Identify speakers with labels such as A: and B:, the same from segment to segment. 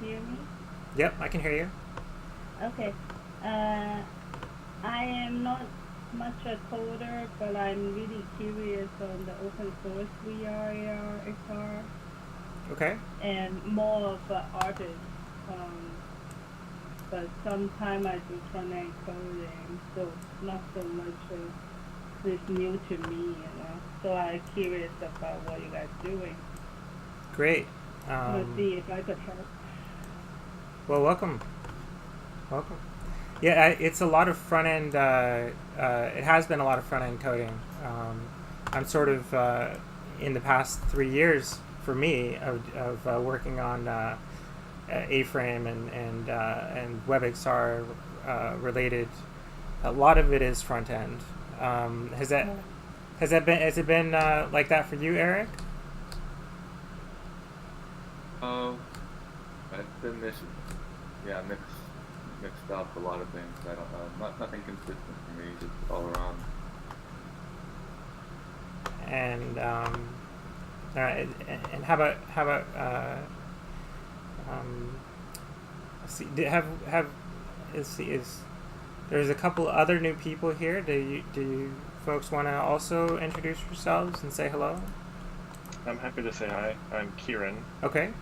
A: hear me?
B: Yep, I can hear you.
A: Okay. I am not much a coder, but I'm really curious on the open source VR, AR, XR,
B: Okay.
A: and more of an artist. But sometimes I do front-end coding, so not so much this new to me, So I'm curious about what you guys doing.
B: Great.
A: To see if I could help.
B: Well, welcome. Welcome. Yeah, it's a lot of front end. It has been a lot of front end coding. I'm sort of in the past 3 years for me of working on Aframe and WebXR related. A lot of it is front end. Has it been like that for you, Eric?
C: It's been mixed up a lot of things. I don't know, nothing consistent for me, just all around.
B: And and how about let's see, there's a couple other new people here. Do you folks want to also introduce yourselves and say hello?
D: I'm happy to say hi. I'm Kieran.
B: Okay.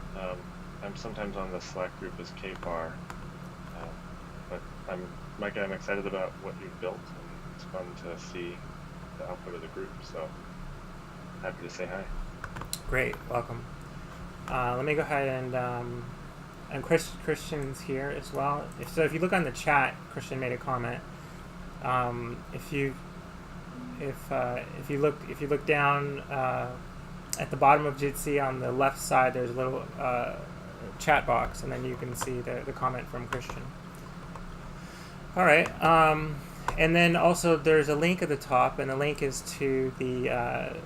D: I'm sometimes on the Slack group as KFAR, but I'm excited about what you've built, and it's fun to see the output of the group. So happy to say hi.
B: Great, welcome. Let me go ahead and Christian's here as well. If you look on the chat, Christian made a comment. If you look down at the bottom of Jitsi on the left side, there's a little chat box, and then you can see the comment from Christian. All right, and then also there's a link at the top, and the link is to the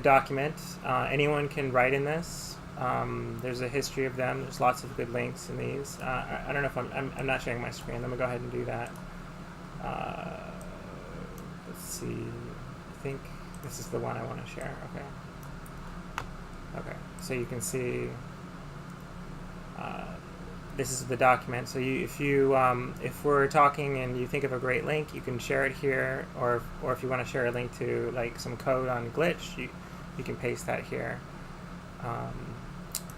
B: document. Anyone can write in this. There's a history of them. There's lots of good links in these. I don't know if I'm not sharing my screen. Let me go ahead and do that. Let's see. I think this is the one I want to share. Okay, so you can see this is the document. So if we're talking and you think of a great link, you can share it here, or if you want to share a link to like some code on Glitch, you can paste that here.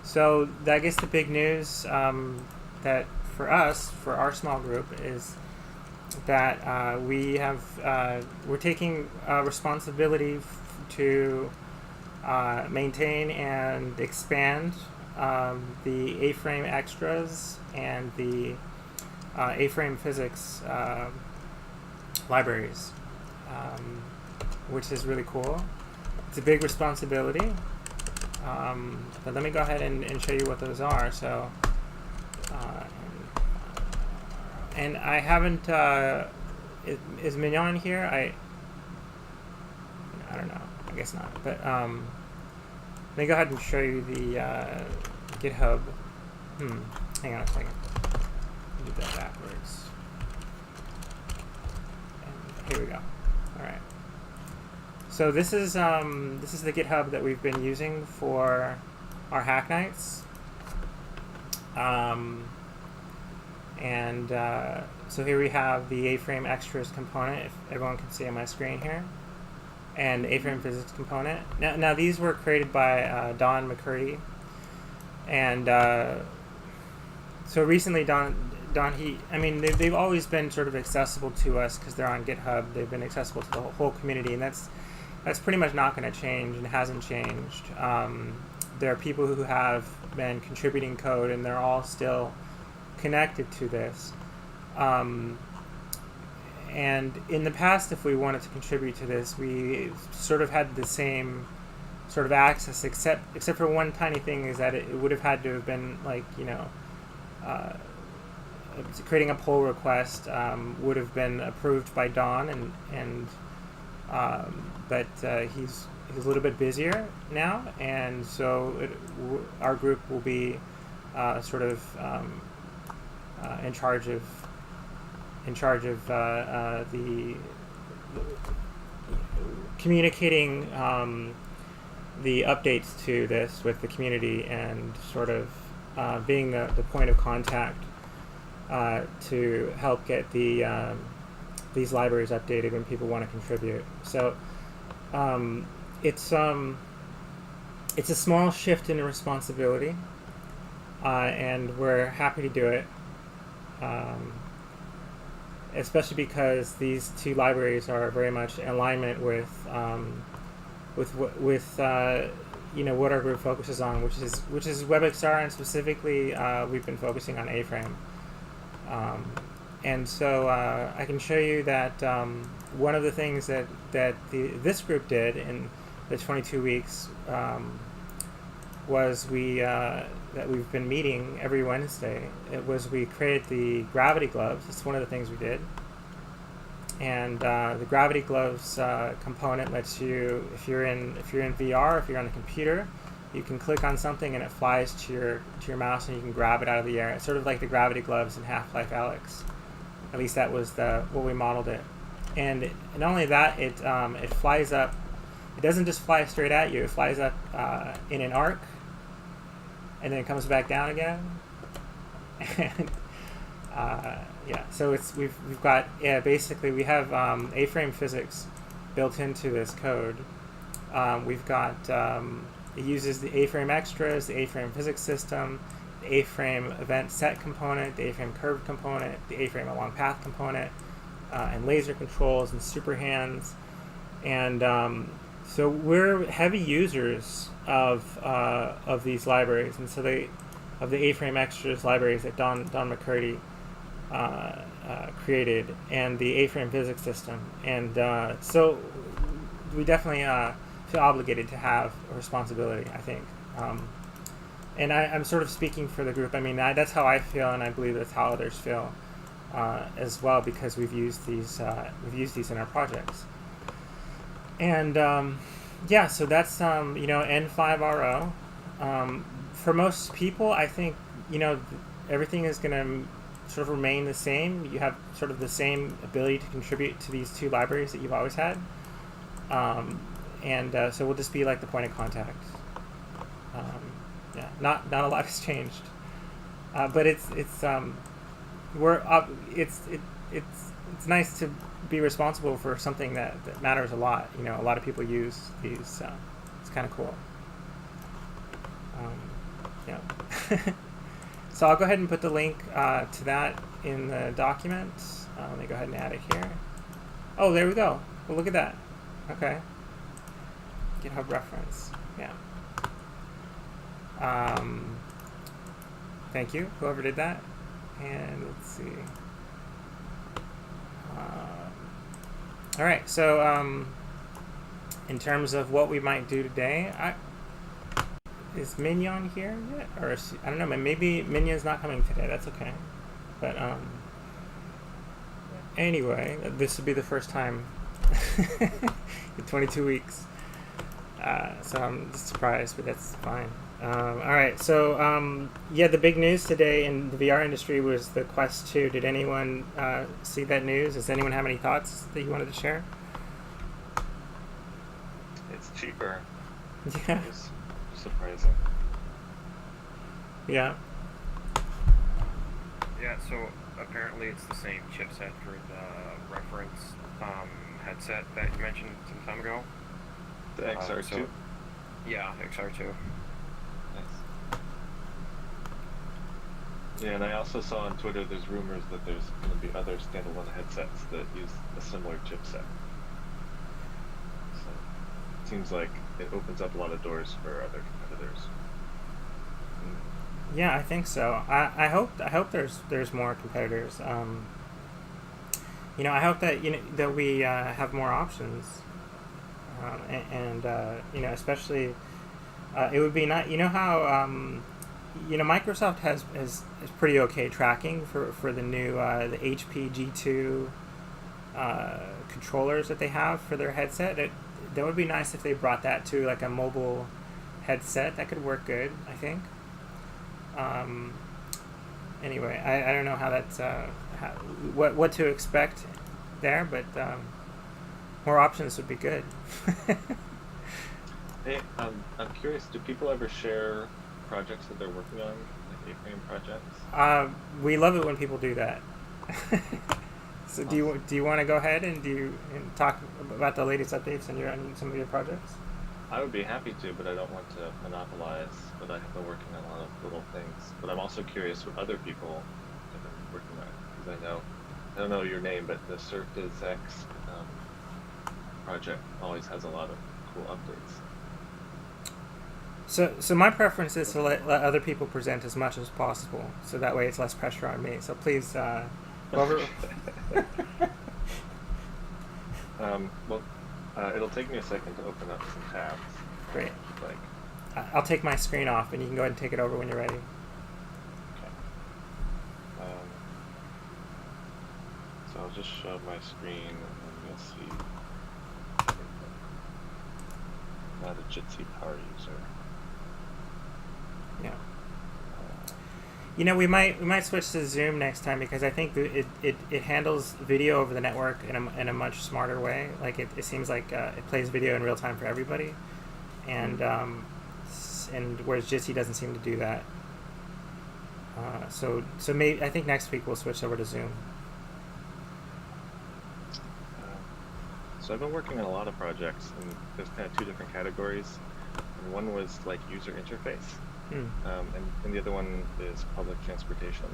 B: So I guess the big news that for us, for our small group, is that we're taking responsibility to maintain and expand the Aframe extras and the Aframe physics libraries, which is really cool. It's a big responsibility, but let me go ahead and show you what those are. So, and I haven't. Is Mignon here? I don't know. I guess not. But let me go ahead and show you the GitHub. Hang on a second. Do that backwards. And here we go. All right. So this is the GitHub that we've been using for our Hacknights. So here we have the Aframe extras component, if everyone can see on my screen here, and Aframe physics component. Now these were created by Don McCurdy, and so recently they've always been sort of accessible to us because they're on GitHub. They've been accessible to the whole community, and that's pretty much not going to change and hasn't changed. There are people who have been contributing code, and they're all still connected to this. And in the past, if we wanted to contribute to this, we sort of had the same sort of access, except for one tiny thing, is that it would have had to have been like, creating a pull request would have been approved by Don, but he's a little bit busier now, and so our group will be sort of in charge of the communicating the updates to this with the community, and sort of being the point of contact to help get these libraries updated when people want to contribute. So it's a small shift in responsibility, and we're happy to do it. Especially because these two libraries are very much in alignment with what our group focuses on, which is WebXR, and specifically we've been focusing on A-frame. And so I can show you that one of the things that this group did in the 22 weeks was that we've been meeting every Wednesday. It was we created the gravity gloves. It's one of the things we did. And the gravity gloves component lets you, if you're in VR, if you're on a computer, you can click on something and it flies to your mouse and you can grab it out of the air. It's sort of like the gravity gloves in Half-Life Alyx. At least that was what we modeled it. And not only that, it flies up. It doesn't just fly straight at you. It flies up in an arc, and then it comes back down again. And yeah, so we've got basically we have A-frame physics built into this code. We've got it uses the A-frame extras, the A-frame physics system, the A-frame event set component, the A-frame curved component, the A-frame along path component, and laser controls and super hands. And so we're heavy users of these libraries, and so of the A-frame extras libraries that Don McCurdy created, and the A-frame physics system. And so we definitely feel obligated to have a responsibility, I think. And I'm sort of speaking for the group. I mean, that's how I feel, and I believe that's how others feel as well, because we've used these in our projects. And yeah, so that's N5RO. For most people, I think everything is going to sort of remain the same. You have sort of the same ability to contribute to these two libraries that you've always had. So we'll just be like the point of contact. Yeah, not a lot has changed, but it's nice to be responsible for something that matters a lot. A lot of people use these. It's kind of cool. Yeah. So I'll go ahead and put the link to that in the document. Let me go ahead and add it here. Oh, there we go. Well, look at that. Okay. GitHub reference. Yeah. Thank you, whoever did that. And let's see. All right. So in terms of what we might do today, is Mignon here yet? Or I don't know. Maybe Mignon's not coming today. That's okay. But anyway, this would be the first time in 22 weeks. So I'm just surprised, but that's fine. All right. So yeah, the big news today in the VR industry was the Quest 2. Did anyone see that news? Does anyone have any thoughts that you wanted to share?
D: It's cheaper.
B: Yeah.
D: It's surprising.
B: Yeah.
E: Yeah, so apparently it's the same chipset for the reference headset that you mentioned some time ago.
D: The XR2?
E: Yeah, XR2.
D: Nice. Yeah, and I also saw on Twitter there's rumors that there's going to be other standalone headsets that use a similar chipset. So it seems like it opens up a lot of doors for other competitors.
B: Yeah, I think so. I hope there's more competitors. I hope that that we have more options, and especially it would be not. How Microsoft has pretty okay tracking for the new the HP G2 controllers that they have for their headset. That would be nice if they brought that to like a mobile headset. That could work good, I think. Anyway, I don't know how that's what to expect there, but more options would be good.
D: Hey, I'm curious. Do people ever share projects that they're working on, like A-frame projects?
B: We love it when people do that. So
D: Awesome.
B: do you want to go ahead and talk about the latest updates on some of your projects?
D: I would be happy to, but I don't want to monopolize. But I have been working on a lot of little things. But I'm also curious what other people have been working on, because I don't know your name, but the Surf.X project always has a lot of cool updates.
B: So my preference is to let other people present as much as possible, so that way it's less pressure on me. So please, go over.
D: It'll take me a second to open up some tabs.
B: Great.
D: Like,
B: I'll take my screen off, and you can go ahead and take it over when you're ready.
D: okay. So I'll just show my screen, and then you'll see. Not a Jitsi power user.
B: Yeah. You know, we might switch to Zoom next time, because I think it handles video over the network in a much smarter way. Like it seems like it plays video in real time for everybody, and whereas Jitsi doesn't seem to do that. So maybe I think next week we'll switch over to Zoom.
D: So I've been working on a lot of projects, and there's kind of two different categories. And one was like user interface. And the other one is public transportation.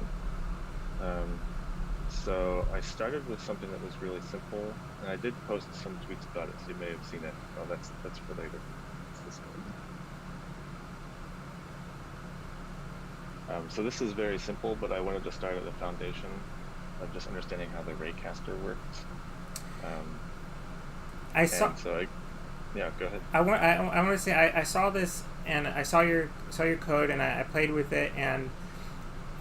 D: So I started with something that was really simple, and I did post some tweets about it, so you may have seen it. Oh, that's for later. It's this one. So this is very simple, but I wanted to start at the foundation of just understanding how the raycaster works. Yeah, go ahead.
B: I want to say I saw this, and I saw your code, and I played with it, and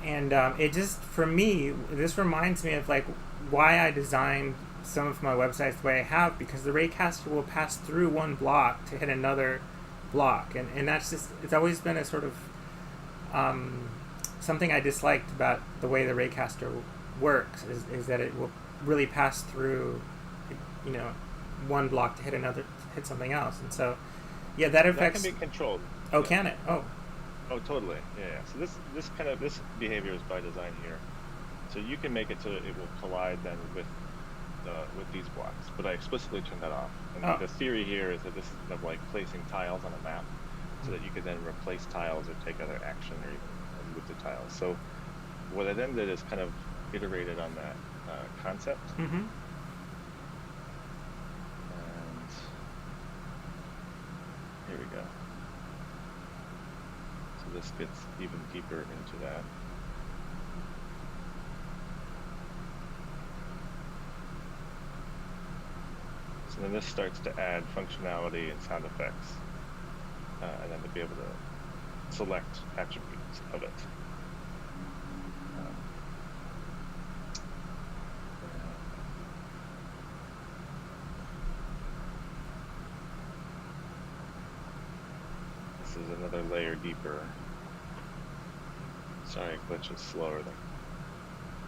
B: it just, for me, this reminds me of like why I designed some of my websites the way I have, because the raycaster will pass through one block to hit another block, and that's just, it's always been a sort of something I disliked about the way the raycaster works, is that it will really pass through, you know, one block to hit something else, and so yeah, that affects.
D: That can be controlled.
B: Oh,
D: yeah.
B: Can it? Oh,
D: totally. Yeah. So this behavior is by design here. So you can make it so that it will collide then with these blocks, but I explicitly turned that off. And the theory here is that this is kind of like placing tiles on a map, so that you can then replace tiles or take other action or even move the tiles. So what I then did is kind of iterated on that concept.
B: Mm-hmm.
D: Here we go. So this gets even deeper into that. So then this starts to add functionality and sound effects, and then to be able to select attributes of it. Is another layer deeper. Sorry, glitch is slower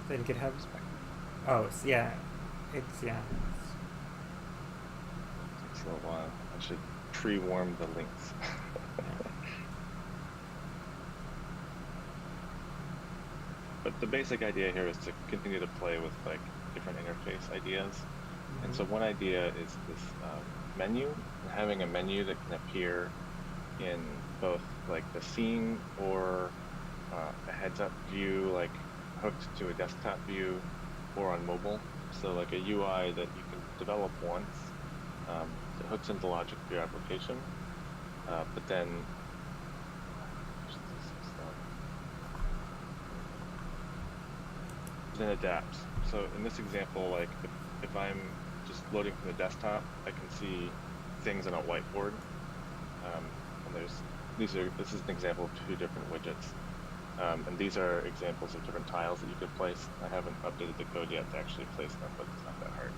B: Then GitHub. Oh, yeah. It takes a
D: little while. I should pre-warm the links. But the basic idea here is to continue to play with like different interface ideas. Mm-hmm. And so one idea is this menu, and having a menu that can appear in both like the scene or a heads-up view, like hooked to a desktop view, or on mobile. So like a UI that you can develop once, that hooks into logic for your application, but then adapts. So in this example, like if I'm just loading from the desktop, I can see things on a whiteboard. And this is an example of two different widgets, and these are examples of different tiles that you could place. I haven't updated the code yet to actually place them, but it's not that hard.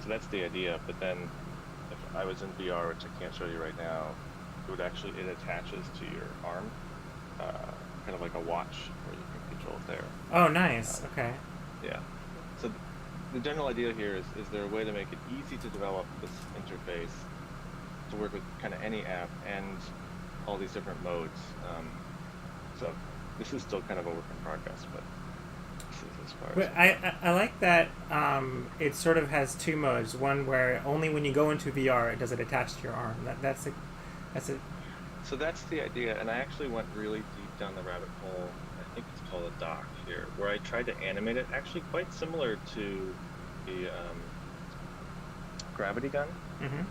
D: So that's the idea. But then, if I was in VR, which I can't show you right now, it attaches to your arm, kind of like a watch, where you can control it there.
B: Oh, nice. Okay.
D: Yeah. So the general idea here is there a way to make it easy to develop this interface to work with kind of any app and all these different modes, So this is still kind of a work in progress, but this is as far
B: But
D: as
B: I like that it sort of has two modes. One where only when you go into VR does it attach to your arm. That's a
D: So that's the idea, and I actually went really deep down the rabbit hole. I think it's called a dock here, where I tried to animate it, actually quite similar to the gravity gun.
B: mm-hmm.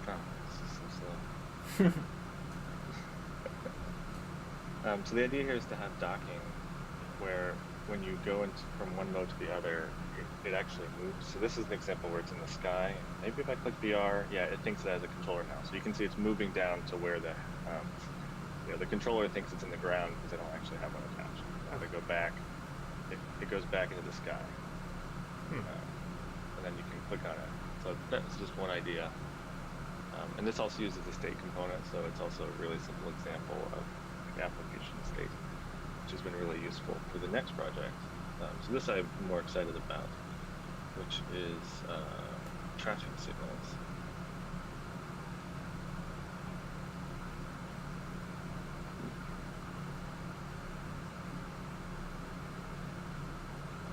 D: Oh, this is so slow. So the idea here is to have docking, where when you go into from one mode to the other, it actually moves. So this is an example where it's in the sky. Maybe if I click VR, yeah, it thinks it has a controller now. So you can see it's moving down to where the controller thinks it's in the ground because they don't actually have one attached. If I go back, it goes back into the sky. And then you can click on it. So that's just one idea. And this also uses a state component, so it's also a really simple example of the application state, which has been really useful for the next project. So this I'm more excited about, which is traffic signals.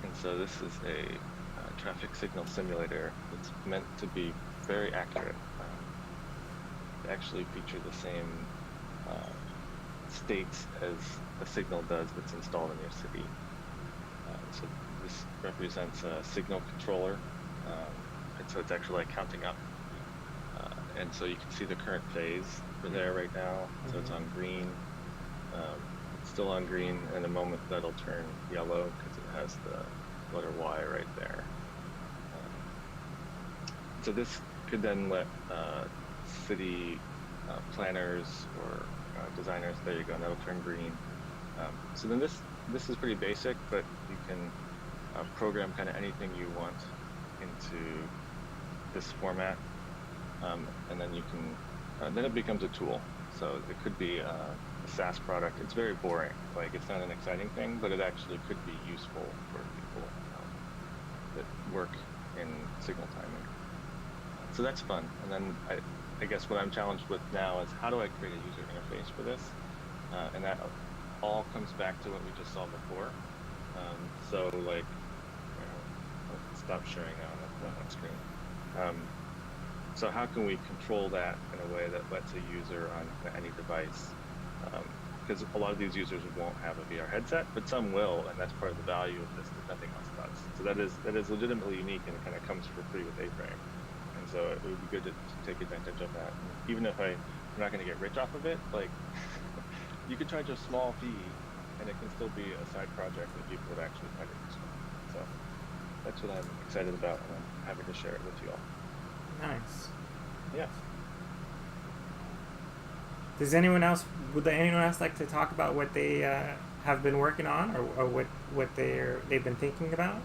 D: And so this is a traffic signal simulator that's meant to be very accurate. They actually feature the same states as a signal does that's installed in your city. So this represents a signal controller, and so it's actually like counting up. And so you can see the current phase for there right now. So it's on green. It's still on green. In a moment that'll turn yellow because it has the letter Y right there. So this could then let city planners or designers, there you go, and that'll turn green. So then this is pretty basic, but you can program kind of anything you want into this format, and then you can, then it becomes a tool. So it could be a SaaS product. It's very boring, like it's not an exciting thing, but it actually could be useful for people that work in signal timing. So that's fun. And then I guess what I'm challenged with now is how do I create a user interface for this? And that all comes back to what we just saw before. So like, I'll stop sharing now on screen. So how can we control that in a way that lets a user on any device? Because a lot of these users won't have a VR headset, but some will, and that's part of the value of this that nothing else does. So that is legitimately unique, and it kind of comes for free with Aframe. And so it would be good to take advantage of that. Even if I'm not going to get rich off of it, like you could charge a small fee, and it can still be a side project that people would actually find it useful. So that's what I'm excited about, and I'm happy to share it with you all.
B: Nice.
D: Yeah.
B: Would anyone else like to talk about what they have been working on, or what they've been thinking about?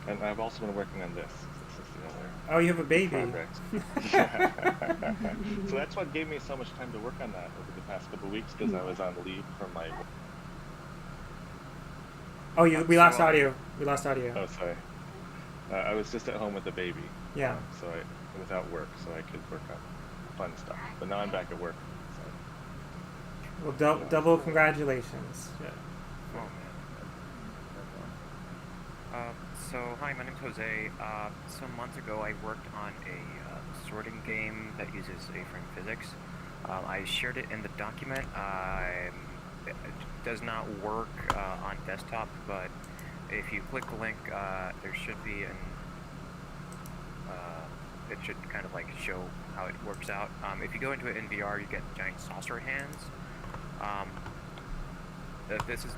D: And I've also been working on this. This is the other.
B: Oh, you have a baby.
D: Project. Yeah. So that's what gave me so much time to work on that over the past couple of weeks, because I was on leave from my.
B: Oh, we lost audio. We lost audio.
D: Oh, sorry. I was just at home with the baby.
B: Yeah.
D: So I was out work, so I could work on fun stuff. But now I'm back at work. So.
B: Well, double congratulations. Yeah.
E: Oh, man. So, hi, my name's Jose. Some months ago, I worked on a sorting game that uses Aframe physics. I shared it in the document. It does not work on desktop, but if you click the link, there should be it should kind of like show how it works out. If you go into it in VR, you get giant saucer hands. This is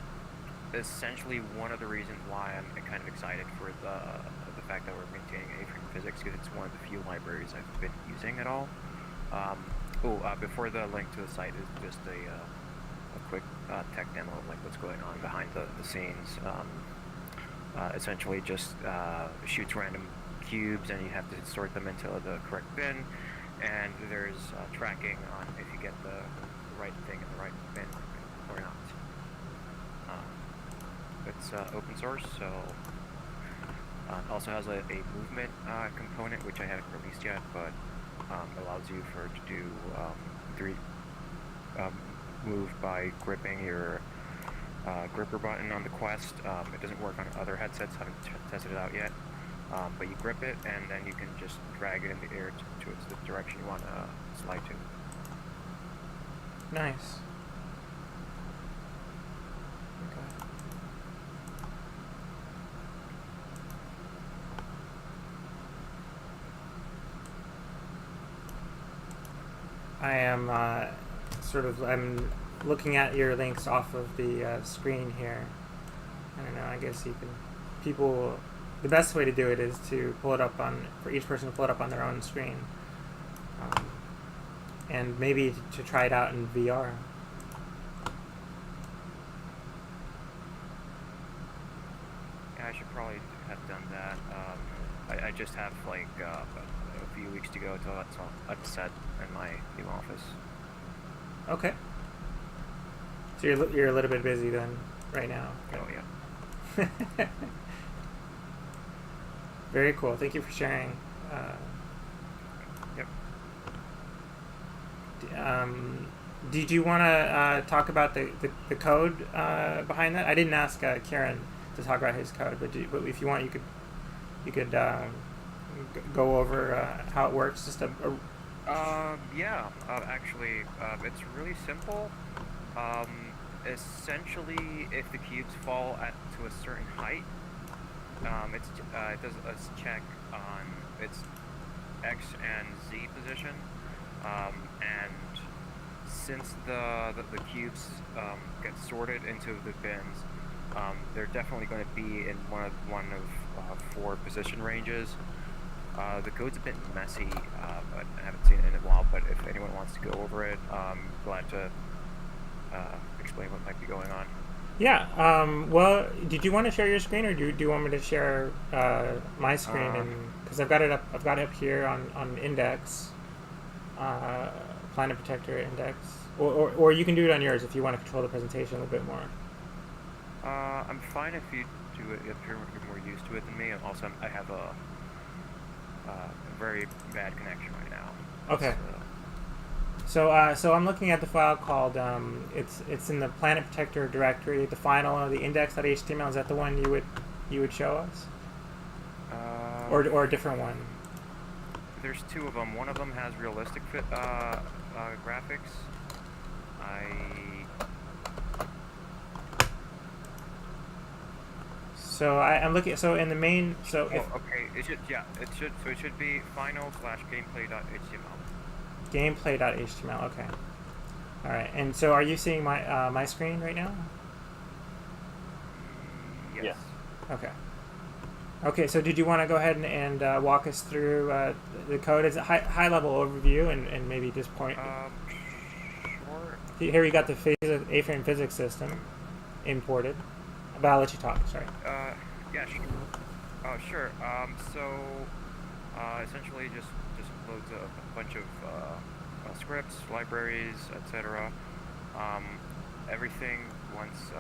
E: essentially one of the reasons why I'm kind of excited for the fact that we're maintaining Aframe physics, because it's one of the few libraries I've been using at all. Before the link to the site is just a quick tech demo of like what's going on behind the scenes. Essentially just shoots random cubes, and you have to sort them into the correct bin, and there's tracking on if you get the right thing in the right bin or not. It's open source, so it also has a movement component, which I haven't released yet, but allows you to do move by gripping your gripper button on the Quest. It doesn't work on other headsets, haven't tested it out yet, but you grip it and then you can just drag it in the air to the direction you want to slide to.
B: Nice. Okay. I am I'm looking at your links off of the screen here. I don't know, I guess the best way to do it is to pull it up for each person to pull it up on their own screen. And maybe to try it out in VR.
E: Yeah, I should probably have done that. I just have like a few weeks to go till it's all upset in my new office.
B: Okay. So you're a little bit busy then, right now.
E: Oh yeah.
B: Very cool. Thank you for sharing.
E: Yep.
B: Did you want to talk about the code behind that? I didn't ask Kieran to talk about his code, but if you want, you could go over how it works. Just
E: actually, it's really simple. Essentially, if the cubes fall to a certain height, it does a check on its X and Z position, and since the cubes get sorted into the bins, they're definitely going to be in one of 4 position ranges. The code's a bit messy, but I haven't seen it in a while. But if anyone wants to go over it, I'm glad to explain what might be going on.
B: Yeah. Well, did you want to share your screen, or do you want me to share my screen? Because I've got it up here on Index, Planet Protector Index, or you can do it on yours if you want to control the presentation a little bit more.
E: I'm fine if you do it if you're more used to it than me. And also, I have a very bad connection right now.
B: Okay. So I'm looking at the file called it's in the Planet Protector directory. The final, the index.html, is that the one you would show us, or a different one?
E: There's 2 of them. One of them has realistic graphics.
B: So I'm looking. So in the main. So
E: okay. It should be final/gameplay.html.
B: Gameplay.html. Okay. All right. And so, are you seeing my screen right now?
E: Yes.
B: Okay. Okay. So, did you want to go ahead and walk us through the code? It's a high level overview, and maybe just point.
E: Sure.
B: Here we got the A-frame physics system imported. But I'll let you talk. Sorry.
E: Yeah. Sure. Oh, sure. Essentially, just loads a bunch of scripts, libraries, etc. Everything once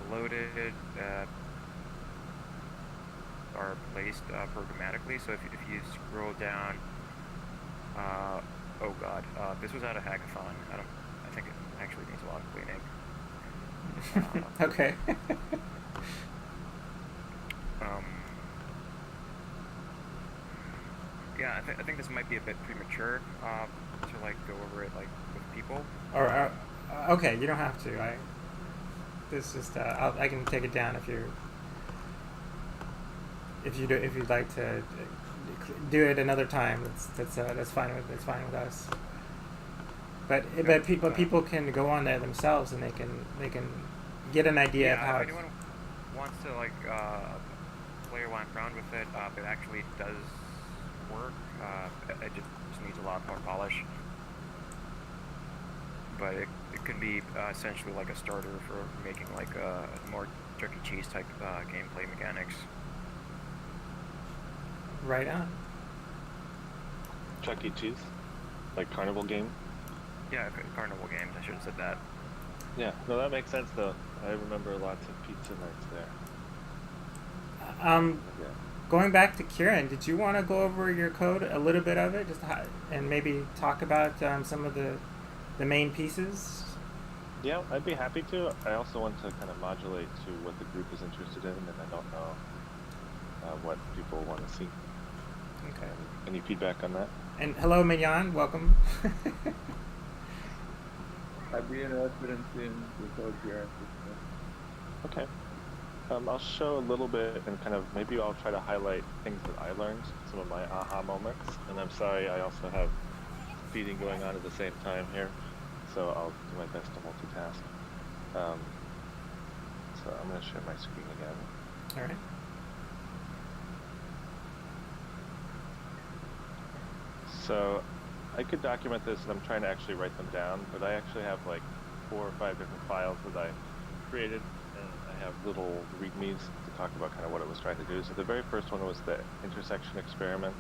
E: loaded are placed programmatically. So if you scroll down, oh god, this was at a hackathon. I think it actually needs a lot of cleaning.
B: Okay.
E: Yeah, I think this might be a bit premature to go over it with people.
B: Or okay, you don't have to. I can take it down if you'd like to do it another time. That's fine with us. But people can go on there themselves and they can get an idea of how.
E: If anyone wants to play around with it, it actually does work. It just needs a lot more polish. But it can be essentially like a starter for making a more Chuck E. Cheese type gameplay mechanics.
B: Right on.
D: Chuck E. Cheese? Like carnival game?
E: Yeah, Carnival Games. I should have said that.
D: Yeah, no, that makes sense though. I remember lots of pizza nights there. Yeah.
B: Going back to Kieran, did you want to go over your code, a little bit of it, and maybe talk about some of the main pieces?
D: Yeah, I'd be happy to. I also want to kind of modulate to what the group is interested in, and I don't know what people want to see.
B: Okay.
D: Any feedback on that?
B: And hello, Mignon, welcome.
C: I'd be interested in seeing the code here.
D: Okay. I'll show a little bit and kind of maybe I'll try to highlight things that I learned, some of my aha moments. And I'm sorry, I also have feeding going on at the same time here, so I'll do my best to multitask. So I'm going to share my screen again.
B: All right.
D: So I could document this, and I'm trying to actually write them down, but I actually have like 4 or 5 different files that I created, and I have little readmes to talk about kind of what it was trying to do. So the very first one was the intersection experiment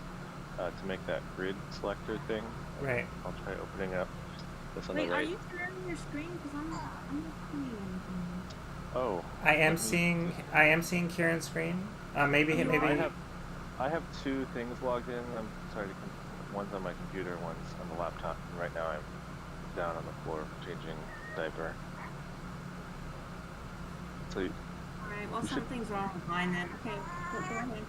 D: to make that grid selector thing.
B: Right.
D: I'll try opening up this on
F: Wait,
D: the right.
F: are you sharing your screen? Because I'm not seeing anything.
D: Oh.
B: I am seeing Kieran's screen. Maybe.
D: I have 2 things logged in. I'm sorry to one's on my computer, one's on the laptop, and right now I'm down on the floor changing diaper. So
F: Alright, well something's wrong with mine then. Okay, go ahead.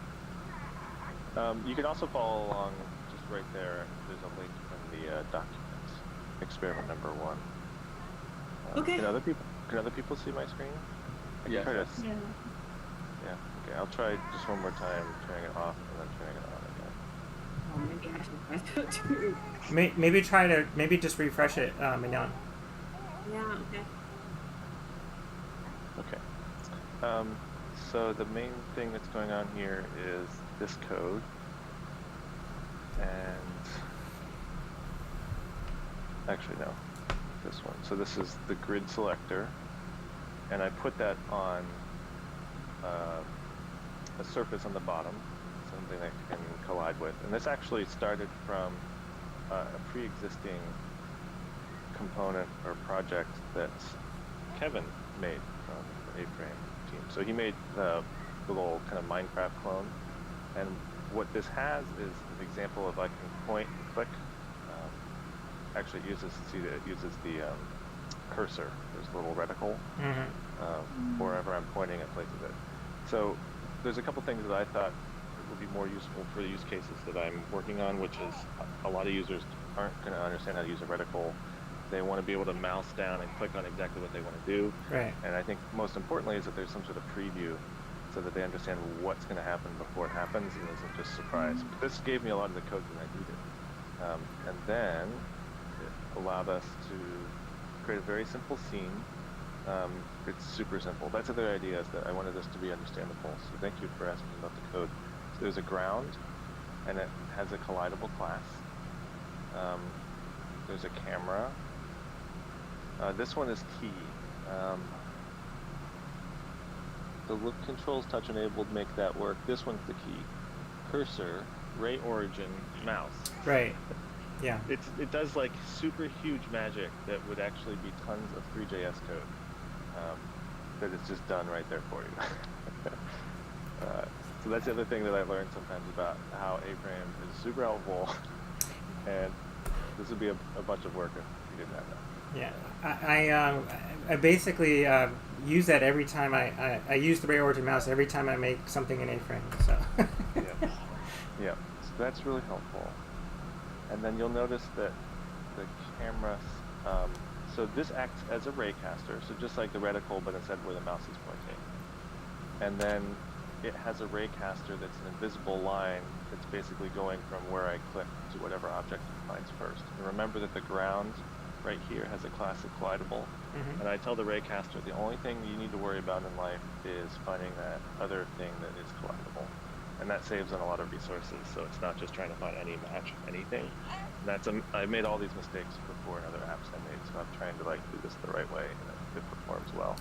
D: you can also follow along just right there. There's a link in the documents. Experiment number 1.
F: Okay.
D: Can other people see my screen? I can try to.
A: Yeah.
D: Yeah. Okay. I'll try just one more time, turning it off and then turning it on again.
F: Oh, maybe I should try that too.
B: Maybe just refresh it, Mignon.
F: Yeah, okay.
D: Okay. So the main thing that's going on here is this code, and actually no, this one. So this is the grid selector, and I put that on a surface on the bottom, something that it can collide with. And this actually started from a pre-existing component or project that Kevin made from the Aframe team. So he made the little kind of Minecraft clone, and what this has is an example of I can point and click. Actually, it uses the cursor. There's a little reticle wherever I'm pointing, it places it. So there's a couple things that I thought would be more useful for the use cases that I'm working on, which is a lot of users aren't going to understand how to use a reticle. They want to be able to mouse down and click on exactly what they want to do.
B: Right.
D: And I think most importantly is that there's some sort of preview so that they understand what's going to happen before it happens and isn't just surprise. This gave me a lot of the code that I needed. And then it allowed us to create a very simple scene. It's super simple. That's the other idea, is that I wanted this to be understandable. So thank you for asking about the code. So there's a ground, and it has a collidable class. There's a camera. This one is key. The look controls touch enabled make that work. This one's the key. Cursor, ray origin, mouse.
B: Right. Yeah.
D: It does like super huge magic that would actually be tons of Threejs code. That it's just done right there for you. So that's the other thing that I learned sometimes about how Aframe is super helpful, and this would be a bunch of work if you didn't have that.
B: Yeah, I basically use that every time I use the ray origin mouse every time I make something in Aframe. So.
D: Yeah. So that's really helpful. And then you'll notice that the camera, so this acts as a raycaster, so just like the reticle, but instead where the mouse is pointing. And then it has a raycaster that's an invisible line that's basically going from where I click to whatever object it finds first. And remember that the ground right here has a class of collidable. And I tell the raycaster the only thing you need to worry about in life is finding that other thing that is collidable. And that saves on a lot of resources, so it's not just trying to find any match, anything. I made all these mistakes before in other apps I made, so I'm trying to do this the right way, and it performs well.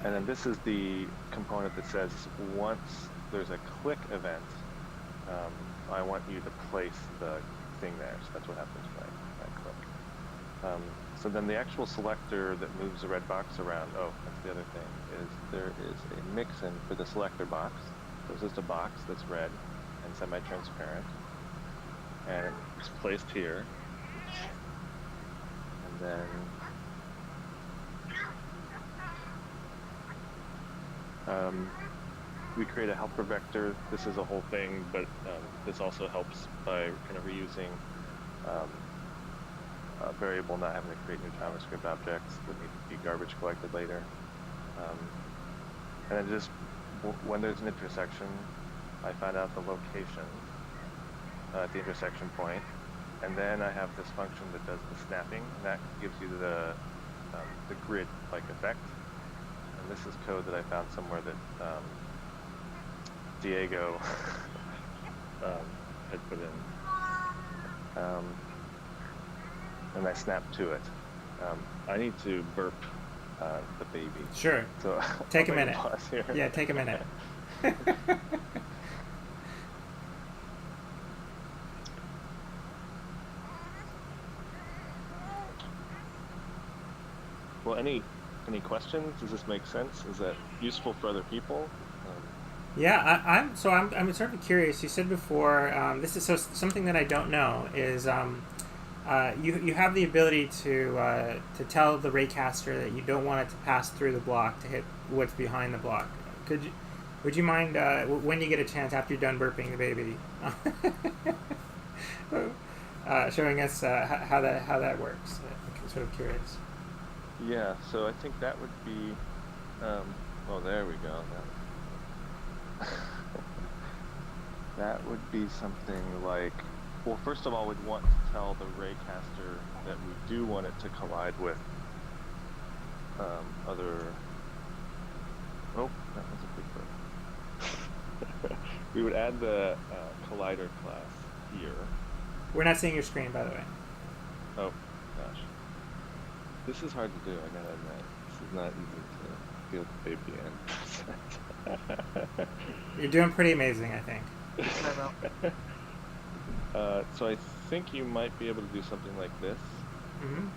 D: And then this is the component that says once there's a click event, I want you to place the thing there. So that's what happens when I So then the actual selector that moves the red box around, oh, that's the other thing, is there is a mix-in for the selector box. So it's just a box that's red and semi-transparent. And it's placed here. And then we create a helper vector. This is a whole thing, but this also helps by kind of reusing a variable, not having to create new JavaScript objects that need to be garbage collected later. And then just when there's an intersection, I find out the location at the intersection point, and then I have this function that does the snapping, and that gives you the grid-like effect. And this is code that I found somewhere that Diego had put in. And I snap to it. I need to burp the baby.
B: Sure.
D: So
B: take a
D: I'll
B: minute.
D: pause here.
B: Yeah, take a minute.
D: Well, any questions? Does this make sense? Is that useful for other people?
B: Yeah, I'm sort of curious. You said before, this is something that I don't know is you have the ability to tell the raycaster that you don't want it to pass through the block to hit what's behind the block. Would you mind when you get a chance after you're done burping the baby, showing us how that works? I'm sort of curious.
D: Yeah, so I think that would be. Oh, there we go. That would be something like, well, first of all, we'd want to tell the raycaster that we do want it to collide with other. Oh, that was a big bird. We would add the collider class here.
B: We're not seeing your screen, by the way.
D: Oh, gosh. This is hard to do, I gotta admit. This is not easy to feel the baby in.
B: You're doing pretty amazing, I think.
D: So I think you might be able to do something like this.
B: Mm-hmm.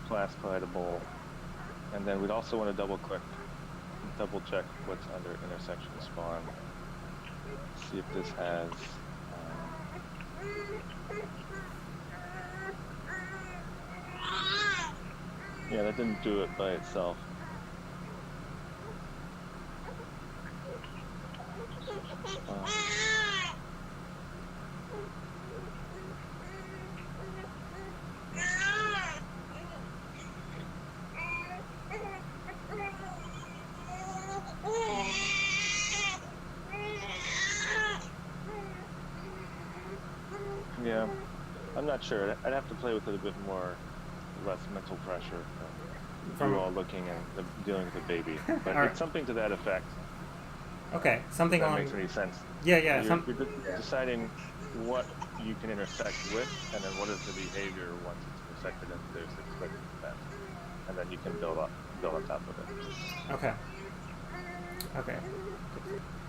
D: Class collidable. And then we'd also want to double check what's under intersection spawn. See if this has yeah, that didn't do it by itself. Yeah, I'm not sure. I'd have to play with it a bit more, less mental pressure from you all looking and dealing with the baby. But
B: Right.
D: It's something to that effect.
B: Okay, something
D: If that
B: on.
D: makes any sense.
B: Yeah, yeah.
D: You're deciding what you can intersect with, and then what is the behavior once it's intersected into there's expected event, and then you can build on top of it.
B: Okay. Okay.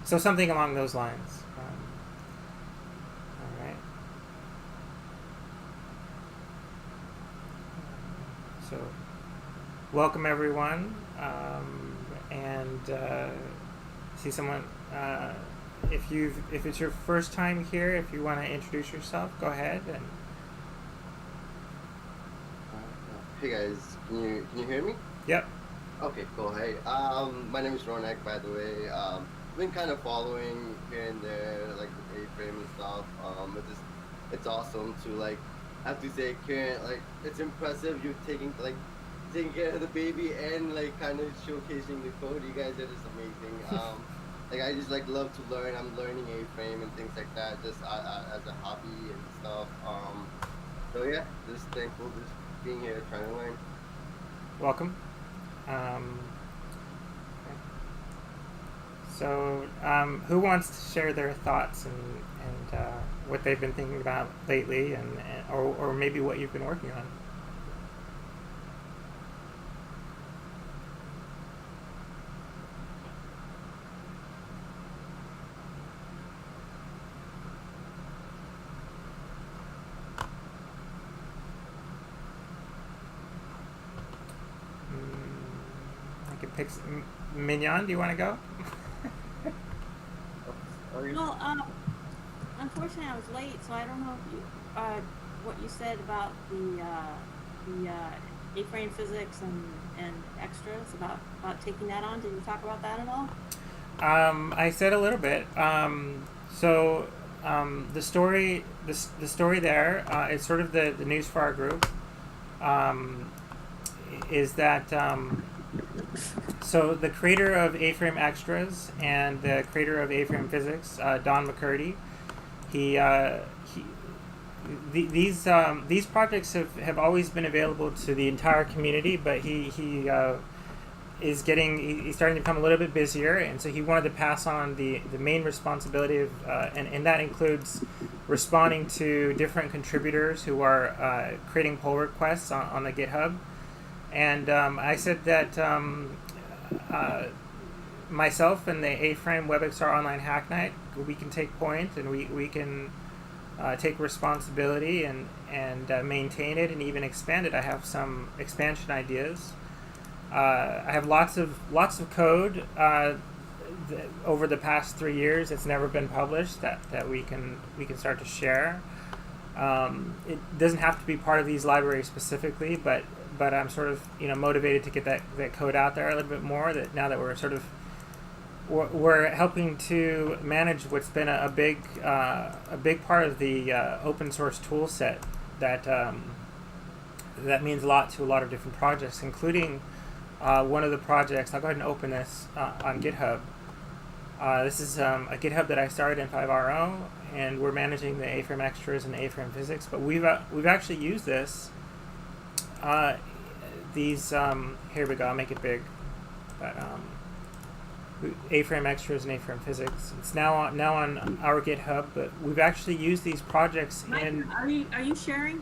B: So something along those lines. All right. So, welcome everyone, and see someone. If it's your first time here, if you want to introduce yourself, go ahead. And
G: hey guys, can you hear me?
B: yep.
G: Okay, cool. Hey, my name is Ronak, by the way. Been kind of following here and there, like with A-frame and stuff. It's awesome to like. I have to say, Kieran, like it's impressive you taking care of the baby and like kind of showcasing the code. You guys are just amazing. Like I just like love to learn. I'm learning A-frame and things like that, just as a hobby and stuff. So yeah, just thankful just being here, trying to learn.
B: Welcome. So, who wants to share their thoughts and what they've been thinking about lately, or maybe what you've been working on? picks. Mignon, do you want to go?
F: Well, unfortunately, I was late, so I don't know if you, what you said about the A-frame physics and extras about taking that on. Did you talk about that at all?
B: I said a little bit. The story there, it's sort of the news for our group. Is that so the creator of A-frame extras and the creator of A-frame physics, Don McCurdy, these projects have always been available to the entire community, but he's starting to become a little bit busier, and so he wanted to pass on the main responsibility of and that includes responding to different contributors who are creating pull requests on the GitHub. And I said that myself and the Aframe WebXR online Hacknight, we can take point and we can take responsibility and maintain it and even expand it. I have some expansion ideas. I have lots of code over the past 3 years that's never been published that we can start to share. It doesn't have to be part of these libraries specifically, but I'm sort of motivated to get that code out there a little bit more. That now that we're helping to manage what's been a big part of the open source tool set that means a lot to a lot of different projects, including one of the projects. I'll go ahead and open this on GitHub. This is a GitHub that I started in 5RO, and we're managing the A-frame extras and the A-frame physics. But we've actually used this. Here we go. I'll make it big. But A-frame extras and A-frame physics. It's now on our GitHub, but we've actually used these projects in.
F: Are you sharing?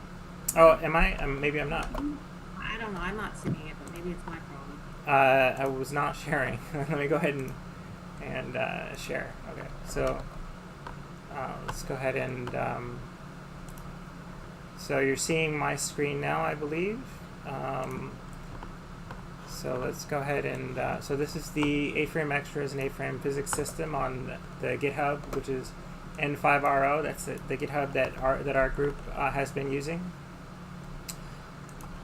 B: Oh, am I? Maybe I'm not.
F: I don't know. I'm not seeing it, but maybe it's my problem.
B: I was not sharing. Let me go ahead and share. Okay, so let's go ahead and so you're seeing my screen now, I believe. So let's go ahead and so this is the A-frame extras and A-frame physics system on the GitHub, which is N5RO. That's the GitHub that our group has been using.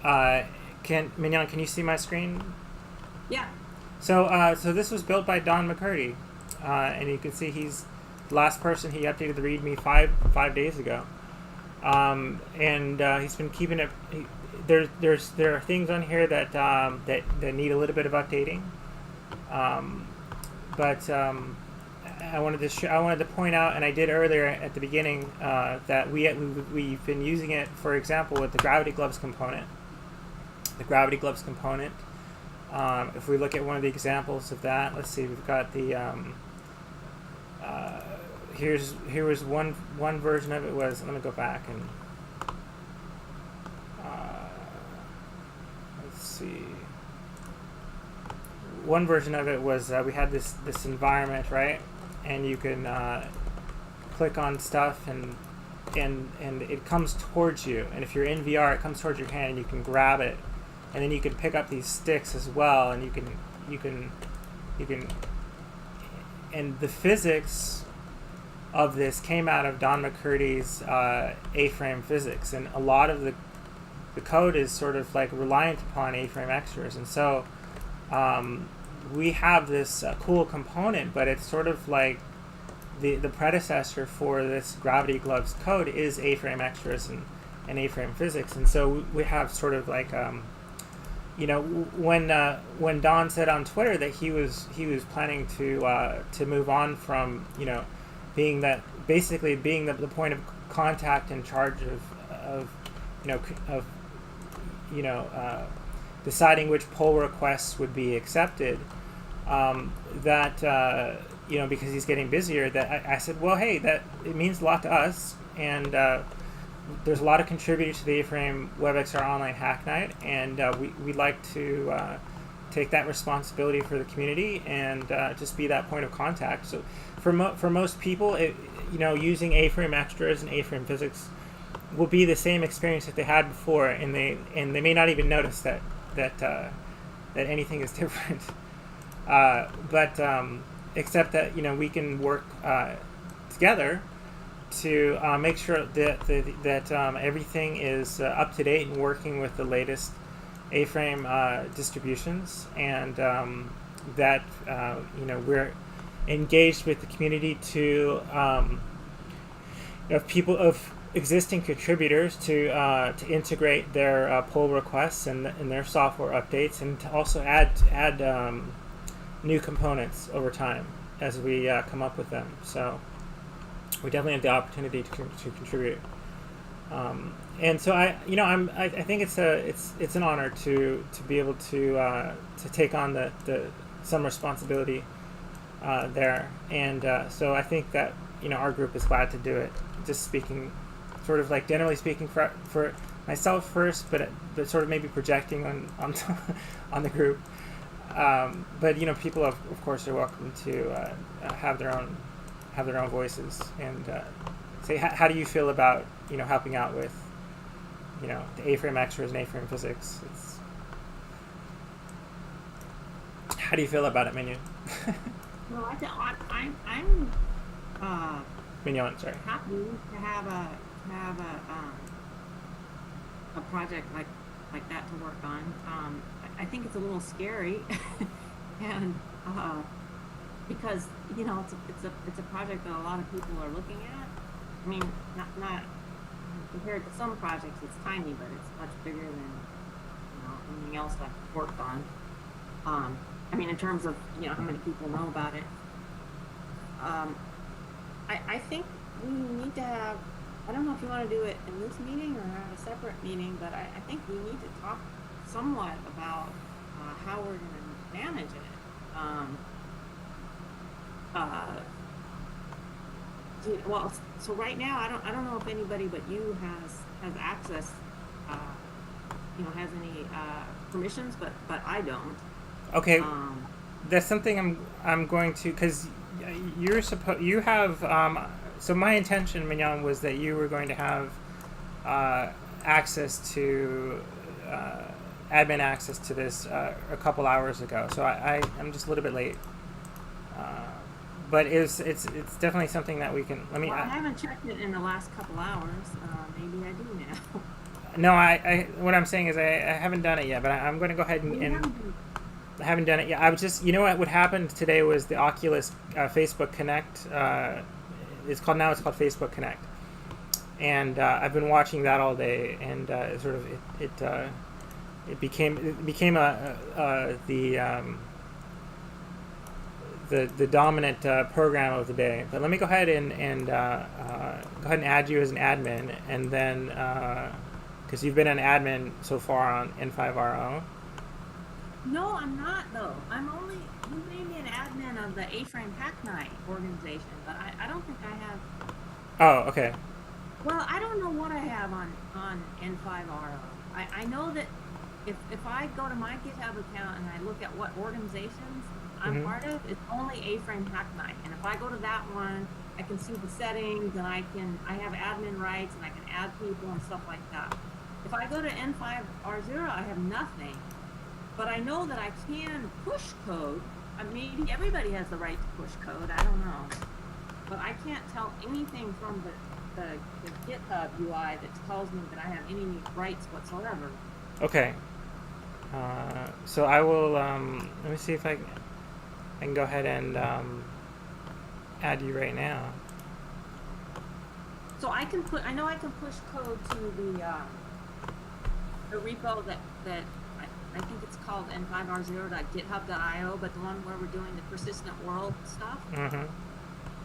B: Mignon, can you see my screen?
F: Yeah.
B: So this was built by Don McCurdy, and you can see he's the last person. He updated the README five days ago, and he's been keeping it. There are things on here that need a little bit of updating, but I wanted to point out, and I did earlier at the beginning, that we've been using it, for example, with the Gravity Gloves component. The Gravity Gloves component. If we look at one of the examples of that, let's see. We've got the here was one version of it was. Let me go back and let's see. One version of it was we had this environment, right, and you can click on stuff and it comes towards you, and if you're in VR, it comes towards your hand and you can grab it. And then you can pick up these sticks as well, and you can, and the physics of this came out of Don McCurdy's A-frame physics, and a lot of the code is sort of like reliant upon A-frame extras, and so we have this cool component, but it's sort of like the predecessor for this Gravity Gloves code is A-frame extras and A-frame physics, and so we have sort of like when Don said on Twitter that he was planning to move on from being the point of contact in charge of deciding which pull requests would be accepted, because he's getting busier, that I said, well, hey, that it means a lot to us, and there's a lot of contributors to the Aframe WebXR online Hacknight, and we'd like to take that responsibility for the community and just be that point of contact. So for most people, using A-frame extras and A-frame physics will be the same experience that they had before, and they may not even notice that anything is different. Except that we can work together to make sure that everything is up to date and working with the latest A-frame distributions, and that we're engaged with the community to of existing contributors to integrate their pull requests and their software updates, and to also add new components over time as we come up with them. So we definitely have the opportunity to contribute. And so I think it's an honor to be able to take on some responsibility there, and so I think that our group is glad to do it. Just speaking, sort of like generally speaking for myself first, but sort of maybe projecting on on the group. But people of course are welcome to have their own voices, and say how do you feel about helping out with the A-frame extras and A-frame physics. How do you feel about it, Mignon?
F: Well, I'm
B: Mignon, sorry.
F: happy to have a project like that to work on. I think it's a little scary, and because it's a project that a lot of people are looking at. I mean, not compared to some projects, it's tiny, but it's much bigger than anything else I've worked on. I mean, in terms of how many people know about it. I think we need to have. I don't know if you want to do it in this meeting or have a separate meeting, but I think we need to talk somewhat about how we're going to manage it. Well, so right now I don't know if anybody but you has access, has any permissions, but I don't.
B: Okay, that's something I'm going to, because you have. So my intention, Mignon, was that you were going to have access to admin access to this a couple hours ago. So I'm just a little bit late. But it's definitely something that we can.
F: Well, I haven't checked it in the last couple hours. Maybe I do now.
B: No, what I'm saying is I haven't done it yet, but I'm going to go ahead and I haven't done it yet. I was just, what happened today was the Oculus Facebook Connect. It's called Facebook Connect, and I've been watching that all day, and it became the dominant program of the day. But let me go ahead and add you as an admin, and then because you've been an admin so far on N5RO.
F: No, I'm not though. You made me an admin of the Aframe Hacknight organization, but I don't think I have.
B: Oh, okay.
F: Well, I don't know what I have on N5RO. I know that if I go to my GitHub account and I look at what organizations I'm part of, it's only Aframe Hacknight. And if I go to that one, I can see the settings, and I have admin rights, and I can add people and stuff like that. If I go to N5R0, I have nothing. But I know that I can push code. Maybe everybody has the right to push code. I don't know. But I can't tell anything from the GitHub UI that tells me that I have any rights whatsoever.
B: Okay. So I will. Let me see if I can go ahead and add you right now.
F: So I know I can push code to the repo that I think it's called n5r0.github.io, but the one where we're doing the persistent world stuff.
B: Mm-hmm.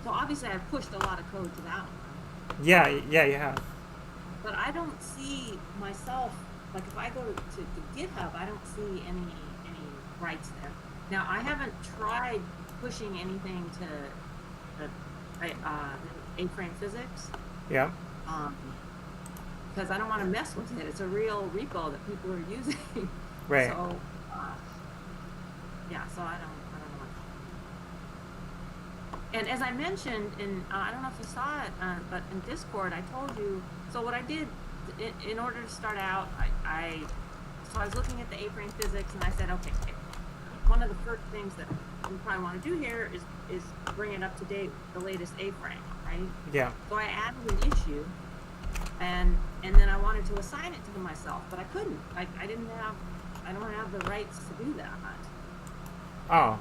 F: So obviously I've pushed a lot of code to that one.
B: Yeah, you have.
F: But I don't see myself, like if I go to GitHub, I don't see any rights there. Now I haven't tried pushing anything to the A-frame physics.
B: Yeah.
F: Because I don't want to mess with it. It's a real repo that people are using.
B: Right.
F: So, so I don't know. And as I mentioned I don't know if you saw it, but in Discord, I told you, so what I did in order to start out, I was looking at the A-frame physics, and I said, okay, one of the first things that we probably want to do here is bring it up to date with the latest A-frame, right?
B: Yeah.
F: So I added an issue, and then I wanted to assign it to myself, but I couldn't. I don't have the rights to do that.
B: Oh.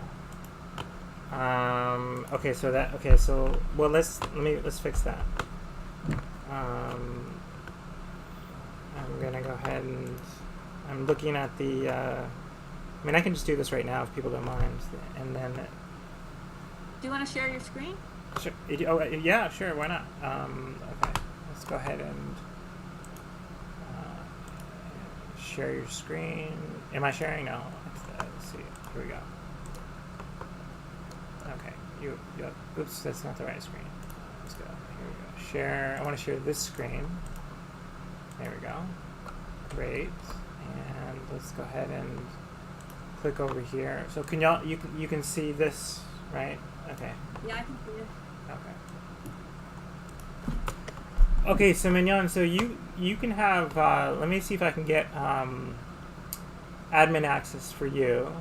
B: Okay, so let's fix that. I'm gonna go ahead and I'm looking at the I mean, I can just do this right now if people don't mind, and then.
F: Do you want to share your screen?
B: Sure. Oh, yeah, sure. Why not? Okay, let's go ahead and share your screen. Am I sharing? No. Let's see. Here we go. Okay. Oops, that's not the right screen. Let's go. Here we go. Share. I want to share this screen. There we go. Great. And let's go ahead and click over here. So can y'all you can see this, right? Okay.
F: Yeah, I can see it.
B: Okay. Okay, so Mignon, so you can have let me see if I can get admin access for you.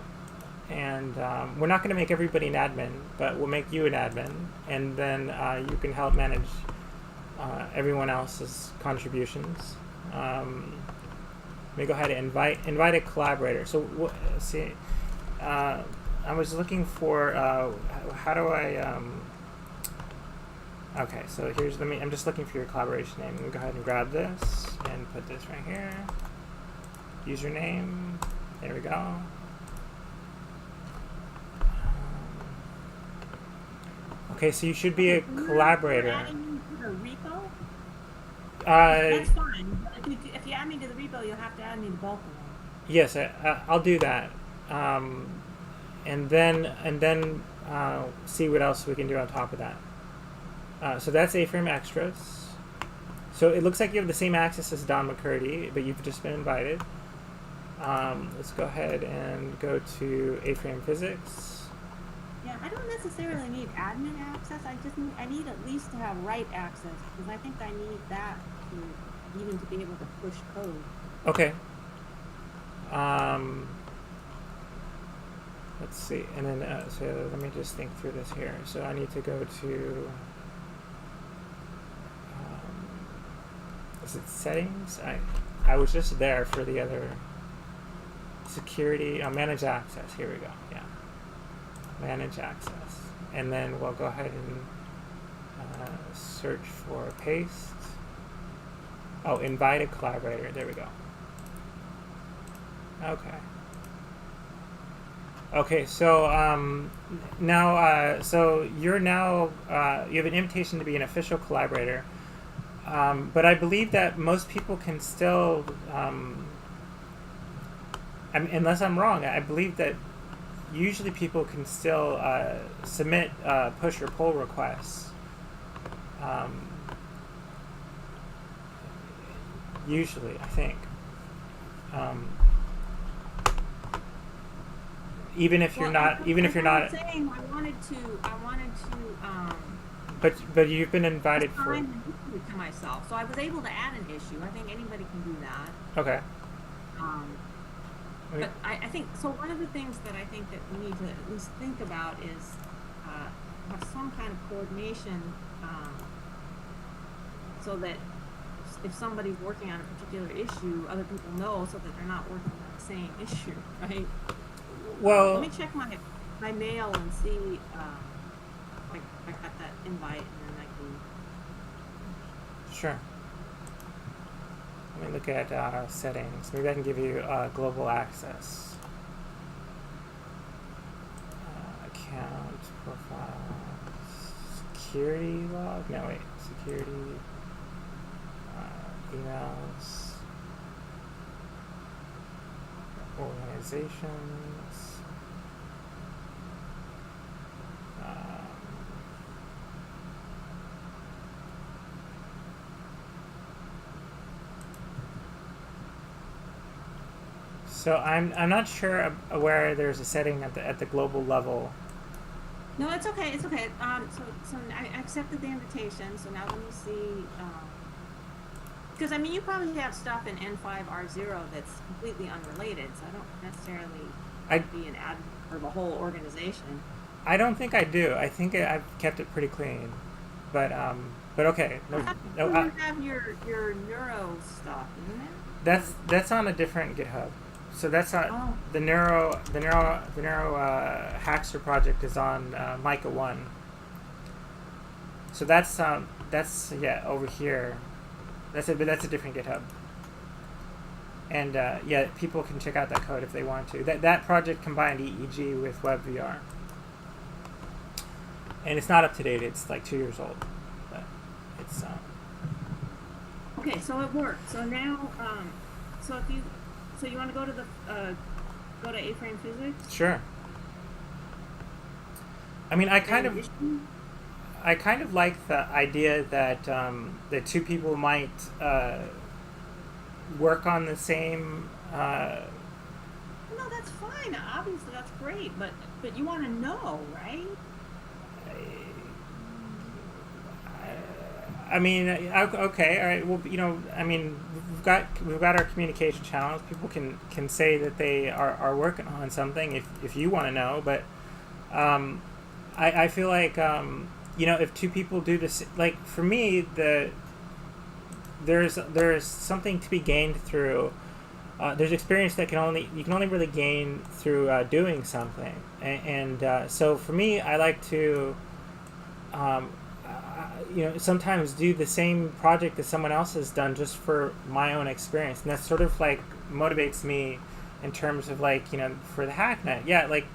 B: And we're not going to make everybody an admin, but we'll make you an admin, and then you can help manage everyone else's contributions. Let me go ahead and invite a collaborator. So see, I was looking for how do I? Okay, so here's I'm just looking for your collaboration name. Let me go ahead and grab this and put this right here. Username. There we go. Okay, so you should be a collaborator.
F: Adding to the repo?
B: That's
F: fine. If you add me to the repo, you'll have to add me to both of them.
B: Yes, I'll do that, and then see what else we can do on top of that. So that's A-frame extras. So it looks like you have the same access as Don McCurdy, but you've just been invited. Let's go ahead and go to A-frame physics.
F: Yeah, I don't necessarily need admin access. I need at least to have write access, because I think I need that to even to be able to push code.
B: Okay. Let's see, and then so let me just think through this here. So I need to go to is it settings? I was just there for the other security. Manage access. Here we go. Yeah. Manage access, and then we'll go ahead and search for paste. Oh, invite a collaborator. There we go. Okay, so now so you're now you have an invitation to be an official collaborator, but I believe that most people can still unless I'm wrong, I believe that usually people can still submit push or pull requests. Usually, I think. Even if you're not.
F: Saying I wanted to.
B: But you've been invited for.
F: An issue to myself, so I was able to add an issue. I think anybody can do that.
B: Okay.
F: But I think so. One of the things that I think that we need to at least think about is have some kind of coordination, so that if somebody's working on a particular issue, other people know, so that they're not working on the same issue, right?
B: Well,
F: let me check my mail and see like I got that invite, and then I can.
B: Sure. Let me look at settings. Maybe I can give you global access. Account, profile, security log. No, wait. Security, emails, organizations. So I'm not sure where there's a setting at the global level.
F: No, it's okay. It's okay. So I accepted the invitation. So now let me see. Because I mean, you probably have stuff in N5R0 that's completely unrelated. So I don't necessarily be an admin for the whole organization.
B: I don't think I do. I think I've kept it pretty clean, but okay. No,
F: You have your neuro stuff, isn't it?
B: that's on a different GitHub. So that's not the neuro Hackster project is on Mica 1. So that's yeah, over here. That's a different GitHub. And yeah, people can check out that code if they want to. That project combined EEG with WebVR. And it's not up to date. It's like 2 years old. But it's
F: Okay, so it worked. So now, so you want to go to the go to A-frame physics?
B: Sure. I mean, I kind of like the idea that that two people might work on the same.
F: No, that's fine. Obviously, that's great. But you want to know, right?
B: I mean, okay, all right. Well, you know, I mean, we've got our communication channels. People can say that they are working on something if you want to know. But I feel like you know, if two people do this, like for me, there's something to be gained through. There's experience that you can only really gain through doing something, and so for me, I like to. You know, sometimes do the same project that someone else has done just for my own experience, and that sort of like motivates me in terms of like, you know, for the Hacknight. Yeah, like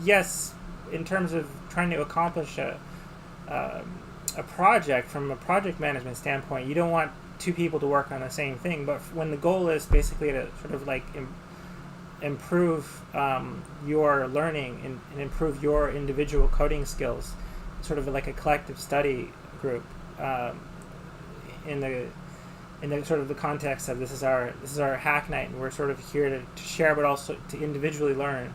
B: yes, in terms of trying to accomplish a project from a project management standpoint, you don't want two people to work on the same thing. But when the goal is basically to sort of like improve your learning and improve your individual coding skills, sort of like a collective study group in the sort of the context of this is our Hacknight, and we're sort of here to share but also to individually learn.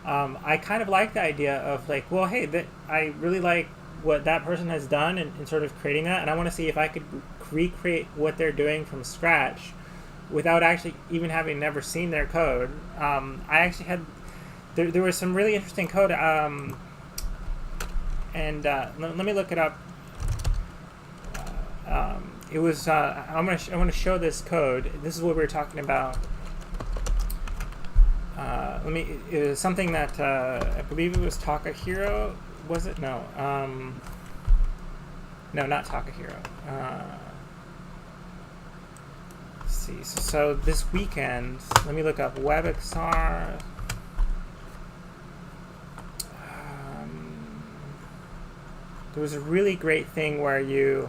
B: I kind of like the idea of like, well, hey, I really like what that person has done in sort of creating that, and I want to see if I could recreate what they're doing from scratch without actually even having never seen their code. I actually had there was some really interesting code, and let me look it up. It was I want to show this code. This is what we were talking about. It was something that I believe it was Takahiro. Was it? No. No, not Takahiro. Let's see. So this weekend, let me look up WebXR. There was a really great thing where you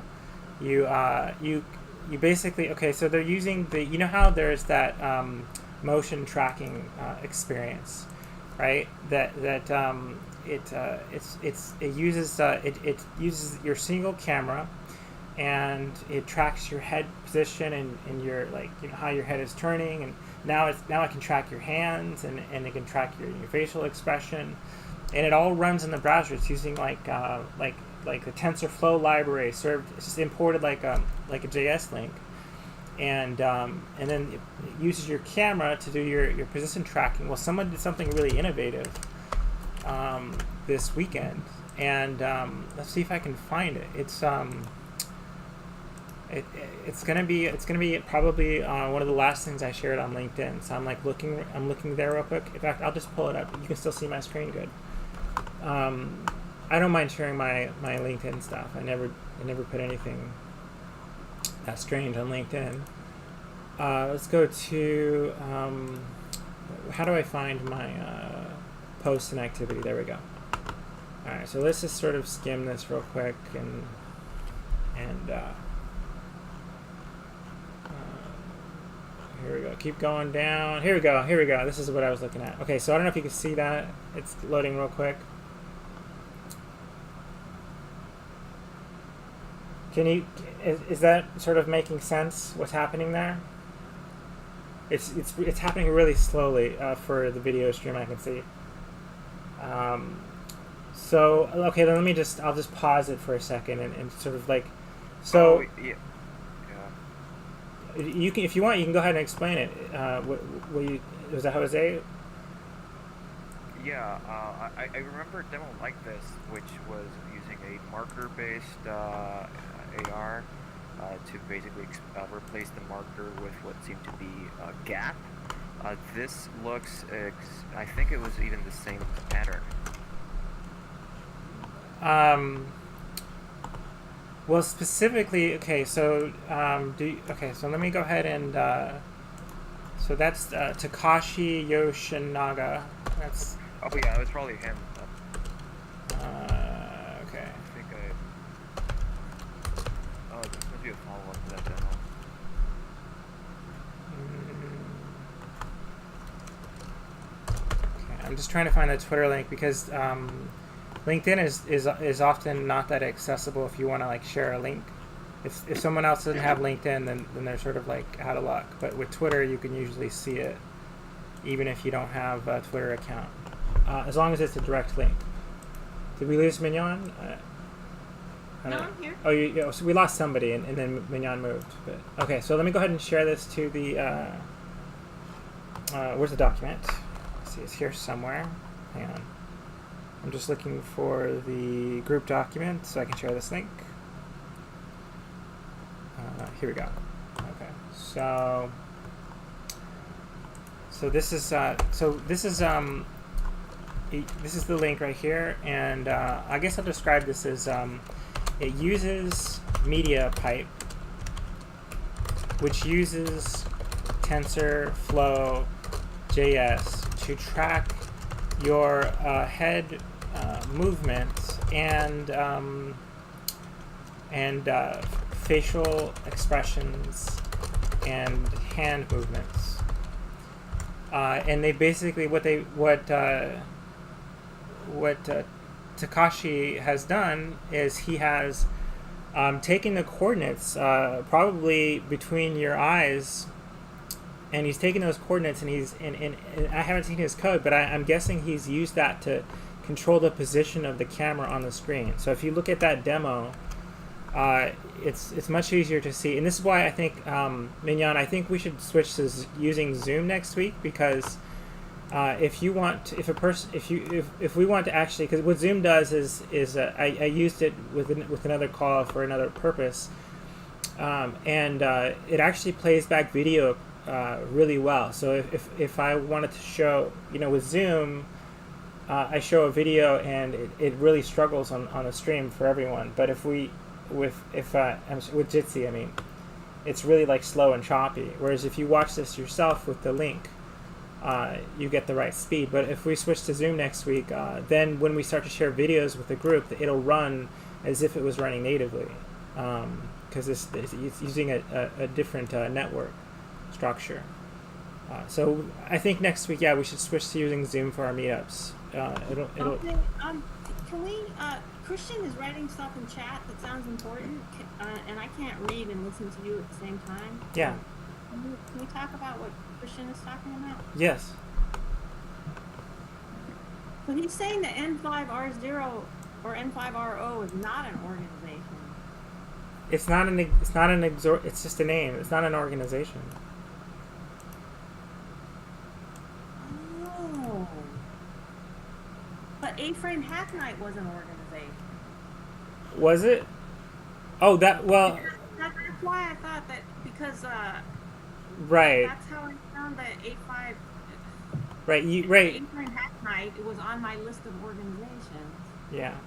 B: basically, okay, so they're using you know how there's that motion tracking experience, right? It uses your single camera, and it tracks your head position and your, like, you know, how your head is turning, and now it can track your hands, and it can track your facial expression, and it all runs in the browser. It's using like the TensorFlow library it's just imported like a JS link, and then it uses your camera to do your position tracking. Well, someone did something really innovative this weekend, and let's see if I can find it. It's gonna be probably one of the last things I shared on LinkedIn. So I'm looking there real quick. In fact, I'll just pull it up. You can still see my screen good. I don't mind sharing my LinkedIn stuff. I never put anything that strange on LinkedIn. Let's go to how do I find my posts and activity? There we go. All right, so let's just sort of skim this real quick and here we go. Keep going down. Here we go. This is what I was looking at. Okay, so I don't know if you can see that. It's loading real quick. Is that sort of making sense? What's happening there? It's happening really slowly for the video stream. I can see. So okay, then I'll just pause it for a second and sort of like, so.
E: Oh, yeah.
B: You can, if you want, you can go ahead and explain it. Was that Jose?
E: Yeah, I remember a demo like this, which was using a marker-based AR to basically replace the marker with what seemed to be a gap. This looks, I think it was even the same pattern.
B: Well, specifically, okay, so so let me go ahead and so that's Takashi Yoshinaga. That's
E: Oh yeah, it was probably him.
B: okay.
E: I think oh, this must be a follow-up to that demo.
B: Okay, I'm just trying to find the Twitter link because LinkedIn is often not that accessible if you want to like share a link. If someone else doesn't have LinkedIn, then they're sort of like out of luck. But with Twitter, you can usually see it, even if you don't have a Twitter account, as long as it's a direct link. Did we lose Mignon?
F: No, I'm here.
B: Oh, so we lost somebody, and then Mignon moved. But okay, so let me go ahead and share this to the. Where's the document? Let's see, it's here somewhere. Hang on. I'm just looking for the group document so I can share this link. Here we go. Okay, so this is this is the link right here, and I guess I'll describe this as it uses mediapipe, which uses tensorflow JS to track your head movement and facial expressions and hand movements. And they basically what Takashi has done is he has taken the coordinates probably between your eyes, and he's taken those coordinates and and I haven't seen his code, but I'm guessing he's used that to control the position of the camera on the screen. So if you look at that demo, it's much easier to see, and this is why I think Mignon, I think we should switch to using Zoom next week, because if we want to actually, because what Zoom does is I used it with another call for another purpose, and it actually plays back video really well. So if I wanted to show, with Zoom, I show a video and it really struggles on a stream for everyone. But with Jitsi, I mean, it's really like slow and choppy. Whereas if you watch this yourself with the link, you get the right speed. But if we switch to Zoom next week, then when we start to share videos with the group, it'll run as if it was running natively, because it's using a different network structure. So I think next week, we should switch to using Zoom for our meetups.
F: Okay, can we, Christian is writing stuff in chat that sounds important, and I can't read and listen to you at the same time.
B: Yeah.
F: Can we talk about what Christian is talking about?
B: Yes.
F: So he's saying that N5R0 or N5RO is not an organization.
B: It's just a name. It's not an organization.
F: Oh. But Aframe Hacknight was an organization.
B: Was it? Oh, that's
F: why I thought that, because
B: right.
F: That's how I found that A5.
B: Right. Right.
F: Aframe Hacknight, it was on my list of organizations.
B: Yeah.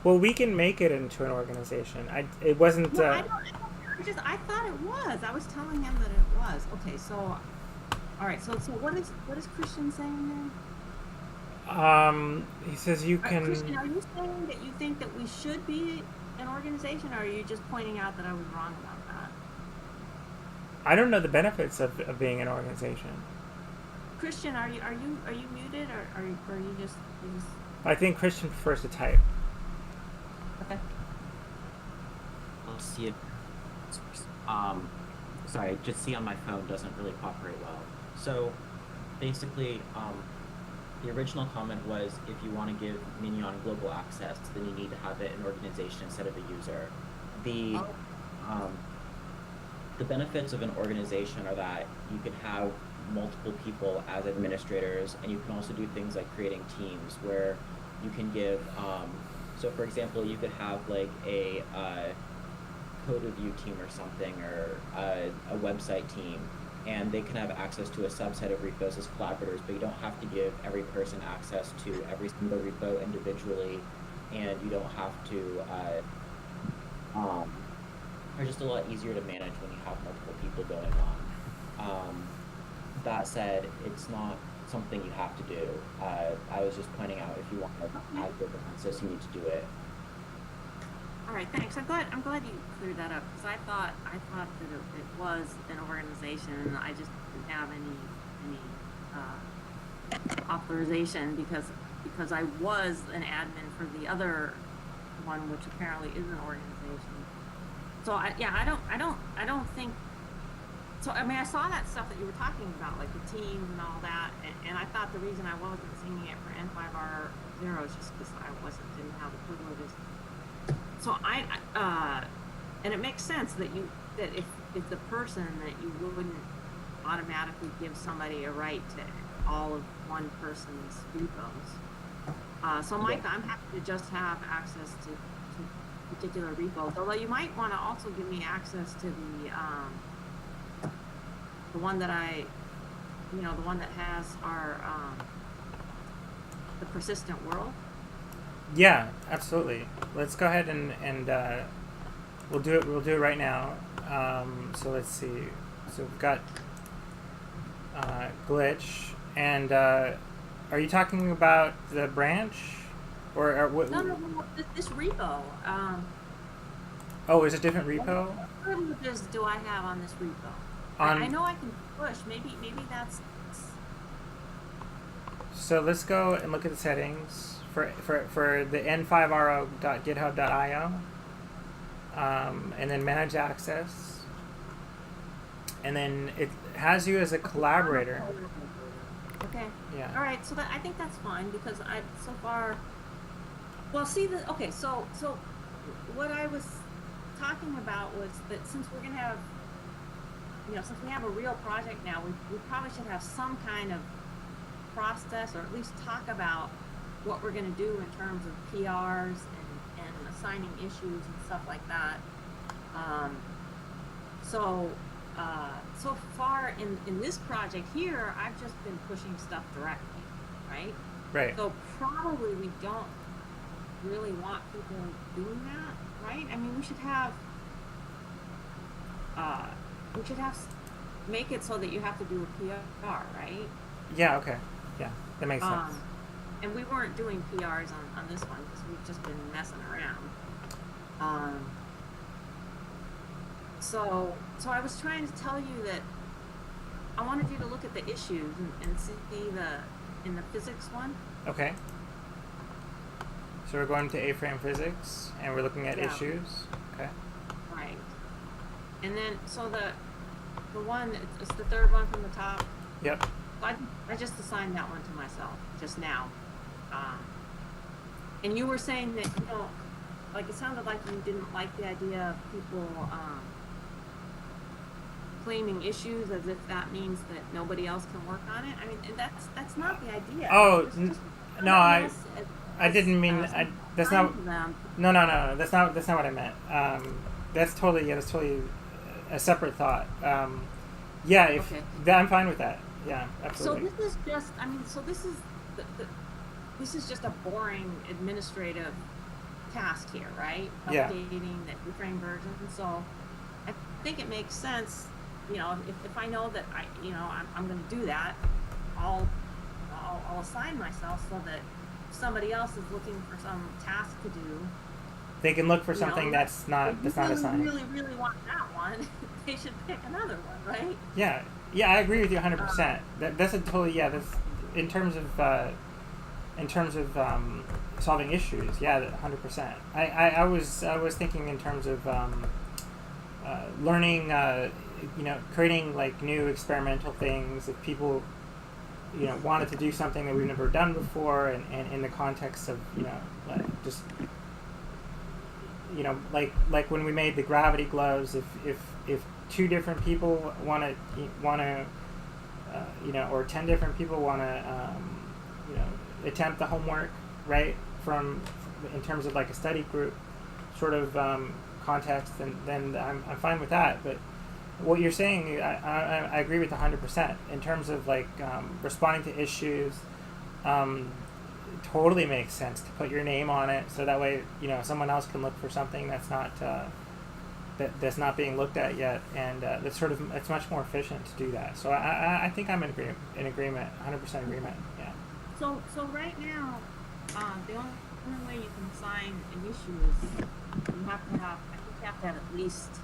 B: Well, we can make it into an organization. It wasn't.
F: No, I thought it was. I was telling him that it was. Okay, so, all right. So what is Christian saying then?
B: He says you can.
F: Christian, are you saying that you think that we should be an organization, or are you just pointing out that I was wrong about that?
B: I don't know the benefits of being an organization.
F: Christian, are you muted, or are you just?
B: I think Christian prefers to type.
F: Okay.
H: I'll see it. Sorry, just see on my phone doesn't really cooperate well. So, basically, the original comment was if you want to give Mignon global access, then you need to have it an organization instead of a user. The benefits of an organization are that you can have multiple people as administrators, and you can also do things like creating teams where you can give, so for example, you could have like a code review team or something, or a website team, and they can have access to a subset of repos as collaborators, but you don't have to give every person access to every single repo individually, and you don't have to, they're just a lot easier to manage when you have multiple people going on. That said, it's not something you have to do. I was just pointing out if you want to add the access, you need to do it.
F: All right, thanks. I'm glad you cleared that up, because I thought that it was an organization, and I just didn't have any authorization because I was an admin for the other one, which apparently is an organization. So I don't think. So I mean, I saw that stuff that you were talking about, like the teams and all that, and I thought the reason I wasn't seeing it for N5R0 is just because I didn't have the privileges. So and it makes sense that if the person that you wouldn't automatically give somebody a right to all of one person's repos. So Mike, I'm happy to just have access to particular repos, although you might want to also give me access to the one that the one that has our the persistent world.
B: Yeah, absolutely. Let's go ahead and we'll do it right now. So let's see. So we've got glitch, and are you talking about the branch, or what?
F: No, this repo.
B: Oh, is it a different repo?
F: What privileges do I have on this repo? I know I can push. Maybe that's.
B: So let's go and look at the settings for the n5ro.github.io, and then manage access, and then it has you as a collaborator.
F: Okay.
B: Yeah.
F: All right. So I think that's fine, because so far. Well, see okay. So what I was talking about was that since we're gonna have, since we have a real project now, we probably should have some kind of process, or at least talk about what we're going to do in terms of PRs and assigning issues and stuff like that. So far in this project here, I've just been pushing stuff directly, right?
B: Right.
F: So probably we don't really want people doing that, right? I mean, we should have make it so that you have to do a PR, right?
B: Yeah. Okay. Yeah, that makes sense.
F: And we weren't doing PRs on this one because we've just been messing around. So I was trying to tell you that I wanted you to look at the issues and see in the physics one.
B: Okay. So we're going to A-frame physics, and we're looking at issues. Okay.
F: Right. And then, so the one, it's the third one from the top.
B: Yep.
F: I just assigned that one to myself just now. And you were saying that, like it sounded like you didn't like the idea of people claiming issues as if that means that nobody else can work on it. I mean, that's not the idea.
B: Oh, no, I didn't mean, that's not, no, that's not what I meant. That's totally a separate thought. Yeah, I'm fine with that. Yeah, absolutely.
F: So this is just, this is just a boring administrative task here, right?
B: Yeah.
F: Updating the A-frame version. So I think it makes sense, if I know that I'm going to do that, I'll assign myself so that if somebody else is looking for some task to do,
B: they can look for something that's not assigned.
F: If you really want that one, they should pick another one, right?
B: Yeah, I agree with you 100%. That's a totally, that's in terms of solving issues. Yeah, 100%. I was thinking in terms of learning, creating like new experimental things. If people, wanted to do something that we've never done before, and in the context of just like when we made the gravity gloves, if two different people want to or 10 different people want to, attempt the homework, right, from in terms of like a study group sort of context, then I'm fine with that. But what you're saying, I agree with 100% in terms of like responding to issues. Totally makes sense to put your name on it, so that way someone else can look for something that's not that's not being looked at yet, and it's much more efficient to do that. So I think I'm in agreement, 100% agreement. Yeah.
F: So right now, the only way you can sign an issue is you have to have, I think you have to have at least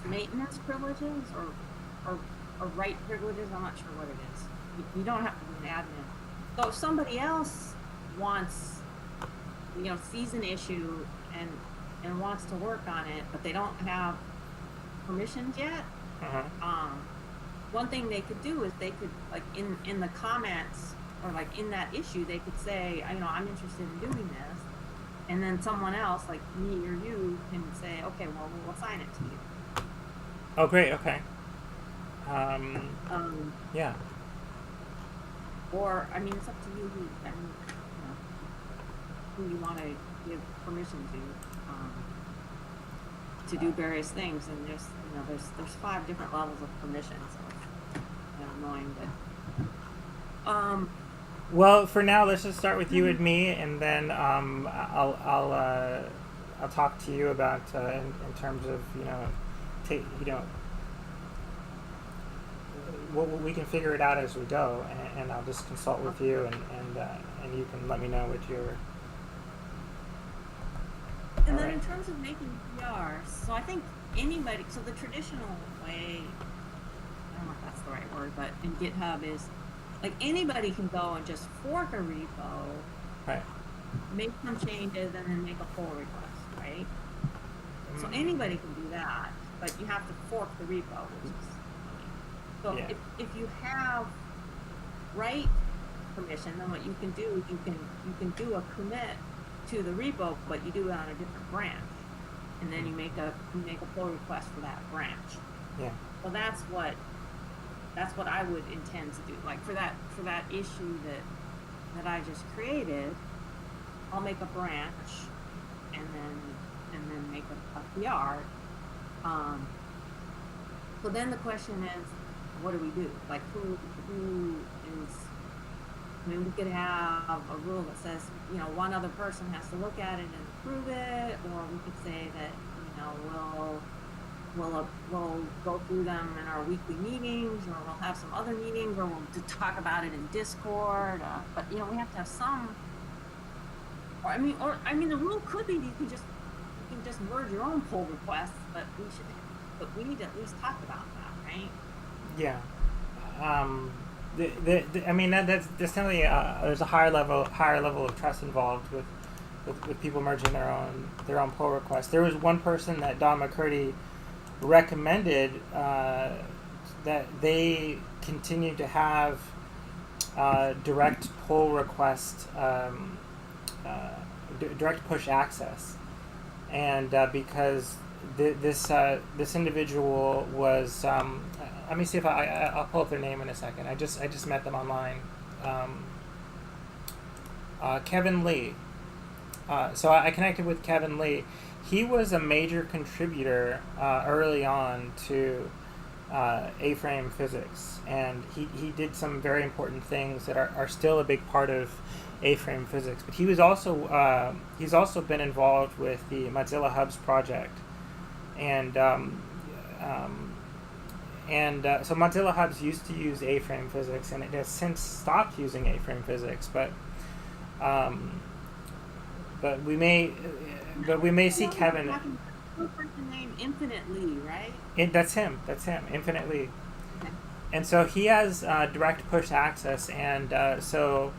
F: maintenance privileges or write privileges. I'm not sure what it is. You don't have to be an admin. So if somebody else wants, sees an issue and wants to work on it, but they don't have permissions yet, one thing they could do is they could, like, in the comments or like in that issue, they could say, I'm interested in doing this, and then someone else, like me or you, can say, okay, well, we'll assign it to you.
B: Oh, great. Okay. Yeah.
F: Or, it's up to you who you want to give permission to do various things. And there's 5 different levels of permission, so it's kind of annoying. But
B: well, for now, let's just start with you and me, and then I'll talk to you about in terms of we can figure it out as we go, and I'll just consult with you, and you can let me know what you're.
F: And then in terms of making PRs, so I think anybody, so the traditional way, I don't know if that's the right word, but in GitHub is, like, anybody can go and just fork a repo,
B: right,
F: make some changes, and then make a pull request, right? So anybody can do that, but you have to fork the repo, which is so
B: yeah.
F: if you have write permission, then what you can do is you can do a commit to the repo, but you do it on a different branch, and then you make a pull request for that branch.
B: Yeah.
F: So that's what I would intend to do. Like for that issue that I just created, I'll make a branch and then make a PR. So then the question is, what do we do? Like who is? We could have a rule that says, one other person has to look at it and approve it, or we could say that, we'll go through them in our weekly meetings, or we'll have some other meetings, or we'll talk about it in Discord. But we have to have some. Or the rule could be you can just merge your own pull requests, but we need to at least talk about that, right?
B: Yeah. That's definitely there's a higher level of trust involved with people merging their own pull requests. There was one person that Don McCurdy recommended that they continue to have direct pull request, direct push access, and because this individual was. Let me see if I'll pull up their name in a second. I just met them online. Kevin Lee. So I connected with Kevin Lee. He was a major contributor early on to Aframe physics, and he did some very important things that are still a big part of Aframe physics. But he was also he's also been involved with the Mozilla Hubs project, and so Mozilla Hubs used to use Aframe physics, and it has since stopped using Aframe physics. But we may see Kevin.
F: Person named Infinite Lee, right?
B: That's him, Infinite Lee.
F: Okay.
B: And so he has direct push access, and so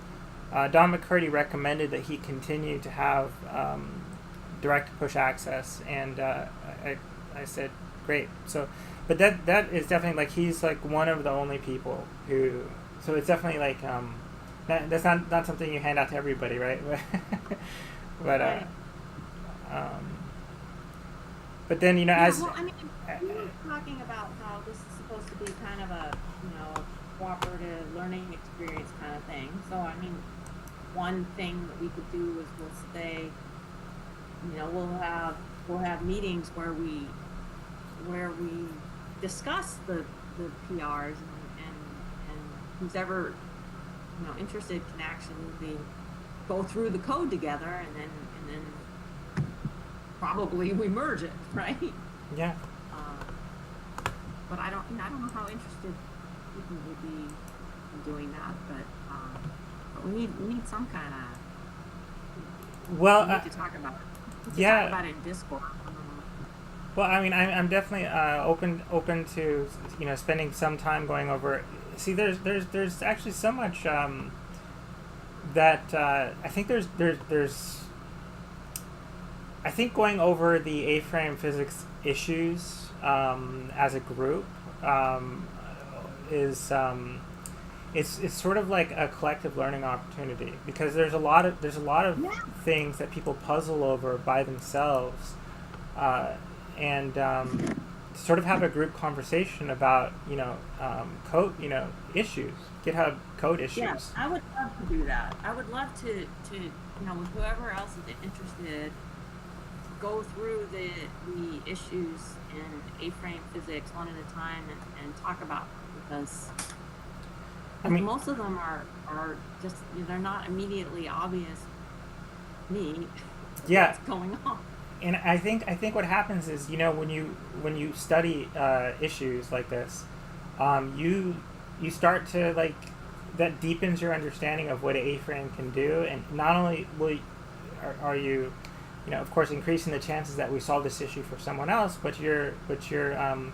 B: Don McCurdy recommended that he continue to have direct push access, and I said, great. So. But that is definitely, like, he's like one of the only people who, so it's definitely like that's not something you hand out to everybody, right? But But then, you know,
F: Yeah,
B: as
F: well, I mean, we were talking about how this is supposed to be kind of a, cooperative learning experience kind of thing. So, I mean, one thing that we could do is we'll say, we'll have meetings where we discuss the PRs and who's ever, interested can actually go through the code together and then probably we merge it, right?
B: yeah.
F: But I don't know how interested people would be in doing that, but we need some kind of.
B: Well,
F: we need to talk about it.
B: yeah.
F: Talk about it in Discord.
B: Well, I mean, I'm definitely open to spending some time going over. See, there's actually so much that I think there's I think going over the A-frame physics issues as a group is it's sort of like a collective learning opportunity, because there's a lot of things that people puzzle over by themselves, and sort of have a group conversation about code issues, GitHub code issues.
F: Yes, I would love to do that. I would love to with whoever else is interested, go through the issues in A-frame physics one at a time and talk about them, because I mean, most of them are just they're not immediately obvious to me.
B: Yeah.
F: What's going on.
B: And I think what happens is, when you study issues like this, you start to that deepens your understanding of what an A-frame can do, and not only are you of course increasing the chances that we solve this issue for someone else, but your own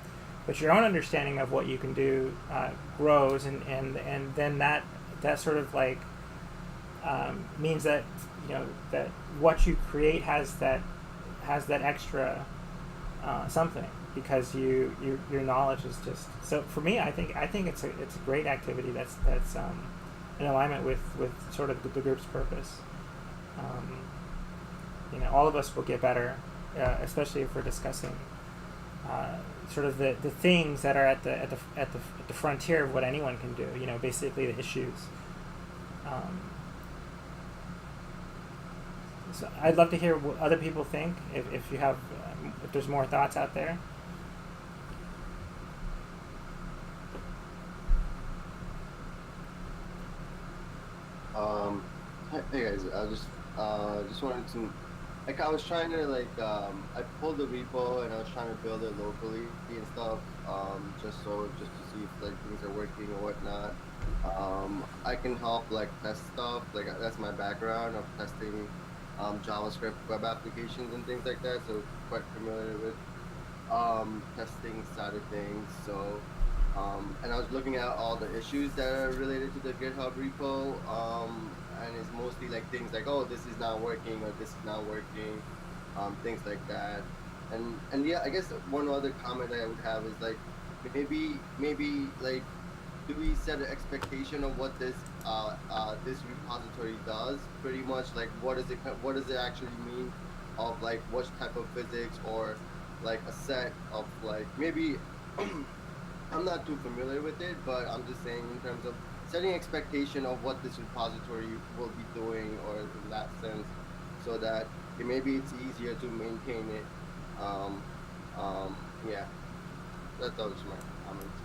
B: understanding of what you can do grows, and then that sort of means that that what you create has that extra something, because your knowledge is just so. For me, I think it's a great activity that's in alignment with sort of the group's purpose. All of us will get better, especially if we're discussing sort of the things that are at the frontier of what anyone can do. Basically the issues. So I'd love to hear what other people think. If you have, if there's more thoughts out there.
G: Hey guys, I just wanted to, I was trying to I pulled the repo and I was trying to build it locally and stuff, just to see if things are working or whatnot. I can help test stuff, that's my background of testing JavaScript web applications and things like that, so quite familiar with testing side of things. So and I was looking at all the issues that are related to the GitHub repo, and it's mostly things oh, this is not working, or this is not working, things like that. And yeah, I guess one other comment I would have is maybe do we set an expectation of what this this repository does? Pretty much what does it actually mean of what type of physics, or a set of maybe I'm not too familiar with it, but I'm just saying in terms of setting expectation of what this repository will be doing, or in that sense, so that maybe it's easier to maintain it. Yeah, that was my comments.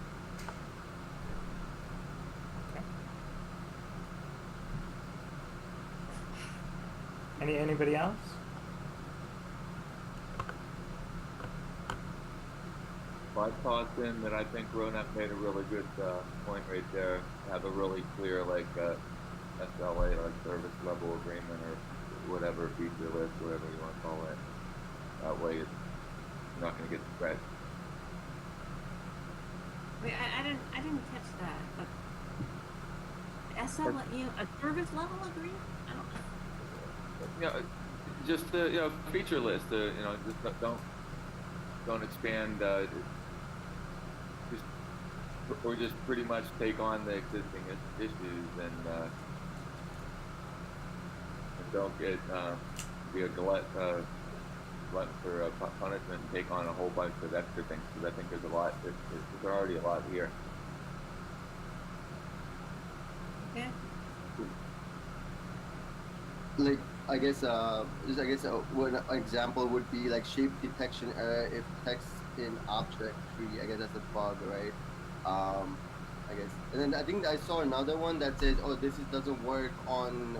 B: Okay. Anybody else?
C: Well, I tossed in that I think Ronak made a really good point right there. Have a really clear SLA, service level agreement, or whatever, feature list, whatever you want to call it. That way you're not going to get scratched.
F: Wait, I didn't catch that. But SLA, a service level agreement? I don't know.
C: Just feature list. Just don't expand. Just pretty much take on the existing issues and don't get be a glut punishment and take on a whole bunch of extra things, because I think there's a lot. There's already a lot here.
F: Okay.
G: Like I guess one example would be like shape detection error if text in object tree. I guess that's a bug, right? I guess, and then I think I saw another one that says, oh, doesn't work on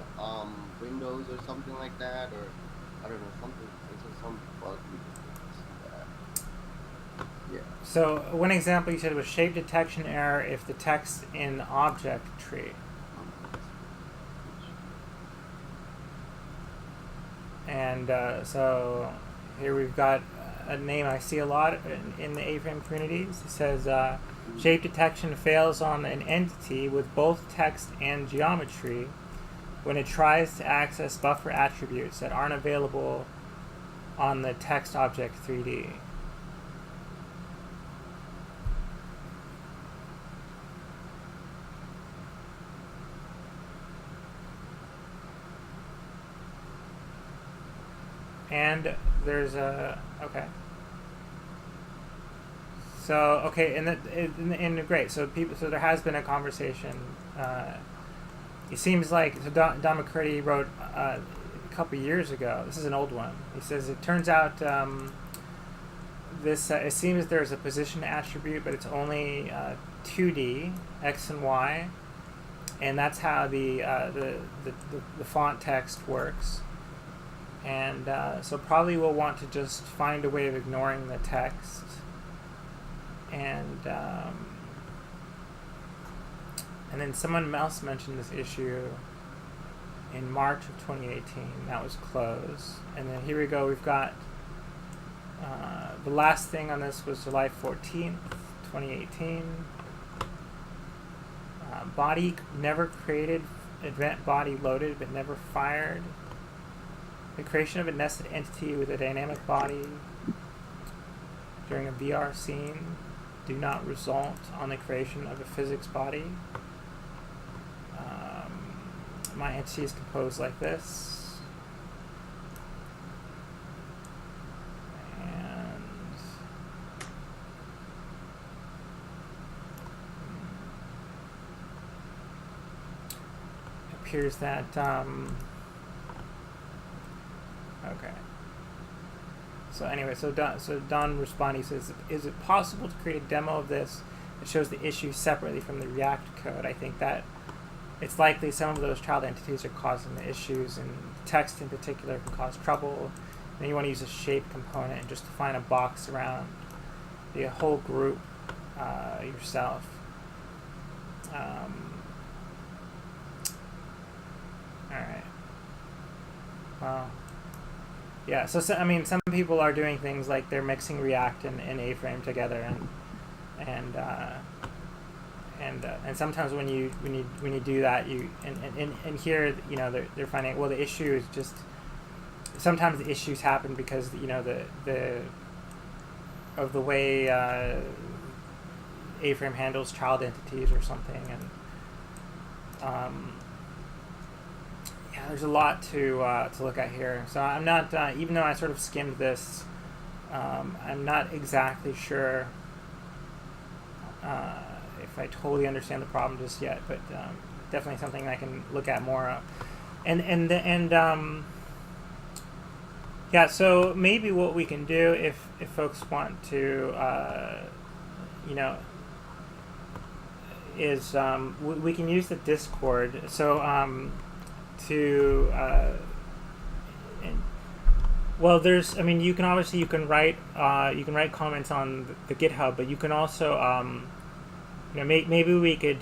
G: Windows or something like that, or I don't know, something. It's some bug. Yeah.
B: So one example you said was shape detection error if the text in object tree. And so here we've got a name I see a lot in the A-frame communities. It says shape detection fails on an entity with both text and geometry when it tries to access buffer attributes that aren't available on the text object 3D. And there's a okay. So okay, and great. So there has been a conversation. It seems like so Don McCurdy wrote a couple years ago. This is an old one. He says it turns out this it seems there's a position attribute, but it's only 2D, X and Y, and that's how the font text works. And so probably we'll want to just find a way of ignoring the text. And then someone else mentioned this issue in March of 2018. That was closed. And then here we go. We've got the last thing on this was July 14th, 2018. Body never created, event body loaded but never fired. The creation of a nested entity with a dynamic body during a VR scene do not result on the creation of a physics body. My entity is composed like this. And it appears that okay. So anyway, so Don responding says, is it possible to create a demo of this that shows the issue separately from the React code? I think that it's likely some of those child entities are causing the issues, and text in particular can cause trouble. Then you want to use a shape component and just define a box around the whole group yourself. All right. Well. Yeah, so I mean, some people are doing things like they're mixing React and A-frame together, and sometimes when you do that, you and here, you know, they're finding, well, the issue is just sometimes the issues happen because, you know, the way A-frame handles child entities or something, and there's a lot to look at here. So I'm not, even though I sort of skimmed this, I'm not exactly sure if I totally understand the problem just yet. But definitely something I can look at more. Yeah. So maybe what we can do if folks want to, you know, is we can use the Discord. So. Well, there's, I mean, you can write comments on the GitHub, but you can also, you know, maybe we could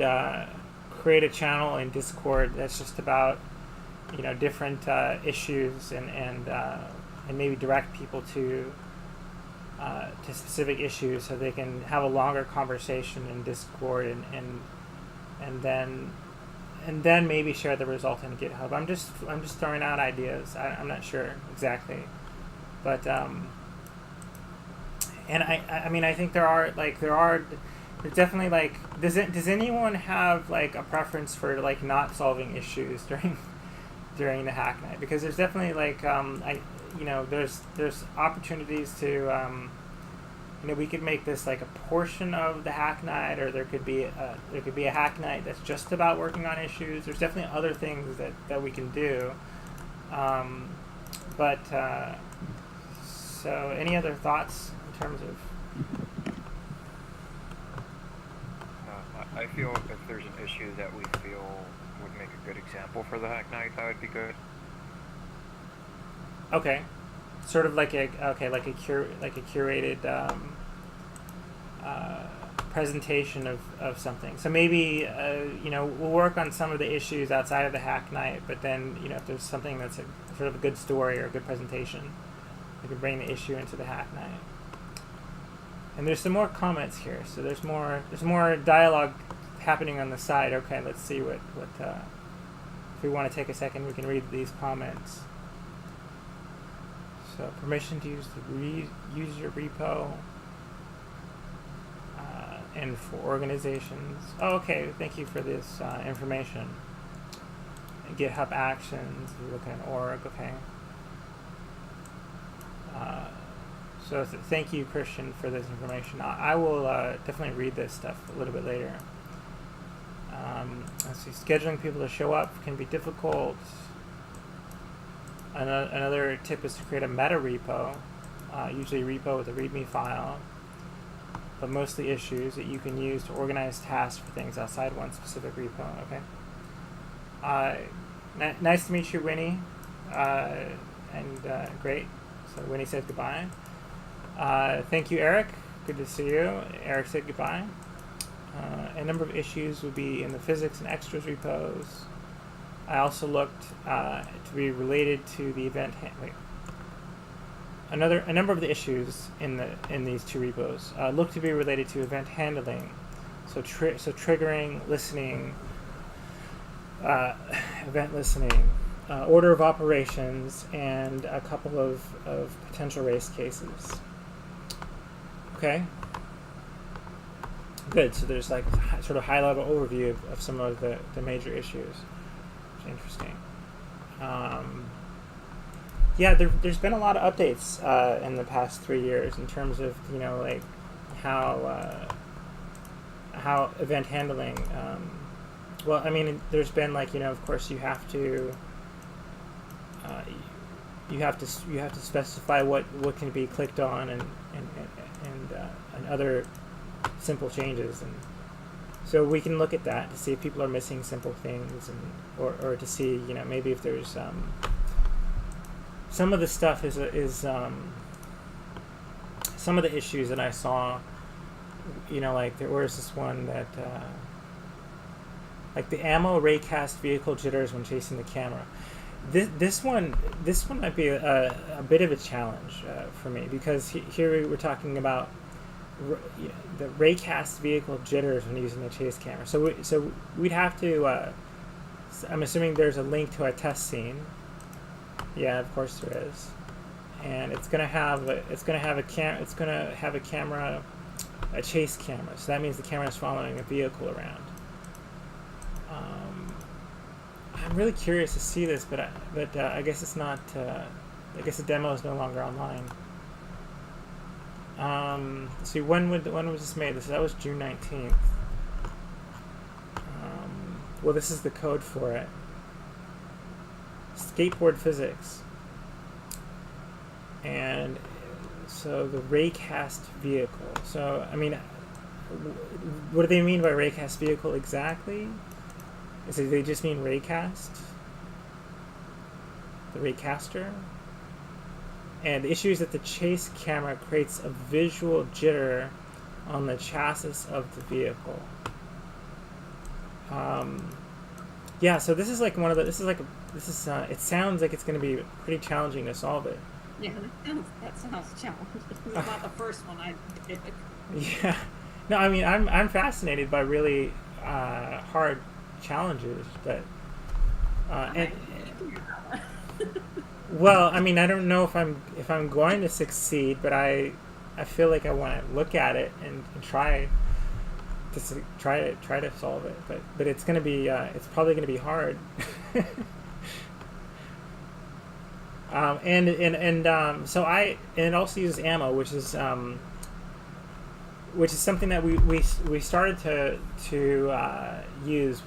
B: create a channel in Discord that's just about, you know, different issues, and maybe direct people to specific issues so they can have a longer conversation in Discord, and then maybe share the result in GitHub. I'm just throwing out ideas. I'm not sure exactly, but and I mean, I think there's definitely, like, does anyone have like a preference for like not solving issues during the Hacknight? Because there's definitely like you know, there's opportunities to, you know, we could make this like a portion of the Hacknight, or there could be a Hacknight that's just about working on issues. There's definitely other things that we can do. So any other thoughts in terms of?
E: I feel if there's an issue that we feel would make a good example for the Hacknight, that would be good.
B: Okay, sort of like a curated presentation of something. So maybe you know, we'll work on some of the issues outside of the Hacknight, but then, you know, if there's something that's sort of a good story or a good presentation, we can bring the issue into the Hacknight. And there's some more comments here, so there's more dialogue happening on the side. Okay, let's see what if we want to take a second, we can read these comments. So permission to use the user repo and for organizations. Oh, okay, thank you for this information. GitHub Actions, you look at org, okay. So thank you, Christian, for this information. I will definitely read this stuff a little bit later. Let's see, scheduling people to show up can be difficult. Another tip is to create a meta repo, usually a repo with a README file, but mostly issues that you can use to organize tasks for things outside one specific repo. Okay. Nice to meet you, Winnie, and great. So Winnie said goodbye. Thank you, Eric. Good to see you. Eric said goodbye. A number of issues would be in the physics and extras repos. I also looked to be related to the event. A number of the issues in these two repos look to be related to event handling. So triggering, listening, event listening, order of operations, and a couple of potential race cases. Okay. Good. So there's like sort of high-level overview of some of the major issues. Interesting. Yeah, there's been a lot of updates in the past 3 years in terms of, you know, like how event handling. Well, I mean, there's been like, you know, of course you have to specify what can be clicked on and other simple changes, and so we can look at that to see if people are missing simple things, and or to see, you know, maybe if there's some of the stuff is some of the issues that I saw, you know, like there was this one that like the ammo raycast vehicle jitters when chasing the camera. This one might be a bit of a challenge for me, because here we're talking about the raycast vehicle jitters when using the chase camera. So we'd have to. I'm assuming there's a link to a test scene. Yeah, of course there is, and it's gonna have a camera, a chase camera. So that means the camera is following a vehicle around. I'm really curious to see this, but I guess it's not. I guess the demo is no longer online. Let's see, when was this made? That was June 19th. Well, this is the code for it. Skateboard physics. And so the raycast vehicle. So, I mean, what do they mean by raycast vehicle exactly? Is it they just mean raycast? The raycaster? And the issue is that the chase camera creates a visual jitter on the chassis of the vehicle. Yeah, so this is like one of the. It sounds like it's going to be pretty challenging to solve it.
F: Yeah, that sounds challenging. It's about the first one I did.
B: Yeah, no, I mean I'm fascinated by really hard challenges, but well, I mean, I don't know if I'm going to succeed, but I feel like I want to look at it and try to solve it. But it's gonna be it's probably gonna be hard. So it also uses ammo, which is something that we started to use.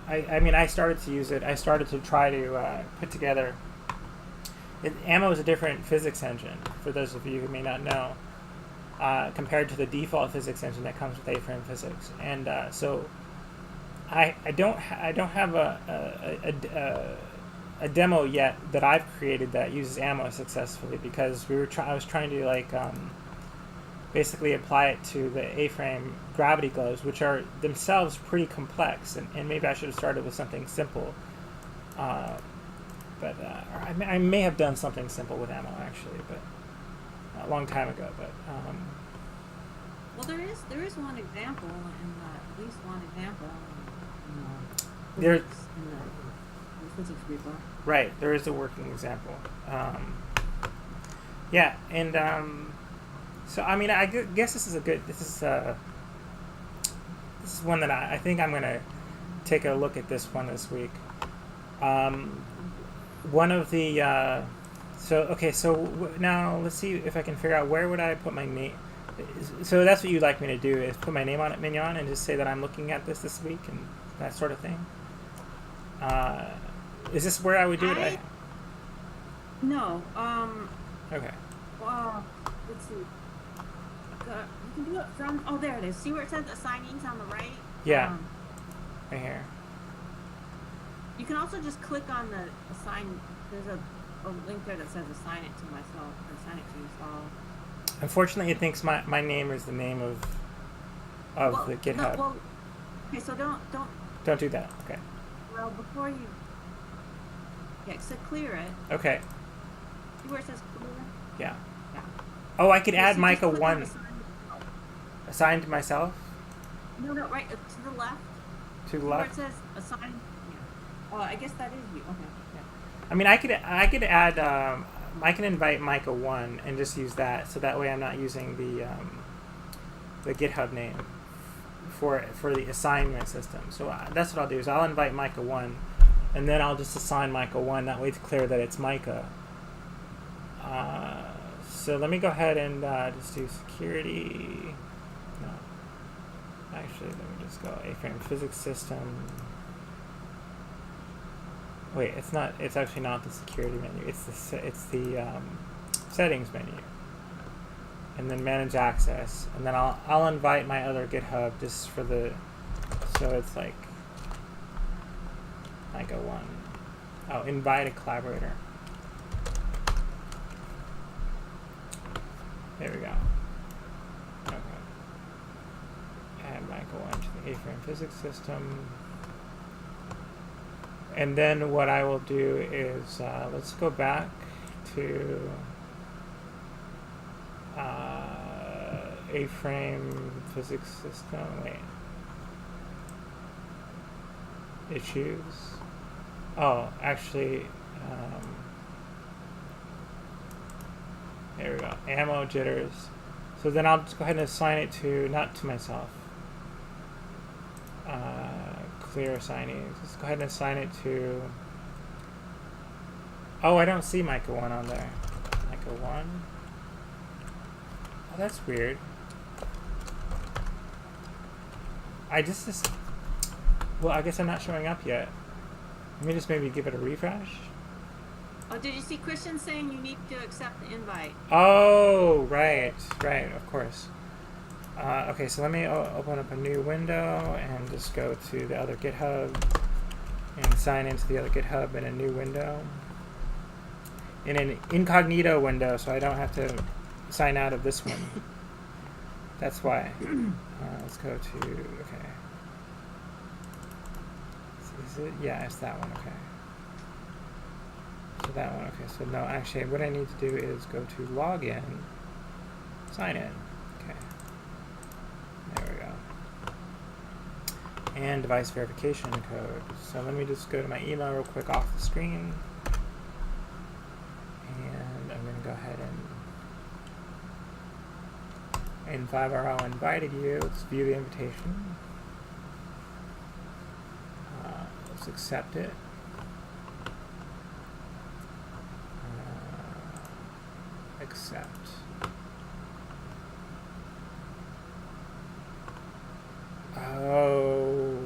B: I started to use it. I started to try to put together. Ammo is a different physics engine, for those of you who may not know, compared to the default physics engine that comes with A-frame physics. And so I don't have a demo yet that I've created that uses ammo successfully, because I was trying to basically apply it to the A-frame gravity gloves, which are themselves pretty complex, and maybe I should have started with something simple. But I may have done something simple with ammo actually, but a long time ago. But
F: well, there is one example, at least one example in the physics repo.
B: Right, there is a working example. Yeah, and so I mean, I guess this is one that I think I'm gonna take a look at this one this week. One of the now let's see if I can figure out where would I put my name. So that's what you'd like me to do, is put my name on it, Mignon, and just say that I'm looking at this week and that sort of thing. Is this where I would do it?
F: No.
B: Okay.
F: Let's see. You can do it from. Oh, there it is. See where it says assignees on the right?
B: Yeah. Right here.
F: You can also just click on the assign. There's a link there that says assign it to myself or assign it to yourself.
B: Unfortunately, it thinks my name is the name of the GitHub.
F: No, okay, so don't
B: do that. Okay.
F: Well, before you, so clear it.
B: Okay.
F: See where it says clear?
B: Yeah. Oh, I could add
F: so
B: Micah 1. Assigned to myself?
F: No, right to the left.
B: To the
F: Where
B: left.
F: it says assign. Yeah. Oh, I guess that is you. Okay. Yeah.
B: I mean, I could add. I can invite Micah 1 and just use that, so that way I'm not using the GitHub name for the assignment system. So that's what I'll do, is I'll invite Micah 1, and then I'll just assign Micah 1. That way it's clear that it's Micah. So let me go ahead and just do security. No, actually, let me just go A-frame physics system. Wait, it's not. It's actually not the security menu. It's the settings menu, and then manage access, and then I'll invite my other GitHub just for the. So it's like Micah 1. Oh, invite a collaborator. There we go. Okay. Add Micah 1 to the A-frame physics system. And then what I will do is, let's go back to A-frame physics system. Wait. Issues. Oh, actually, there we go. Ammo jitters. So then I'll just go ahead and assign it to, not to myself. Clear assignees. Let's go ahead and assign it to. Oh, I don't see Micah 1 on there. Micah 1. Oh, that's weird. Well, I guess I'm not showing up yet. Let me just maybe give it a refresh.
F: Oh, did you see Christian saying you need to accept the invite?
B: Oh, right, of course. Okay, so let me open up a new window and just go to the other GitHub and sign into the other GitHub in a new window. In an incognito window, so I don't have to sign out of this one. That's why. Let's go to, okay. Is it? Yeah, it's that one, okay. So that one, okay. So no, actually what I need to do is go to login, sign in. Okay. There we go. And device verification code. So let me just go to my email real quick off the screen. And I'm going to go ahead and in 5RL invited you. Let's view the invitation. Let's accept it. accept. Oh,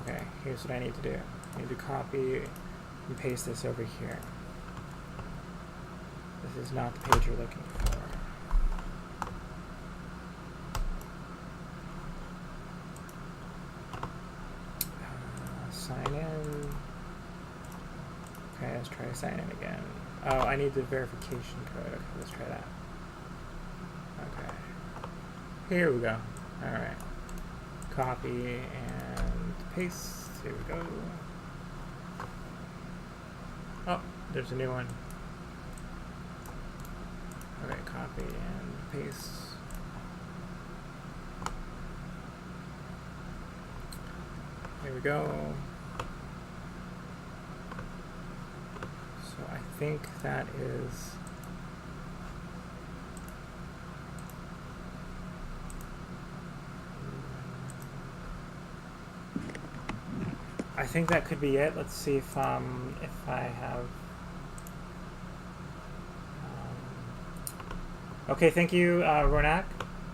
B: okay. Here's what I need to do. I need to copy and paste this over here. This is not the page you're looking for. Sign in. Okay, let's try to sign in again. Oh, I need the verification code. Okay, let's try that. Okay. Here we go. Alright. Copy and paste. Here we go. Oh, there's a new one. Okay, copy and paste. Here we go. So I think that is I think that could be it. Let's see if I have okay, thank you, Ronak,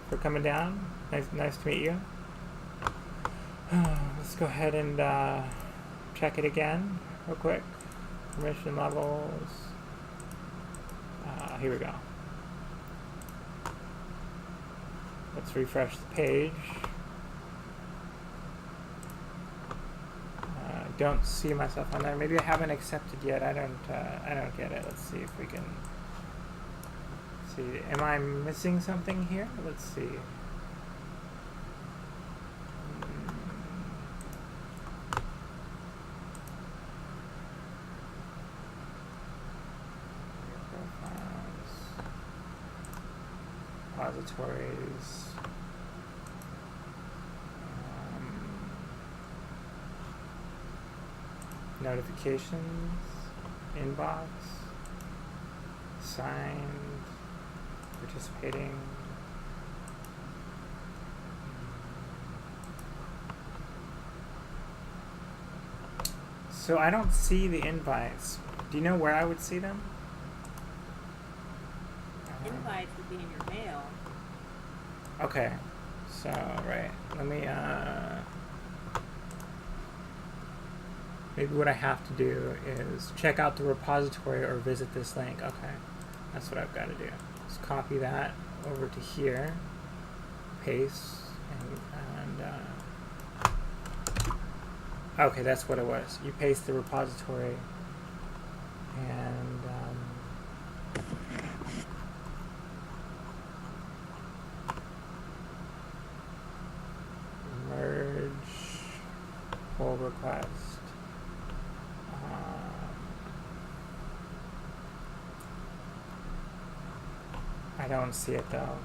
B: for coming down. Nice to meet you. Let's go ahead and check it again real quick. Permission levels. Here we go. Let's refresh the page. Don't see myself on there. Maybe I haven't accepted yet. I don't get it. Let's see if we can see. Am I missing something here? Let's see. Repositories. Notifications. Inbox. Signed. Participating. So I don't see the invites. Do you know where I would see them?
F: Invites would be in your mail.
B: Okay. So, right. Let me, maybe what I have to do is check out the repository or visit this link. Okay. That's what I've got to do. Just copy that over to here. Paste. Okay, that's what it was. You paste the repository and merge pull request. I don't see it though.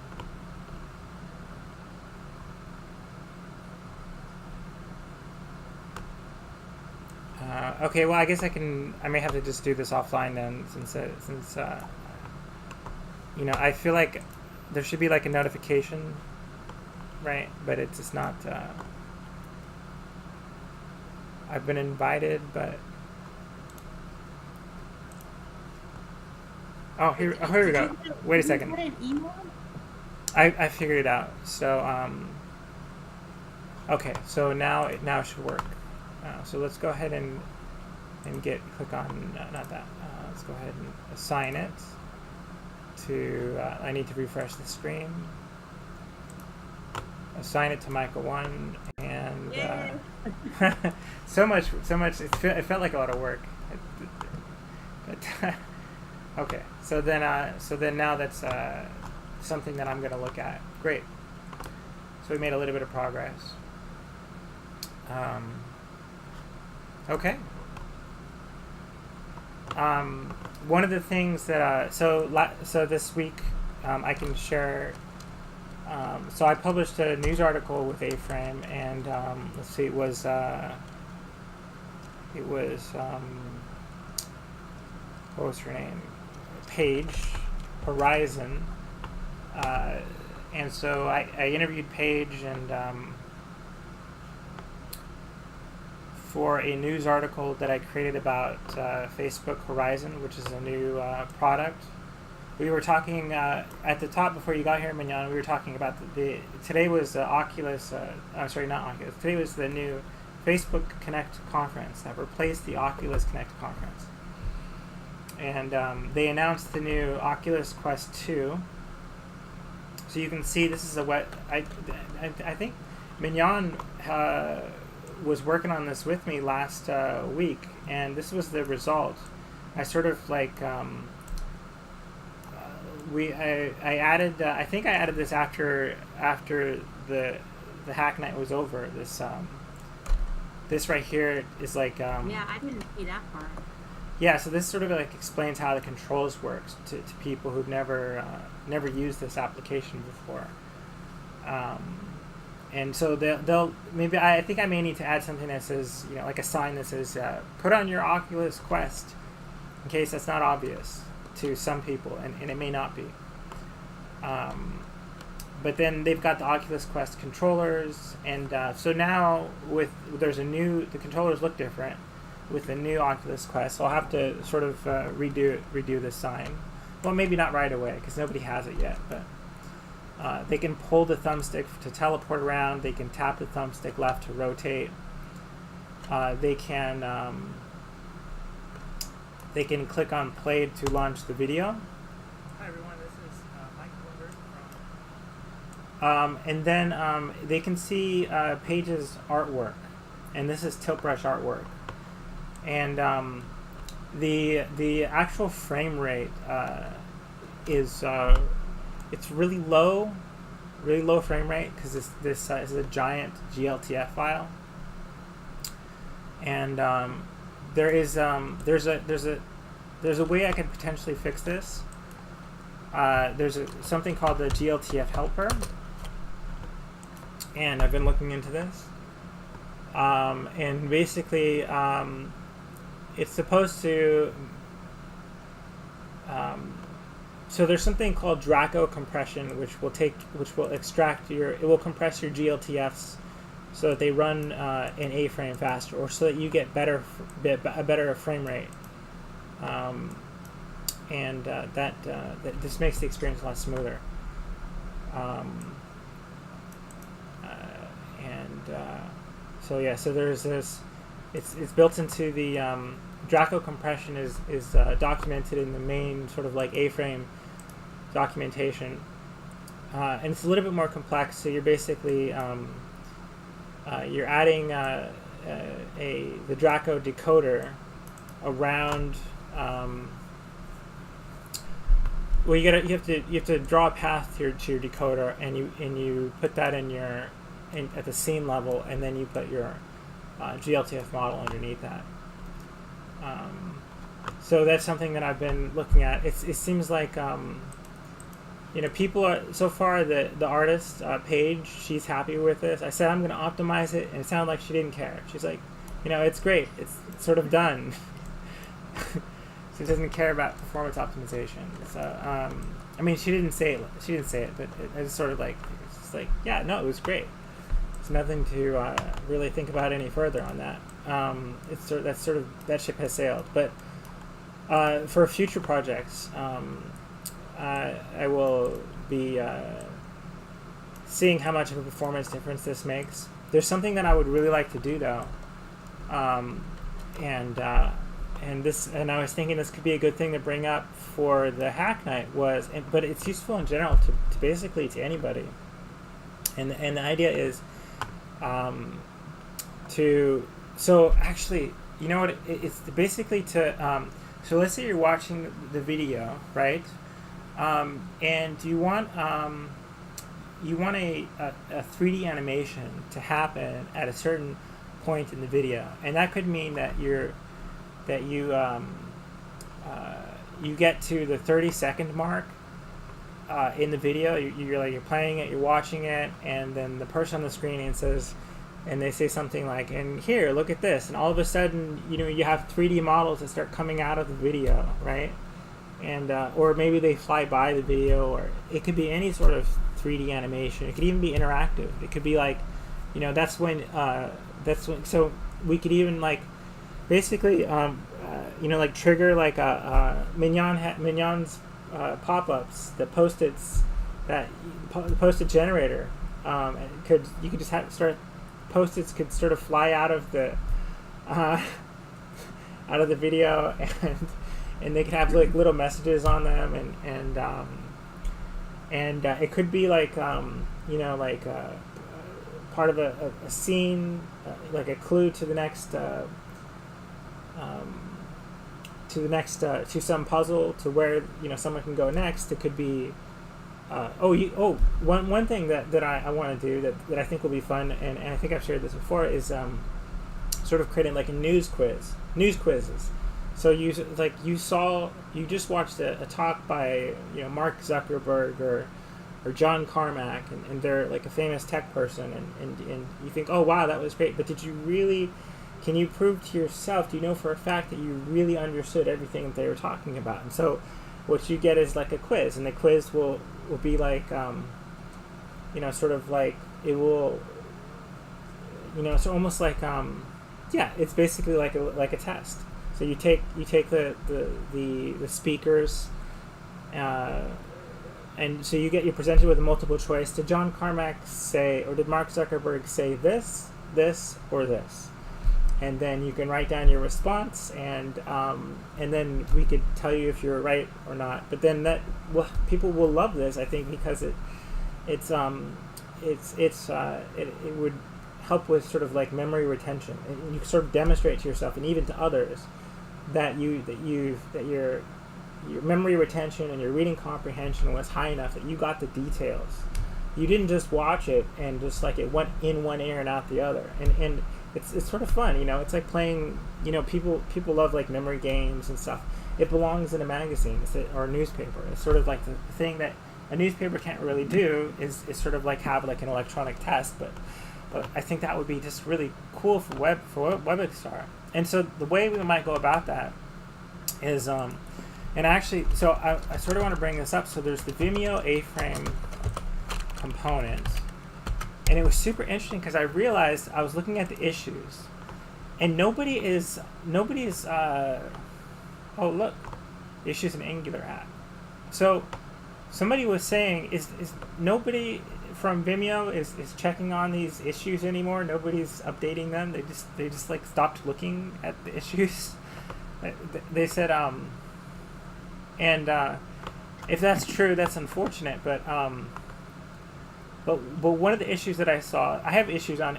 B: Okay, well, I guess I may have to just do this offline then, since you know, I feel like there should be like a notification, right? But it's just not, I've been invited, but, here we go. Wait a second.
F: Did you get an email?
B: I figured it out. So, okay, so now it should work. So let's go ahead and click on, not that, let's go ahead and assign it to, I need to refresh the screen. Assign it to Michael 1, and so much, it felt like a lot of work. But, okay, so then now that's something that I'm going to look at. Great. So we made a little bit of progress. Okay. One of the things that so this week I can share. So I published a news article with Aframe, and let's see, it was what was her name? Paige Horizon, and so I interviewed Paige and. For a news article that I created about Facebook Horizon, which is a new product we were talking at the top before you got here, Mignon. We were talking about today was the Oculus. I'm sorry, not Oculus. Today was the new Facebook Connect conference that replaced the Oculus Connect conference, and they announced the new Oculus Quest 2. So you can see this is a I think Mignon was working on this with me last week, and this was the result. I sort of like I added I think I added this after the Hacknight was over. This right here is like
F: yeah, I didn't see that part.
B: Yeah, so this sort of like explains how the controls works to people who've never used this application before. And so they'll maybe I think I may need to add something that says, you know, like a sign that says put on your Oculus Quest, in case that's not obvious to some people, and it may not be. But then they've got the Oculus Quest controllers, and so now the controllers look different with the new Oculus Quest. So I'll have to sort of redo this sign. Well, maybe not right away because nobody has it yet, but they can pull the thumbstick to teleport around. They can tap the thumbstick left to rotate. They can click on play to launch the video. Hi everyone, this is Mike Bloomberg from. And then they can see Paige's artwork, and this is tilt brush artwork. And the actual frame rate is it's really low frame rate because this is a giant GLTF file. And there's a way I could potentially fix this. There's something called the Gltf Helper, and I've been looking into this. And basically, it's supposed to. So there's something called Draco Compression, which will extract it will compress your GLTFs so that they run in A-frame faster, or so that you get a better frame rate. And this makes the experience a lot smoother. So yeah, so there's this. It's built into the Draco Compression is documented in the main sort of like A-frame documentation, and it's a little bit more complex. So you're basically you're adding the Draco decoder around. Well, you have to draw a path to your decoder, and you put that at the scene level, and then you put your GLTF model underneath that. So that's something that I've been looking at. It seems like people are so far the artist Paige, she's happy with this. I said I'm going to optimize it, and it sounded like she didn't care. She's like, it's great. It's sort of done. She doesn't care about performance optimization. So I mean, she didn't say it. But it's sort of like it's like, yeah, no, it was great. There's nothing to really think about any further on that. That ship has sailed. But for future projects, I will be seeing how much of a performance difference this makes. There's something that I would really like to do though, and I was thinking this could be a good thing to bring up for the Hacknight but it's useful in general to basically to anybody. And the idea is so actually, you know what? It's basically to so let's say you're watching the video, right? And you want a 3D animation to happen at a certain point in the video, and that could mean that you get to the 30-second mark in the video. You're playing it, you're watching it, and then the person on the screen and they say something like, "And here, look at this," and all of a sudden, you have 3D models that start coming out of the video, right? And or maybe they fly by the video, or it could be any sort of 3D animation. It could even be interactive. It could be like, that's when. So we could even basically, trigger like Mignon's pop-ups, the post-its, the post-it generator. You could just start post-its could sort of fly out of the video, and they could have like little messages on them, and it could be like part of a scene, like a clue to the next to some puzzle, to where someone can go next. It could be one thing that I want to do that I think will be fun, and I think I've shared this before, is sort of creating like a news quizzes. So you just watched a talk by Mark Zuckerberg or John Carmack, and they're like a famous tech person, and you think, oh wow, that was great, but can you prove to yourself, do you know for a fact that you really understood everything that they were talking about? And so what you get is like a quiz, and the quiz will be like sort of like, it will so almost like it's basically like a test. So you take the speakers, and so you're presented with a multiple choice. Did John Carmack say, or did Mark Zuckerberg say this, or this? And then you can write down your response, and then we could tell you if you're right or not. But then people will love this, I think, because it would help with sort of like memory retention, and you sort of demonstrate to yourself and even to others that your memory retention and your reading comprehension was high enough that you got the details. You didn't just watch it and just like it went in one ear and out the other. And it's sort of fun, It's like playing, people love like memory games and stuff. It belongs in a magazine or a newspaper. It's sort of like the thing that a newspaper can't really do is sort of like have like an electronic test, but I think that would be just really cool for WebXR. And so the way we might go about that is, and actually, so I sort of want to bring this up. So there's the Vimeo A-frame component, and it was super interesting because I realized I was looking at the issues, and nobody is oh look, issues in Angular app. So somebody was saying, is nobody from Vimeo is checking on these issues anymore? Nobody's updating them. They just like stopped looking at the issues. They said if that's true, that's unfortunate. But one of the issues that I saw, I have a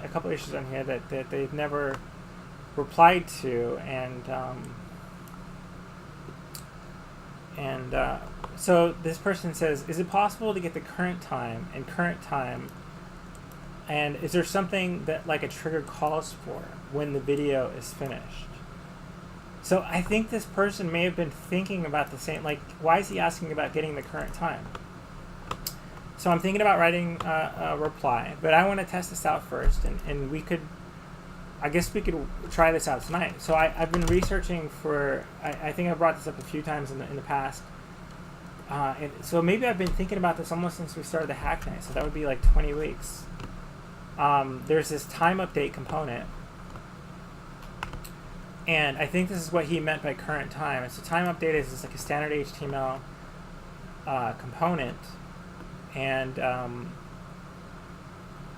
B: couple issues on here that they've never replied to, and so this person says, is it possible to get the current time, and is there something that like a trigger calls for when the video is finished? So I think this person may have been thinking about the same, like, why is he asking about getting the current time? So I'm thinking about writing a reply, but I want to test this out first, and I guess we could try this out tonight. So I've been researching for, I think I brought this up a few times in the past. And so maybe I've been thinking about this almost since we started the Hacknight, so that would be like 20 weeks. There's this time update component, and I think this is what he meant by current time. And so time update is just like a standard HTML component, and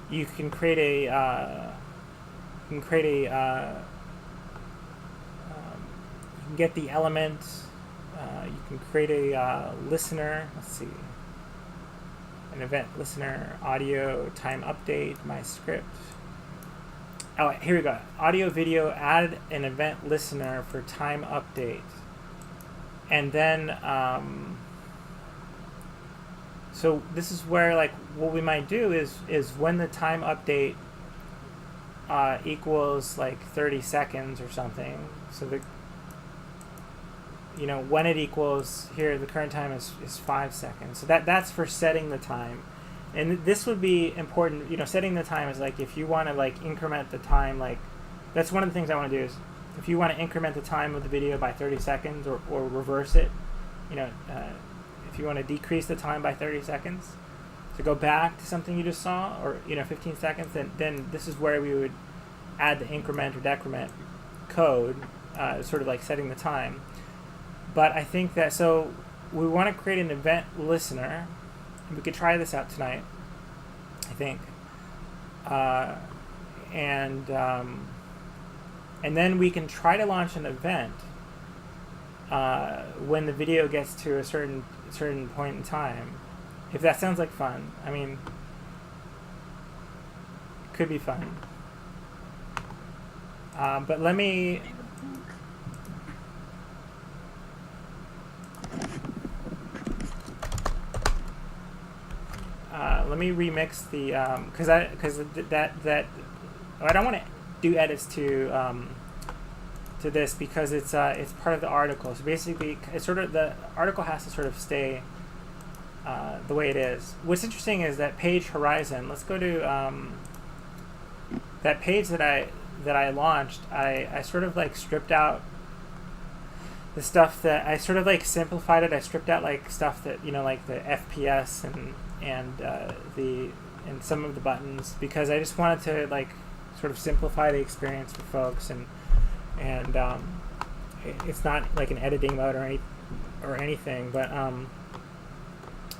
B: you can create a you can get the element. You can create a listener. Let's see, an event listener, audio, time update, my script. Oh, here we go. Audio, video, add an event listener for time update, and then so this is where like what we might do is when the time update equals like 30 seconds or something. So when it equals, here the current time is 5 seconds. So that's for setting the time. And this would be important, setting the time is like if you want to like increment the time, like that's one of the things I want to do is if you want to increment the time of the video by 30 seconds or reverse it, if you want to decrease the time by 30 seconds, to go back to something you just saw, or 15 seconds, then this is where we would add the increment or decrement code, sort of like setting the time. But I think that, so we want to create an event listener. We could try this out tonight, I think. And then we can try to launch an event when the video gets to a certain point in time. If that sounds like fun, I mean, it could be fun. But let me. Let me remix the because I don't want to do edits to this because it's part of the article. So basically, it's sort of the article has to sort of stay the way it is. What's interesting is that page horizon. Let's go to that page that I launched. I sort of like stripped out the stuff that I sort of like simplified it. I stripped out like stuff that, you know, like the FPS and some of the buttons, because I just wanted to like sort of simplify the experience for folks, and it's not like an editing mode or anything. But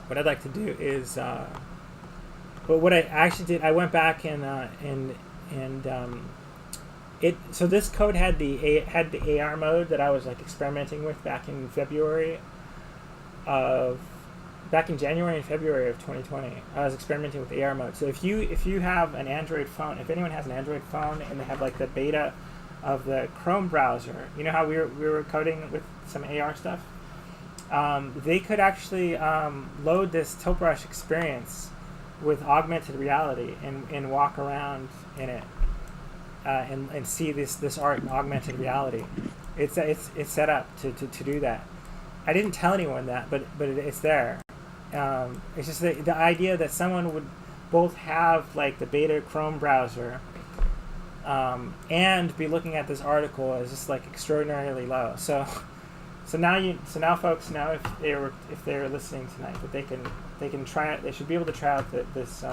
B: what I'd like to do is, but what I actually did, I went back so this code had the AR mode that I was like experimenting with back in January and February of 2020. I was experimenting with AR mode. So if you have an Android phone, if anyone has an Android phone and they have like the beta of the Chrome browser, you know how we were coding with some AR stuff? They could actually load this Tilt Brush experience with augmented reality and walk around in it and see this art in augmented reality. It's set up to do that. I didn't tell anyone that, but it's there. It's just the idea that someone would both have like the beta Chrome browser and be looking at this article is just like extraordinarily low. So now folks know if they're listening tonight that they can try it. They should be able to try out this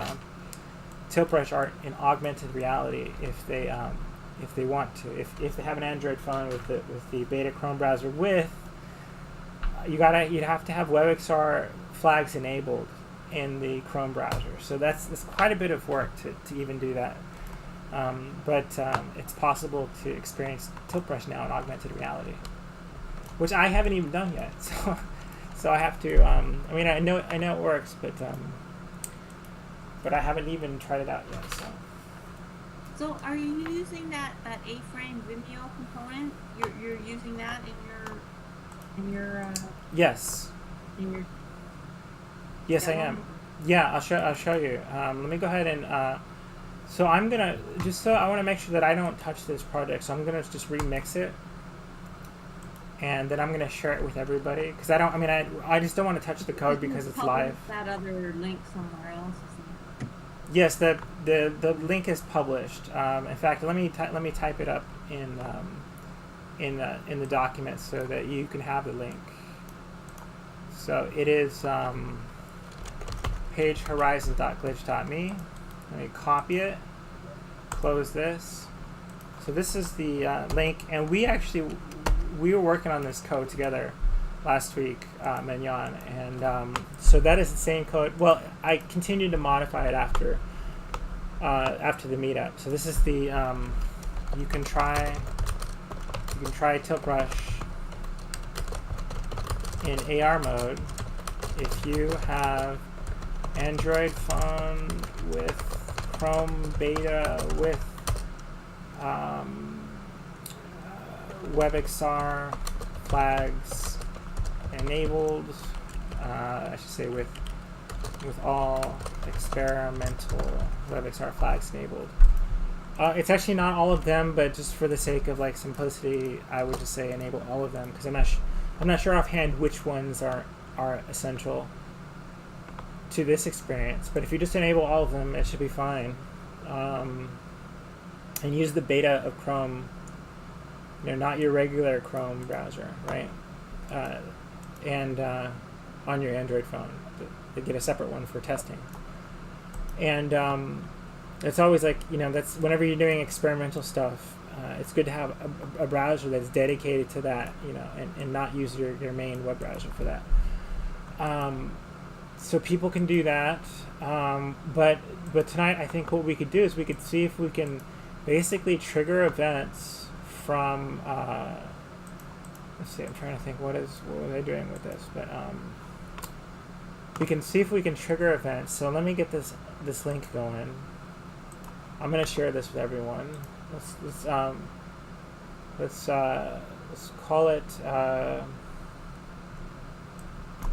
B: Tilt Brush art in augmented reality if they want to. If they have an Android phone with the beta Chrome browser you'd have to have WebXR flags enabled in the Chrome browser. So that's quite a bit of work to even do that. But it's possible to experience Tilt Brush now in augmented reality, which I haven't even done yet. So I have to. I mean, I know it works, but I haven't even tried it out yet.
F: So are you using that A-frame Vimeo component? You're using that in your
B: yes. Yes, I am. Yeah, I'll show you. Let me go ahead and. So I'm gonna I want to make sure that I don't touch this project. So I'm gonna just remix it, and then I'm gonna share it with everybody because I just don't want to touch the code because it's live.
F: That other link somewhere else.
B: Yes, the link is published. In fact, let me type it up in the document so that you can have the link. So it is pagehorizon.glitch.me. Let me copy it, close this. So this is the link, and we were working on this code together last week, Mignon, and so that is the same code. Well, I continued to modify it after the meetup. So this is the you can try Tilt Brush in AR mode if you have Android phone with Chrome beta with WebXR flags enabled. I should say with all experimental WebXR flags enabled. It's actually not all of them, but just for the sake of like simplicity, I would just say enable all of them because I'm not sure offhand which ones are essential to this experience. But if you just enable all of them, it should be fine. And use the beta of Chrome. Not your regular Chrome browser, right? And on your Android phone, they get a separate one for testing. And it's always like, that's whenever you're doing experimental stuff, it's good to have a browser that's dedicated to that, and not use your main web browser for that. So people can do that. But tonight I think what we could do is we could see if we can basically trigger events from. Let's see. I'm trying to think what was I doing with this, but we can see if we can trigger events. So let me get this link going. I'm gonna share this with everyone. Let's call it.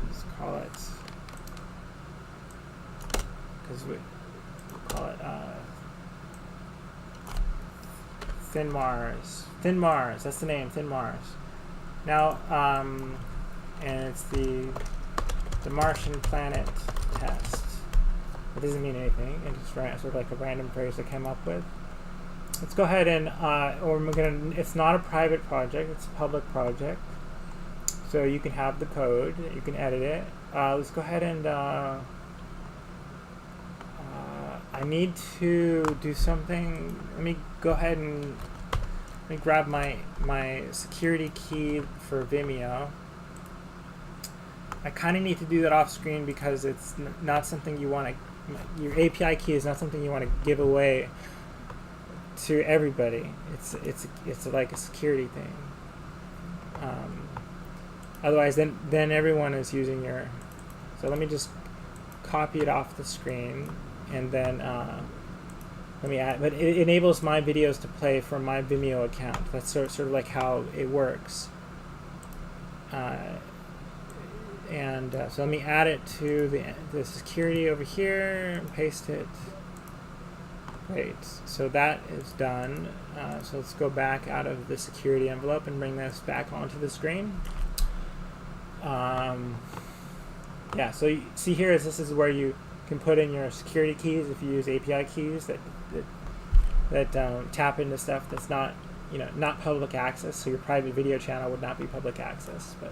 B: Let's call it. Because we call it Thin Mars. Thin Mars. That's the name. Thin Mars. Now, and it's the Martian planet test. It doesn't mean anything. It's just sort of like a random phrase I came up with. Let's go ahead and, or we're gonna. It's not a private project. It's a public project. So you can have the code. You can edit it. Let's go ahead and. I need to do something. Let me go ahead and let me grab my security key for Vimeo. I kind of need to do that off screen because it's not something you want to. Your API key is not something you want to give away to everybody. It's like a security thing. Otherwise, then everyone is using your. So let me just copy it off the screen. And then let me add, but it enables my videos to play from my Vimeo account. That's sort of like how it works. So let me add it to the security over here and paste it. Great. So that is done. So let's go back out of the security envelope and bring this back onto the screen. Yeah. So you see here this is where you can put in your security keys if you use API keys that tap into stuff that's not not public access. So your private video channel would not be public access, but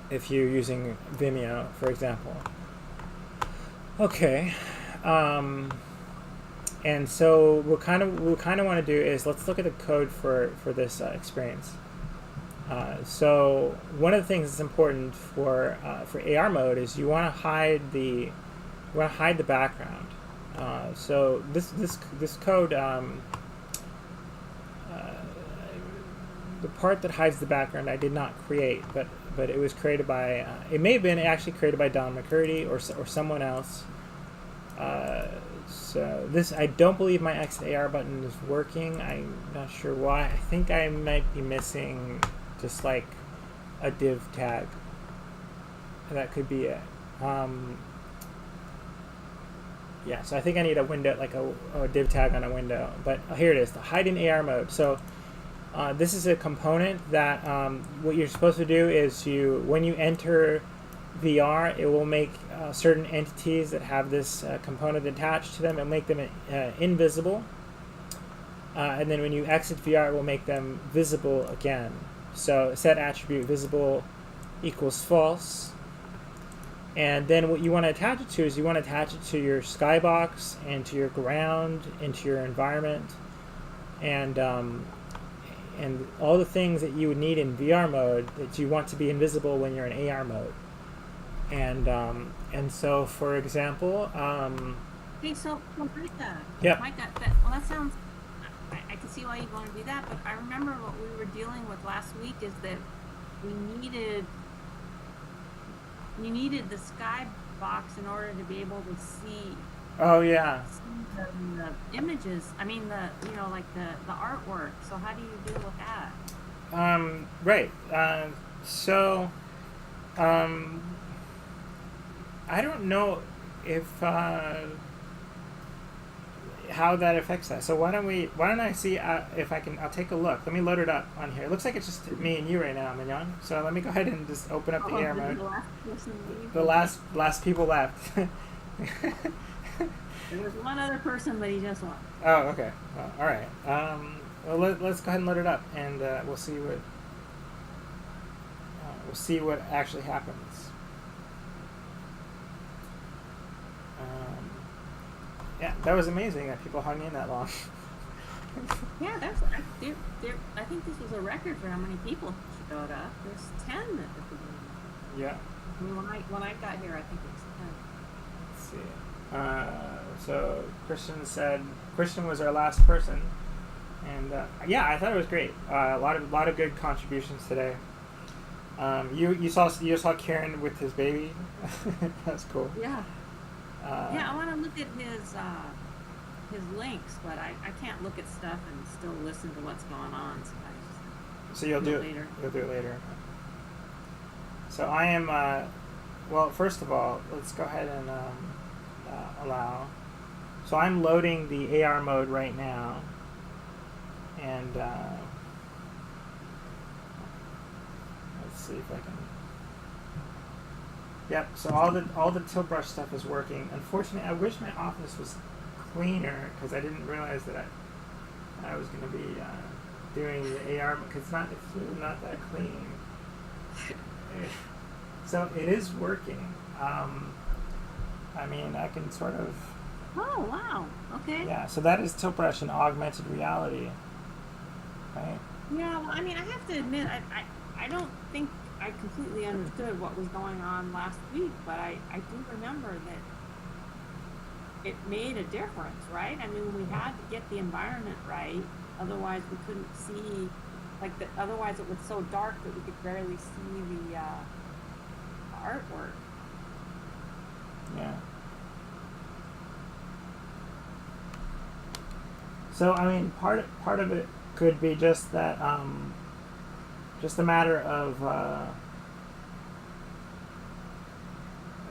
B: if you're using Vimeo, for example. Okay, and so what we kind of want to do is let's look at the code for this experience. So one of the things that's important for AR mode is you want to hide the background. So this code, the part that hides the background I did not create, but it was created by it may have been actually created by Don McCurdy or someone else. So this, I don't believe my exit AR button is working. I'm not sure why. I think I might be missing just like a div tag. That could be it. Yeah, so I think I need a window, like a div tag on a window. But here it is, the hide in AR mode. So this is a component that what you're supposed to do is when you enter VR, it will make certain entities that have this component attached to them and make them invisible. And then when you exit VR, it will make them visible again. So set attribute visible equals false. And then what you want to attach it to is you want to attach it to your skybox and to your ground and to your environment and all the things that you would need in VR mode that you want to be invisible when you're in AR mode. And so, for example,
F: okay, so Micah,
B: yeah.
F: Micah, that sounds. I can see why you want to do that, but I remember what we were dealing with last week is that you needed the skybox in order to be able to see.
B: Oh yeah.
F: The images. I mean the artwork. So how do you deal with that?
B: Right. So I don't know if how that affects that. So why don't I see if I can? I'll take a look. Let me load it up on here. It looks like it's just me and you right now, Mignon. So let me go ahead and just open up the AR mode. The last people left.
F: There was one other person, but he just left.
B: Oh, okay. Well, all right. Well, let's go ahead and load it up, and we'll see what actually happens. Yeah, that was amazing that people hung in that long.
F: Yeah, I think this was a record for how many people showed up. There's 10 at the beginning.
B: Yeah.
F: I mean, when I got here, I think it was 10.
B: Let's see. So Christian was our last person, and yeah, I thought it was great. A lot of good contributions today. You saw Kieran with his baby. That's cool.
F: Yeah. Yeah, I want to look at his links, but I can't look at stuff and still listen to what's going on. So
B: you'll do it
F: later.
B: You'll do it later. So I am. Well, first of all, let's go ahead and allow. So I'm loading the AR mode right now, and let's see if I can. Yep. So all the tilt brush stuff is working. Unfortunately, I wish my office was cleaner because I didn't realize that I was going to be doing the AR because it's really not that clean. So it is working. I mean, I can sort of.
F: Oh wow! Okay.
B: Yeah. So that is tilt brush in augmented reality, right?
F: Yeah. Well, I mean, I have to admit, I don't think I completely understood what was going on last week, but I do remember that it made a difference, right? I mean, we had to get the environment right, otherwise we couldn't see, otherwise it was so dark that we could barely see the artwork.
B: Yeah. So I mean, part of it could be just that, just a matter of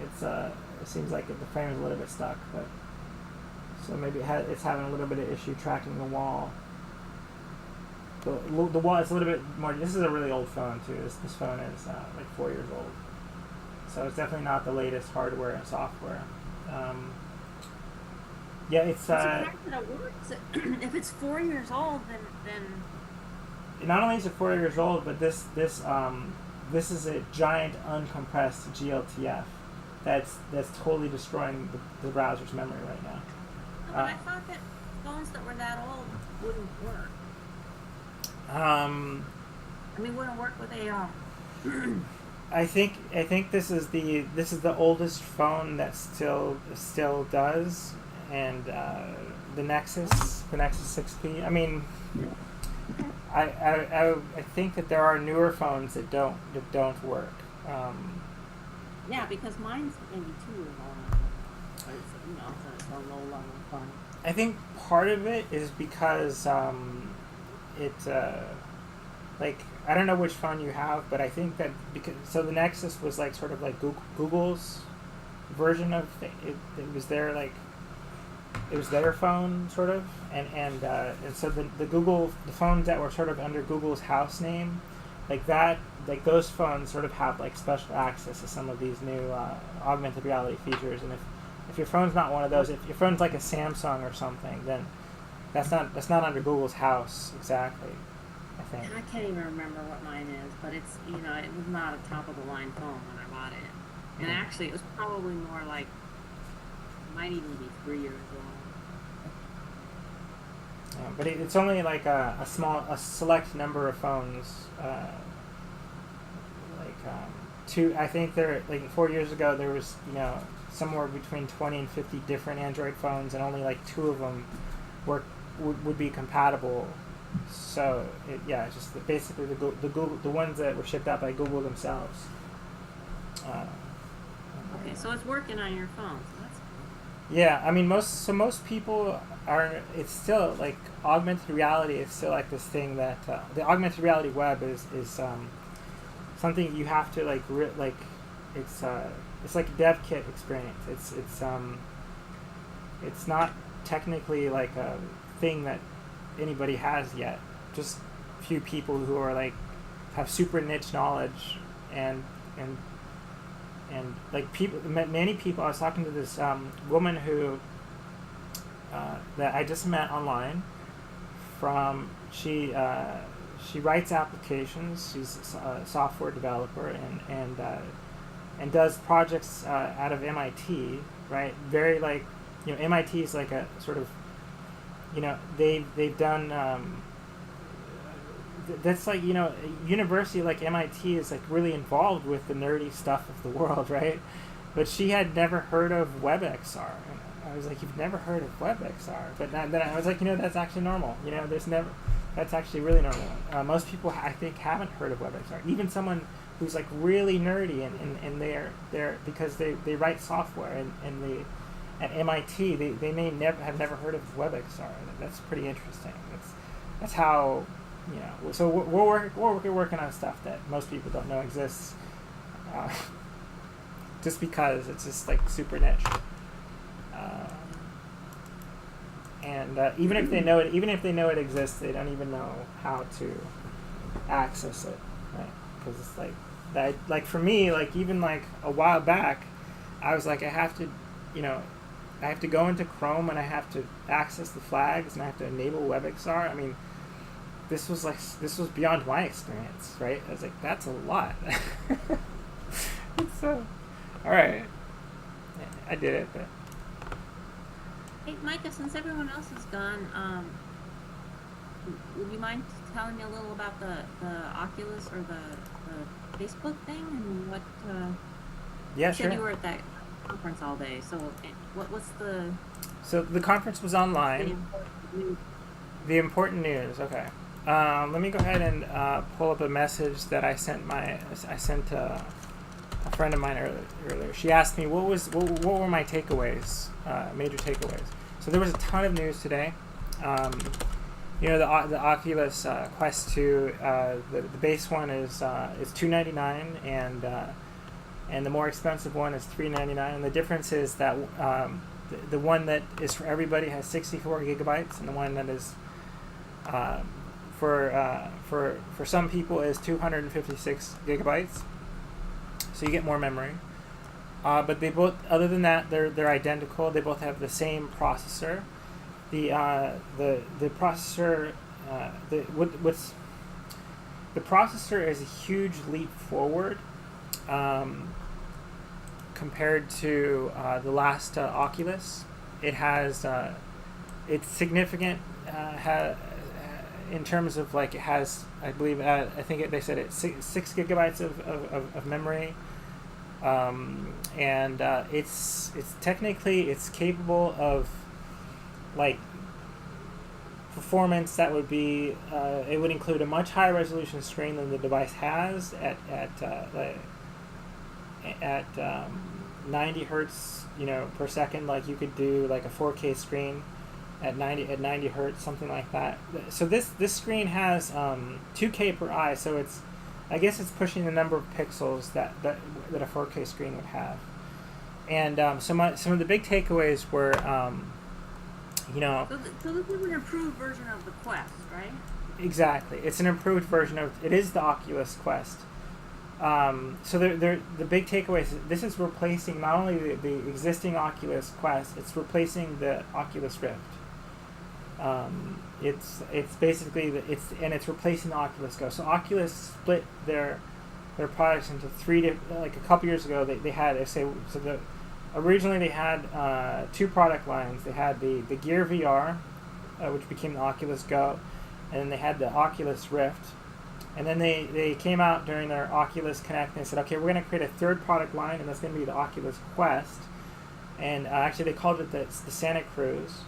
B: it seems like the frame is a little bit stuck, but so maybe it's having a little bit of issue tracking the wall. The wall is a little bit more. This is a really old phone too. This phone is like 4 years old, so it's definitely not the latest hardware and software. Yeah, it's.
F: That works. If it's 4 years old, then.
B: Not only is it 4 years old, but this is a giant uncompressed GLTF that's totally destroying the browser's memory right now.
F: But I thought that phones that were that old wouldn't work. I mean, wouldn't work with AR.
B: I think this is the oldest phone that still does, and the Nexus 6P. I mean, I think that there are newer phones that don't work.
F: Yeah, because mine's maybe 2 years old. So it's a low level phone.
B: I think part of it is because like, I don't know which phone you have, but I think that so the Nexus was like sort of like Google's version of it. It was their phone sort of, and so the phones that were sort of under Google's house name, like those phones sort of have like special access to some of these new augmented reality features. And if your phone's not one of those, if your phone's like a Samsung or something, then that's not under Google's house exactly, I think.
F: And I can't even remember what mine is, but it's it was not a top of the line phone when I bought it, and actually it was probably more like, might even be 3 years old.
B: Yeah, but it's only like a select number of phones. I think there, like 4 years ago, there was somewhere between 20 and 50 different Android phones, and only like 2 of them would be compatible. So it's just basically the ones that were shipped out by Google themselves.
F: Okay, so it's working on your phone. So that's cool.
B: Yeah, I mean most people are. It's still like augmented reality is still like this thing that the augmented reality web is something you have to it's like a dev kit experience. It's not technically like a thing that anybody has yet. Just a few people who are like have super niche knowledge and like many people. I was talking to this woman who that I just met online. She writes applications. She's a software developer and does projects out of MIT. Right, very like MIT is like a sort of they've done that's like, you know, a university like MIT is like really involved with the nerdy stuff of the world, right? But she had never heard of WebXR. And I was like, you've never heard of WebXR? But then I was like, you know, that's actually normal. You know, that's actually really normal. Most people, I think, haven't heard of WebXR. Even someone who's like really nerdy and they're because they write software and they at MIT they may have never heard of WebXR. That's pretty interesting. That's how, you know. So we're working on stuff that most people don't know exists, just because it's just like super niche. And even if they know it exists, they don't even know how to access it, right? Because it's like that. Like for me, like even like a while back, I was like, I have to go into Chrome and I have to access the flags and I have to enable WebXR. I mean, this was beyond my experience, right? I was like, that's a lot. So, all right, I did it, but.
F: Hey, Micah, since everyone else is gone, would you mind telling me a little about the Oculus or the Facebook thing and what?
B: Yeah,
F: you
B: sure.
F: said you were at that conference all day. So, what's the?
B: So the conference was online. The important news. Okay. Let me go ahead and pull up a message that I sent a friend of mine earlier. She asked me what were my takeaways, major takeaways. So there was a ton of news today. You know, the Oculus Quest 2, the base one is $299 and the more expensive one is $399. And the difference is that the one that is for everybody has 64 gigabytes, and the one that is for some people is 256 gigabytes. So you get more memory. But they both, other than that, they're identical. They both have the same processor. The processor, the processor is a huge leap forward compared to the last Oculus. It has it's significant in terms of like it has, I believe, I think they said it's 6 gigabytes of memory. And it's technically capable of like performance that would be it would include a much higher resolution screen than the device has at 90 hertz, you know, per second. Like you could do like a 4K screen at 90 hertz, something like that. So this screen has 2K per eye, so I guess it's pushing the number of pixels that a 4K screen would have. And some of the big takeaways were, you know...
F: So this is an improved version of the Quest, right?
B: Exactly. It's an improved version of... It is the Oculus Quest. So the big takeaways, this is replacing not only the existing Oculus Quest, it's replacing the Oculus Rift. It's basically it's replacing the Oculus Go. So Oculus split their products into like a couple years ago they had originally they had 2 product lines. They had the Gear VR, which became the Oculus Go, and then they had the Oculus Rift. And then they came out during their Oculus Connect and they said, okay, we're going to create a third product line, and that's going to be the Oculus Quest. And actually they called it the Santa Cruz.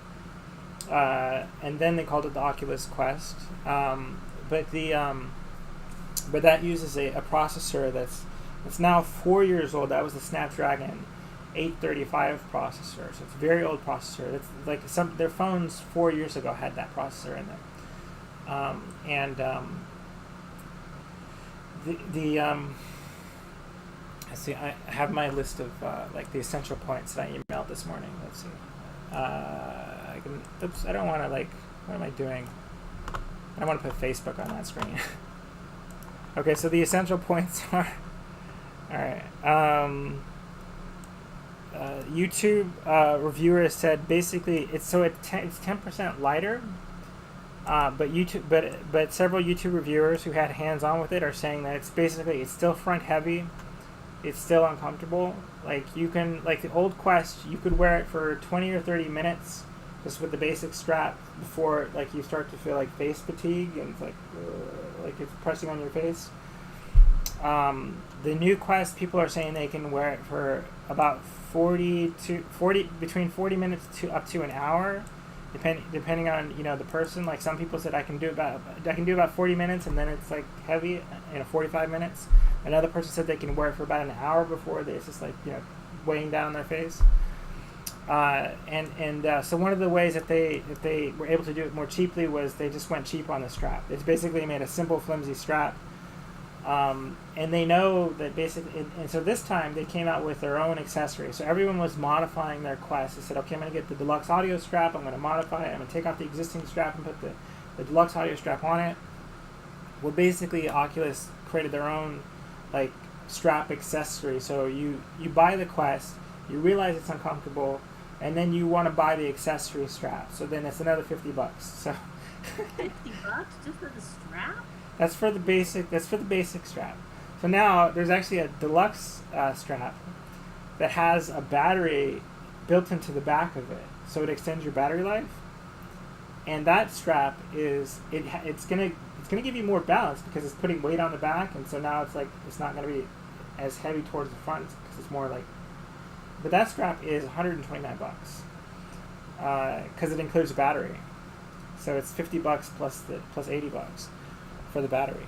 B: And then they called it the Oculus Quest. But that uses a processor that's now 4 years old. That was the Snapdragon 835 processor. So it's a very old processor. It's like their phones 4 years ago had that processor in there. Let's see. I have my list of like the essential points that I emailed this morning. Let's see. Oops, I don't want to like. What am I doing? I don't want to put Facebook on that screen. Okay, so the essential points are. All right. YouTube reviewer said basically it's 10% lighter. But several YouTube reviewers who had hands-on with it are saying that it's still front heavy, it's still uncomfortable. Like you can, like the old Quest, you could wear it for 20 or 30 minutes just with the basic strap before like you start to feel like face fatigue, and it's like like it's pressing on your face. The new Quest, people are saying they can wear it for about between 40 minutes to up to an hour, depending on the person. Like some people said I can do about 40 minutes and then it's like heavy, 45 minutes. Another person said they can wear it for about an hour before it's just like weighing down on their face. So one of the ways that they were able to do it more cheaply was they just went cheap on the strap. It's basically made a simple flimsy strap. And they know that basically, and so this time they came out with their own accessory. So everyone was modifying their Quest. They said, okay, I'm going to get the Deluxe Audio Strap. I'm going to modify it. I'm going to take off the existing strap and put the Deluxe Audio Strap on it. Well, basically, Oculus created their own like strap accessory. So you buy the Quest, you realize it's uncomfortable, and then you want to buy the accessory strap. So then it's another $50. So
F: $50 just for the strap?
B: That's for the basic strap. So now there's actually a deluxe strap that has a battery built into the back of it, so it extends your battery life. And that strap it's gonna give you more balance because it's putting weight on the back, and so now it's not gonna be as heavy towards the front because it's more like. But that strap is $129 because it includes a battery, so it's $50 plus $80 for the battery.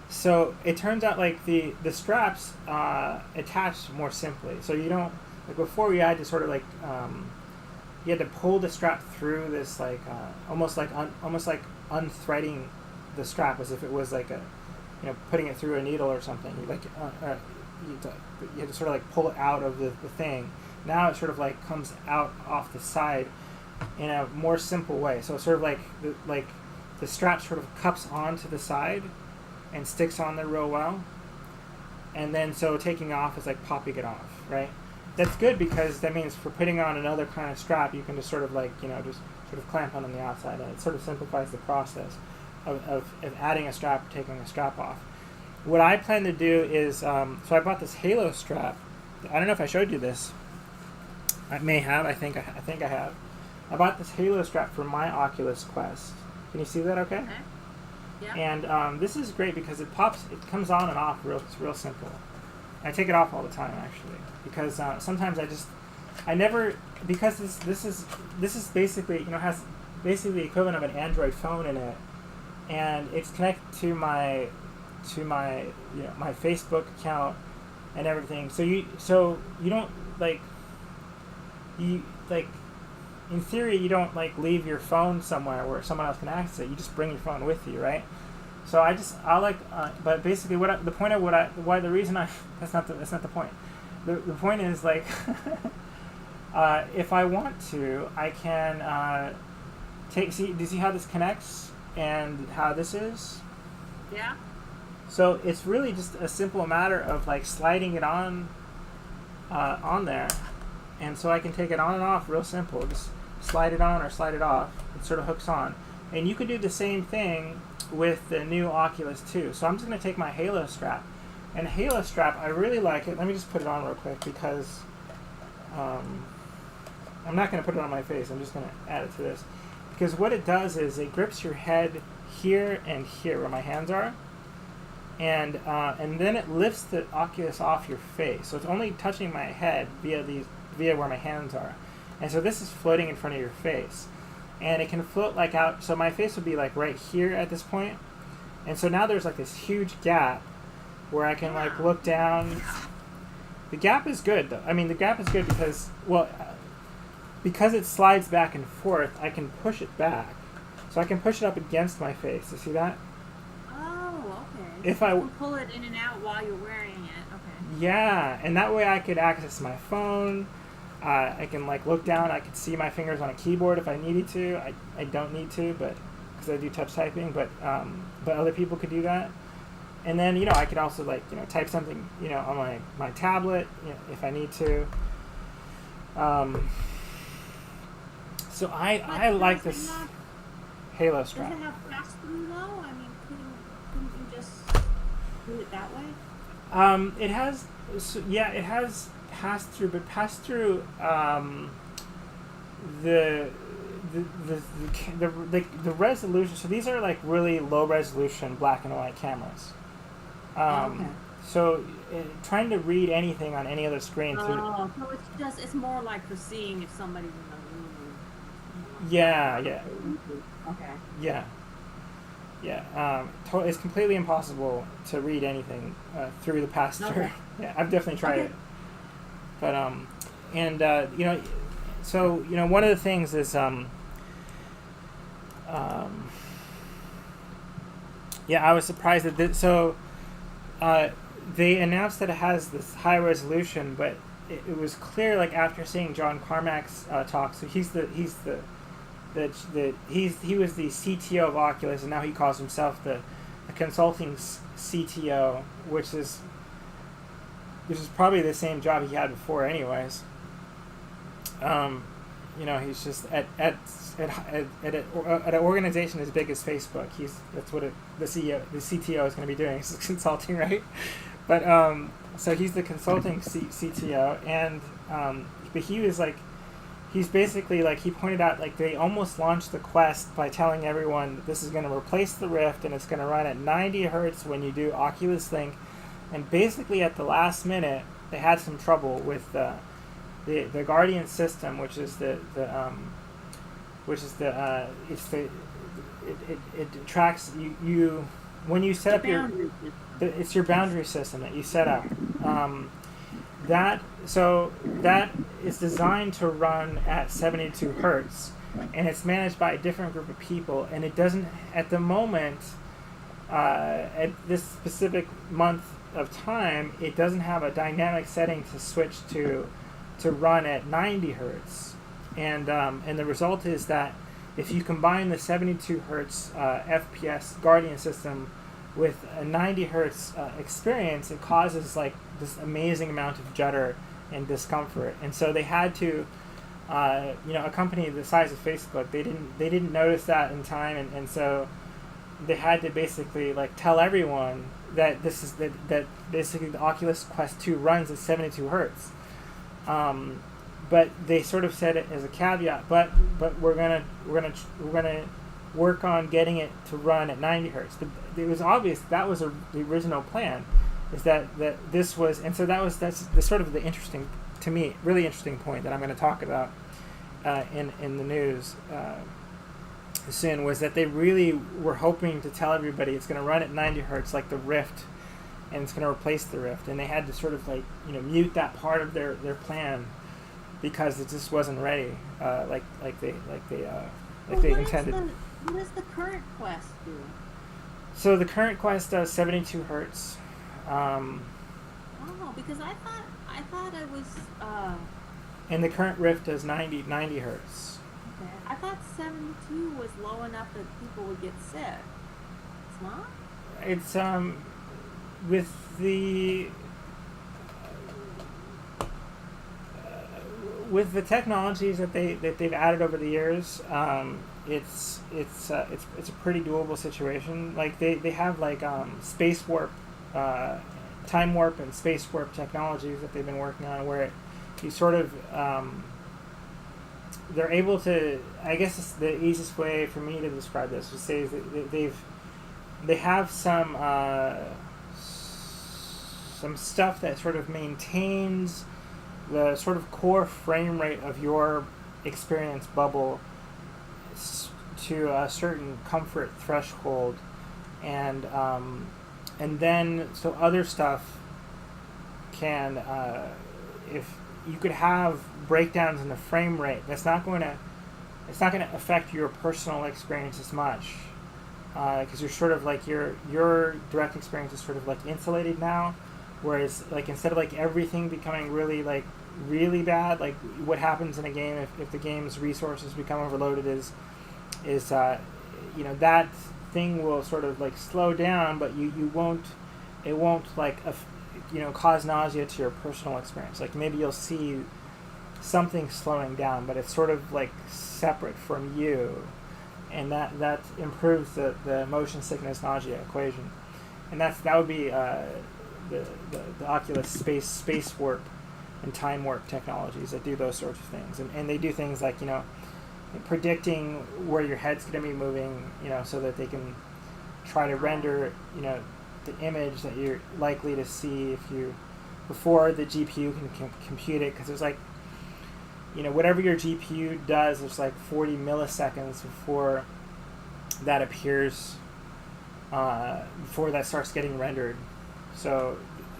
B: So it turns out like the straps attach more simply. So you don't, like before you had to sort of like you had to pull the strap through this like almost like unthreading the strap as if it was like putting it through a needle or something. You had to sort of like pull it out of the thing. Now it sort of like comes out off the side in a more simple way. So it's sort of like the strap sort of cups onto the side and sticks on there real well. And then so taking off is like popping it off, right? That's good because that means for putting on another kind of strap, you can just sort of like, just sort of clamp on the outside, and it sort of simplifies the process of adding a strap or taking a strap off. What I plan to do is, so I bought this Halo strap. I don't know if I showed you this. I may have. I think I have. I bought this Halo strap for my Oculus Quest. Can you see that okay?
F: Okay. Yeah.
B: And this is great because it comes on and off it's real simple. I take it off all the time actually because sometimes because this is basically has basically the equivalent of an Android phone in it, and it's connected to my my Facebook account and everything. So you don't in theory you don't like leave your phone somewhere where someone else can access it. You just bring your phone with you, right? So but basically that's not the point. The point is like if I want to, I can do you see how this connects and how this is?
F: Yeah.
B: So it's really just a simple matter of like sliding it on there, and so I can take it on and off real simple. Just slide it on or slide it off. It sort of hooks on, and you could do the same thing with the new Oculus 2. So I'm just going to take my Halo strap, and Halo strap, I really like it. Let me just put it on real quick because I'm not going to put it on my face. I'm just going to add it to this because what it does is it grips your head here and here where my hands are. And then it lifts the Oculus off your face, so it's only touching my head via where my hands are, and so this is floating in front of your face, and it can float like out. So my face would be like right here at this point, and so now there's like this huge gap where I can like look down. The gap is good though. I mean, the gap is good because it slides back and forth. I can push it back, so I can push it up against my face. You see that?
F: If I pull it in and out while you're wearing it, okay.
B: Yeah, and that way I could access my phone. I can like look down. I could see my fingers on a keyboard if I needed to. I don't need to, but because I do touch typing. But other people could do that. And then I could also like type something on my tablet if I need to. So I like this Halo strap.
F: Does it have pass through though? I mean, couldn't you just do it that way?
B: It has pass through, but pass through the resolution. So these are like really low resolution black and white cameras.
F: Okay.
B: So trying to read anything on any other screen through.
F: Oh, so it's more like for seeing if somebody's in the room.
B: Yeah.
F: Okay.
B: Yeah. It's completely impossible to read anything through the pass-through.
F: Okay.
B: Yeah, I've definitely tried
F: Okay.
B: it. But so one of the things is I was surprised that they announced that it has this high resolution, but it was clear, like after seeing John Carmack's talk. So he was the CTO of Oculus, and now he calls himself the consulting CTO, which is probably the same job he had before, anyways. He's just at an organization as big as Facebook. That's what the CTO is going to be doing. Is consulting, right? But so he's the consulting CTO, and but he's basically like, he pointed out, like, they almost launched the Quest by telling everyone that this is going to replace the Rift and it's going to run at 90 hertz when you do Oculus Link, and basically at the last minute they had some trouble with the Guardian system, which is it tracks you when you set up it's your boundary system that you set up. That is designed to run at 72 hertz, and it's managed by a different group of people, and it doesn't, at the moment, at this specific month of time, it doesn't have a dynamic setting to switch to run at 90 hertz, and the result is that if you combine the 72 hertz FPS Guardian system with a 90 hertz experience, it causes like this amazing amount of judder and discomfort. And so they had to, a company the size of Facebook, they didn't notice that in time, and so they had to basically like tell everyone that that basically the Oculus Quest 2 runs at 72 hertz. But they sort of said it as a caveat. But we're gonna work on getting it to run at 90 hertz. It was obvious that was the original plan, is that this was, and so that's the sort of the interesting, to me, really interesting point that I'm going to talk about in the news soon, was that they really were hoping to tell everybody it's going to run at 90 hertz like the Rift, and it's going to replace the Rift, and they had to sort of like mute that part of their plan because it just wasn't ready like they intended.
F: What does the current Quest do?
B: So the current Quest does 72 hertz.
F: Because I thought it was.
B: And the current Rift does 90 hertz.
F: Okay. I thought 72 was low enough that people would get sick. It's not?
B: It's with the technologies that they've added over the years, it's a pretty doable situation. Like they have like space warp, time warp and space warp technologies that they've been working on, where you sort of they're able to, I guess it's the easiest way for me to describe this, to say is that they have some stuff that sort of maintains the sort of core frame rate of your experience bubble to a certain comfort threshold, and then so other stuff can, if you could have breakdowns in the frame rate, it's not going to affect your personal experience as much, because you're sort of like your direct experience is sort of like insulated now. Whereas, like, instead of like everything becoming really bad, like what happens in a game if the game's resources become overloaded is that thing will sort of like slow down, but it won't like cause nausea to your personal experience. Like maybe you'll see something slowing down, but it's sort of like separate from you, and that improves the motion sickness nausea equation, and that would be the Oculus space warp and time warp technologies that do those sorts of things, and they do things like predicting where your head's going to be moving, so that they can try to render, the image that you're likely to see before the GPU can compute it, because there's like, whatever your GPU does, there's like 40 milliseconds before that appears, before that starts getting rendered. So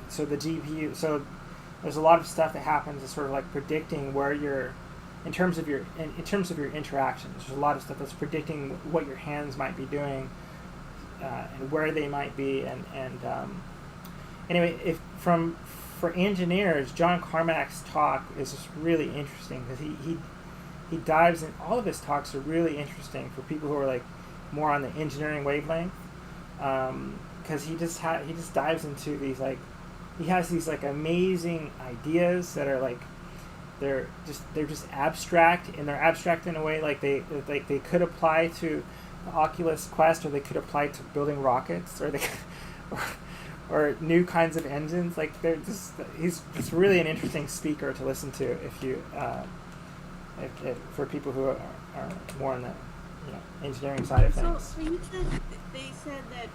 B: the GPU, so there's a lot of stuff that happens that's sort of like predicting where you're, in terms of your interactions. There's a lot of stuff that's predicting what your hands might be doing, and where they might be, and anyway, for engineers, John Carmack's talk is just really interesting, because he dives in. All of his talks are really interesting for people who are like more on the engineering wavelength, because he just dives into these, like, he has these like amazing ideas that are like they're just abstract, and they're abstract in a way like they could apply to the Oculus Quest, or they could apply to building rockets, or or new kinds of engines. Like, he's really an interesting speaker to listen to if you for people who are more on the engineering side of things.
F: So you said they said that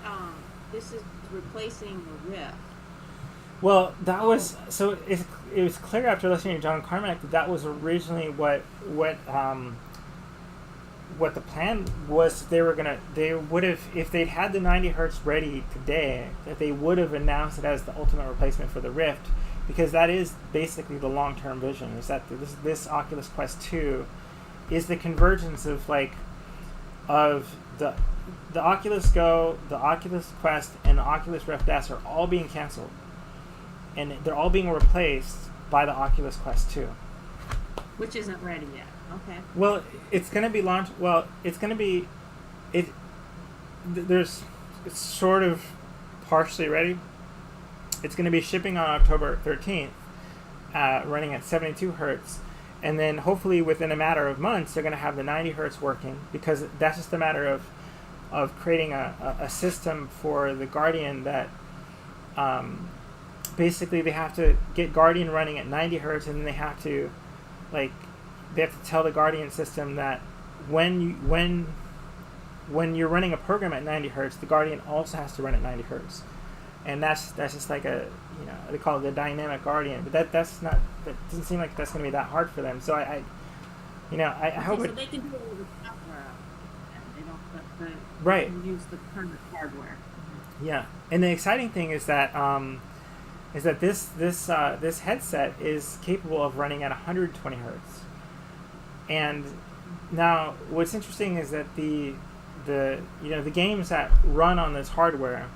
F: this is replacing the Rift.
B: Well, that was it was clear after listening to John Carmack that was originally what the plan was. They would have, if they'd had the 90 hertz ready today, that they would have announced it as the ultimate replacement for the Rift, because that is basically the long-term vision, is that this Oculus Quest 2 is the convergence of the Oculus Go, the Oculus Quest, and the Oculus Rift S are all being canceled, and they're all being replaced by the Oculus Quest 2.
F: Which isn't ready yet. Okay.
B: Well, it's going to be launched. Well, it's going to be. It's sort of partially ready. It's going to be shipping on October 13th, running at 72 hertz. And then hopefully within a matter of months, they're going to have the 90 hertz working, because that's just a matter of creating a system for the Guardian that basically they have to get Guardian running at 90 hertz, and then they have to tell the Guardian system that when you're running a program at 90 hertz, the Guardian also has to run at 90 hertz, and that's just like they call it the dynamic Guardian, but that doesn't seem like that's going to be that hard for them. So I hope
F: so they can do all the software, and they don't
B: right.
F: They can use the current hardware.
B: Yeah, and the exciting thing is that this headset is capable of running at 120 hertz. And now, what's interesting is that the games that run on this hardware,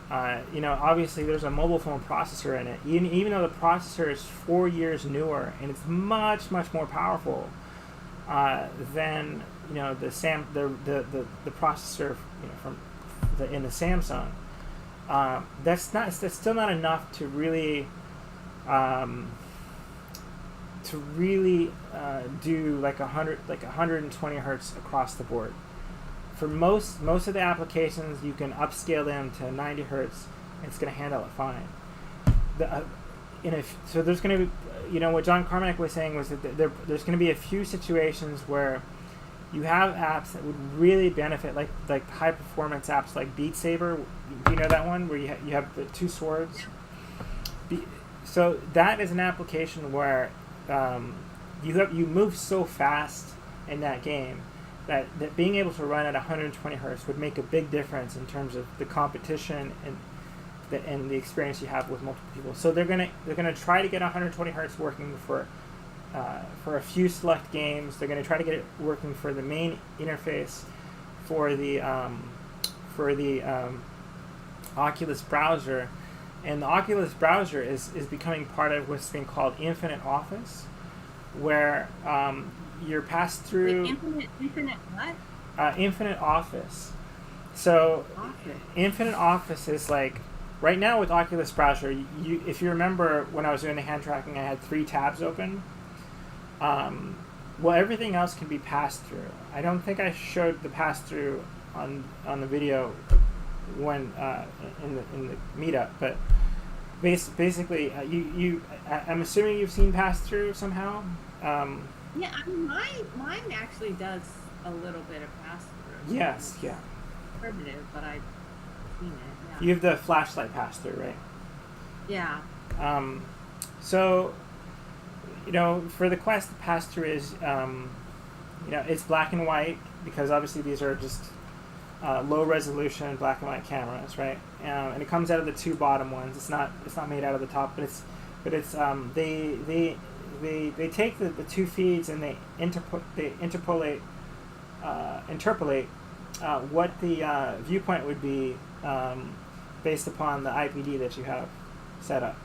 B: obviously there's a mobile phone processor in it. Even though the processor is 4 years newer and it's much more powerful than the processor in the Samsung. That's still not enough to really. Do like 120 hertz across the board. For most of the applications, you can upscale them to 90 hertz, and it's going to handle it fine. So there's going to be, what John Carmack was saying was that there's going to be a few situations where you have apps that would really benefit, like high performance apps like Beat Saber. Do you know that one where you have the two swords? So that is an application where you move so fast in that game that being able to run at 120 hertz would make a big difference in terms of the competition and the experience you have with multiple people. So they're gonna try to get 120 hertz working for a few select games. They're gonna try to get it working for the main interface for the Oculus browser. And the Oculus browser is becoming part of what's being called Infinite Office, where you're passed through...
F: Infinite what?
B: Infinite Office. So Infinite Office is like, right now with Oculus browser, if you remember when I was doing the hand tracking, I had 3 tabs open. Well, everything else can be passed through. I don't think I showed the pass through on the video when in the meetup, but basically I'm assuming you've seen pass through somehow.
F: Yeah, I mean, mine actually does a little bit of pass-through.
B: Yes, yeah.
F: Primitive, but I've seen it, yeah.
B: You have the flashlight pass-through, right?
F: Yeah.
B: So, you know, for the Quest, the pass-through is, you know, it's black and white because obviously these are just low-resolution black and white cameras, right? And it comes out of the two bottom ones. It's not made out of the top, but it's they take the two feeds and they interpolate what the viewpoint would be based upon the IPD that you have set up,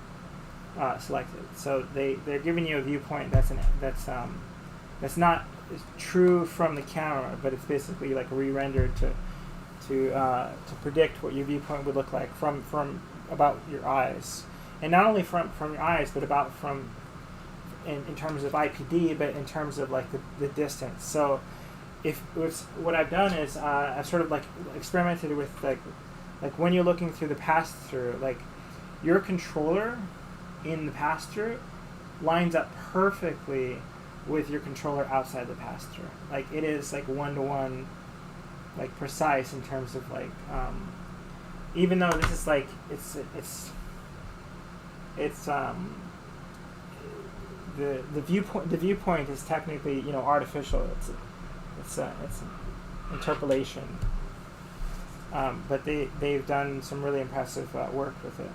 B: selected. So they're giving you a viewpoint that's not true from the camera, but it's basically like re-rendered to predict what your viewpoint would look like from about your eyes, and not only from your eyes, but about from in terms of IPD, but in terms of like the distance. So if it's what I've done is I've sort of like experimented with like when you're looking through the pass-through, like your controller in the pass-through lines up perfectly with your controller outside the pass-through. Like it is like one-to-one, like precise in terms of like even though this is like it's the viewpoint is technically, you know, artificial. It's interpolation, but they've done some really impressive work with it,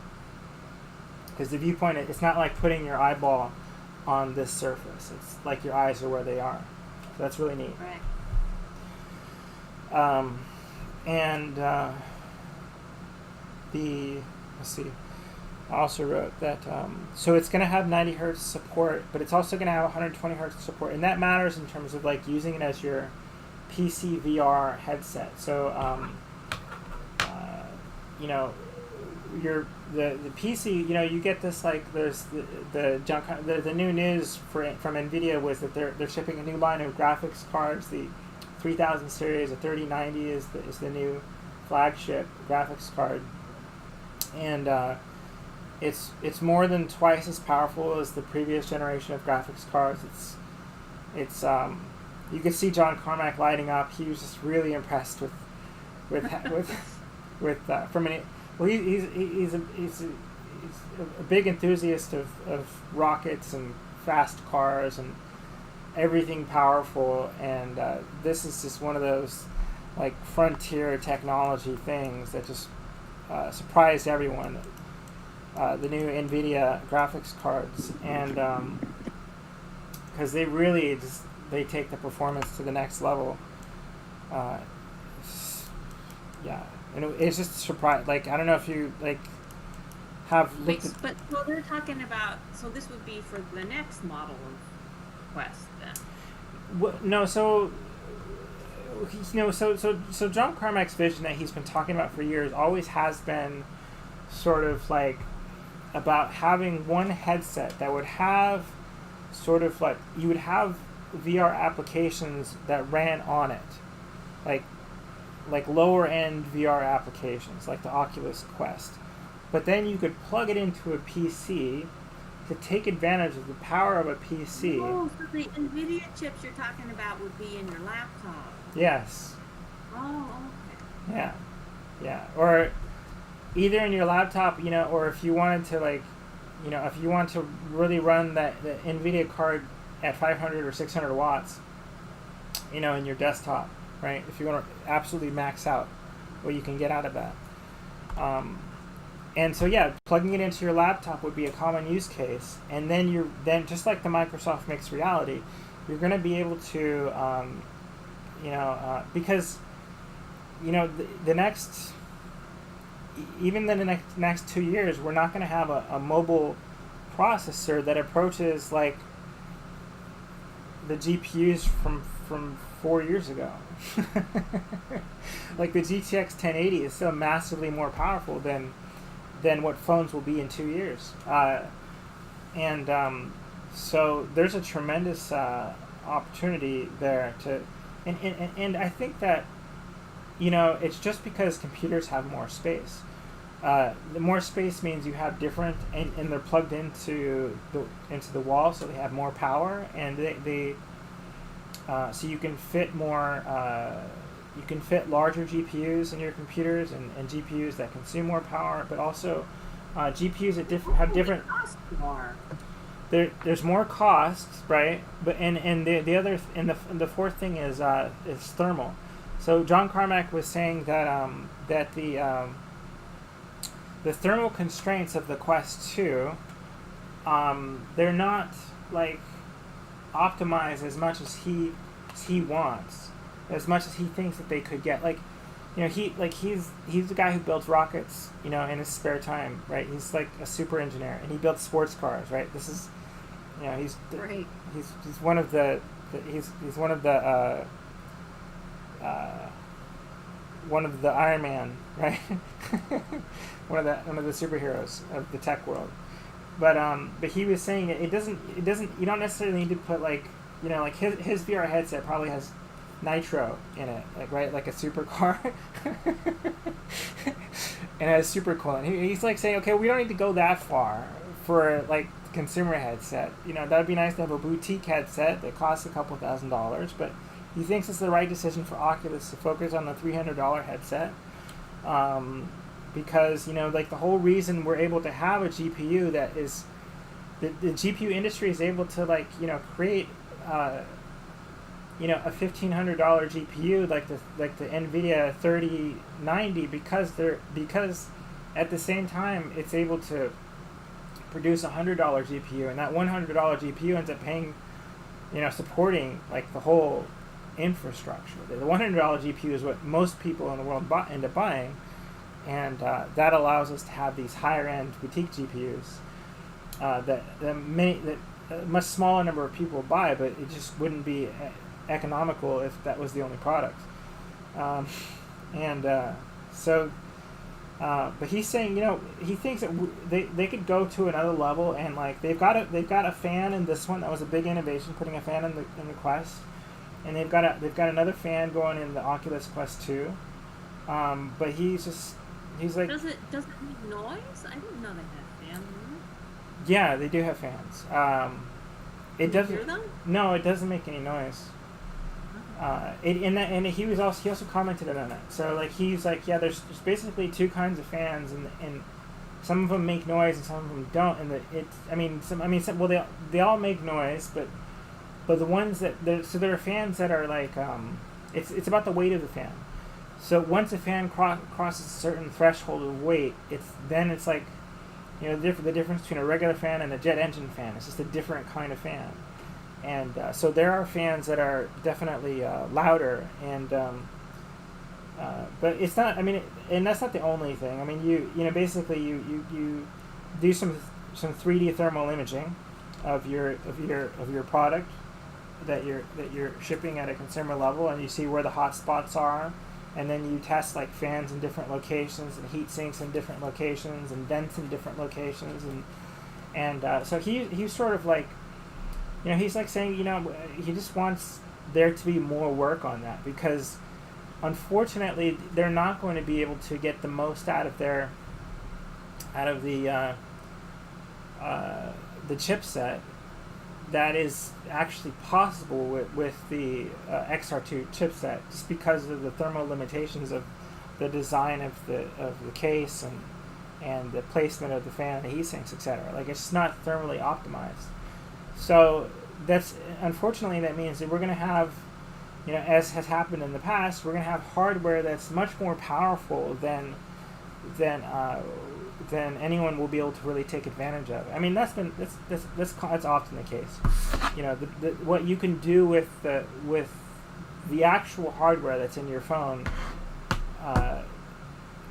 B: because the viewpoint, it's not like putting your eyeball on this surface. It's like your eyes are where they are. So that's really neat.
F: Right.
B: And let's see, I also wrote that so it's going to have 90 hertz support, but it's also going to have 120 hertz support, and that matters in terms of like using it as your PC VR headset. So you know, the PC, you know, you get this, like there's the new news from NVIDIA was that they're shipping a new line of graphics cards. The 3000 series, the 3090 is the new flagship graphics card, and it's more than twice as powerful as the previous generation of graphics cards. It's you could see John Carmack lighting up. He was just really impressed with from an, well, he's a big enthusiast of rockets and fast cars and everything powerful, and this is just one of those like frontier technology things that just surprised everyone. The new NVIDIA graphics cards, and because they really they take the performance to the next level. Yeah, and it's just a surprise. Like, I don't know if you like have looked
F: Wait, but so they're talking about, so this would be for the next model of Quest then?
B: No, so you know, so John Carmack's vision that he's been talking about for years always has been sort of like about having one headset that would have sort of like, you would have VR applications that ran on it, like lower end VR applications like the Oculus Quest, but then you could plug it into a PC to take advantage of the power of a PC.
F: Oh, so the NVIDIA chips you're talking about would be in your laptop.
B: Yes.
F: Oh, okay.
B: Yeah, or either in your laptop, you know, or if you wanted to, like, you know, if you want to really run the NVIDIA card at 500 or 600 watts, you know, in your desktop, right? If you want to absolutely max out what you can get out of that. And so, yeah, plugging it into your laptop would be a common use case. And then just like the Microsoft Mixed Reality, you're going to be able to, you know, because, you know, the next... even in the next 2 years, we're not going to have a mobile processor that approaches like the GPUs from 4 years ago. Like the GTX 1080 is still massively more powerful than what phones will be in 2 years. So there's a tremendous opportunity there to, and I think that, you know, it's just because computers have more space. The more space means you have different, and they're plugged into the wall, so they have more power, and so you can fit more. You can fit larger GPUs in your computers and GPUs that consume more power, but also GPUs that have different.
F: Cost more.
B: There's more costs, right? But and the other and the fourth thing is thermal. So John Carmack was saying that that the thermal constraints of the Quest 2, they're not like optimized as much as he wants, as much as he thinks that they could get. Like, he's the guy who builds rockets, in his spare time, right? He's like a super engineer, and he builds sports cars, right? This is, he's
F: Great.
B: he's one of the he's one of the Iron Man, right? one of the superheroes of the tech world. But he was saying it doesn't you don't necessarily need to put like his VR headset probably has nitro in it, like a supercar. And it's super cool. And he's like saying, okay, we don't need to go that far for like consumer headset. That would be nice to have a boutique headset that costs a couple $1,000s, but he thinks it's the right decision for Oculus to focus on the $300 headset. Because like the whole reason we're able to have a GPU that is the GPU industry is able to create a $1,500 GPU like the NVIDIA 3090 because at the same time it's able to produce a $100 GPU, and that $100 GPU ends up paying supporting like the whole infrastructure. The $100 GPU is what most people in the world end up buying. And that allows us to have these higher-end boutique GPUs that a much smaller number of people buy, but it just wouldn't be economical if that was the only product. But he's saying, he thinks that they could go to another level, and like they've got a fan in this one. That was a big innovation, putting a fan in the Quest, and they've got another fan going in the Oculus Quest 2. But he's like,
F: Does it make noise? I didn't know they had fans.
B: Yeah, they do have fans. It doesn't.
F: Hear them?
B: No, it doesn't make any noise. And he also commented on it. So like he's like, yeah, there's basically two kinds of fans, and some of them make noise and some of them don't. And they all make noise, but the ones that there are fans that are like it's about the weight of the fan. So once a fan crosses a certain threshold of weight, it's like, the difference between a regular fan and a jet engine fan. It's just a different kind of fan. And so there are fans that are definitely louder, and but it's not. And that's not the only thing. You basically you do some 3D thermal imaging of your product that you're shipping at a consumer level, and you see where the hot spots are. And then you test like fans in different locations and heat sinks in different locations and vents in different locations, and so he's sort of like, he's like saying, he just wants there to be more work on that, because unfortunately they're not going to be able to get the most out of the chipset that is actually possible with the XR2 chipset, just because of the thermal limitations of the design of the case and the placement of the fan, the heat sinks, etc. Like, it's just not thermally optimized. So unfortunately that means that we're going to have, as has happened in the past, we're going to have hardware that's much more powerful than anyone will be able to really take advantage of. That's often the case. What you can do with the actual hardware that's in your phone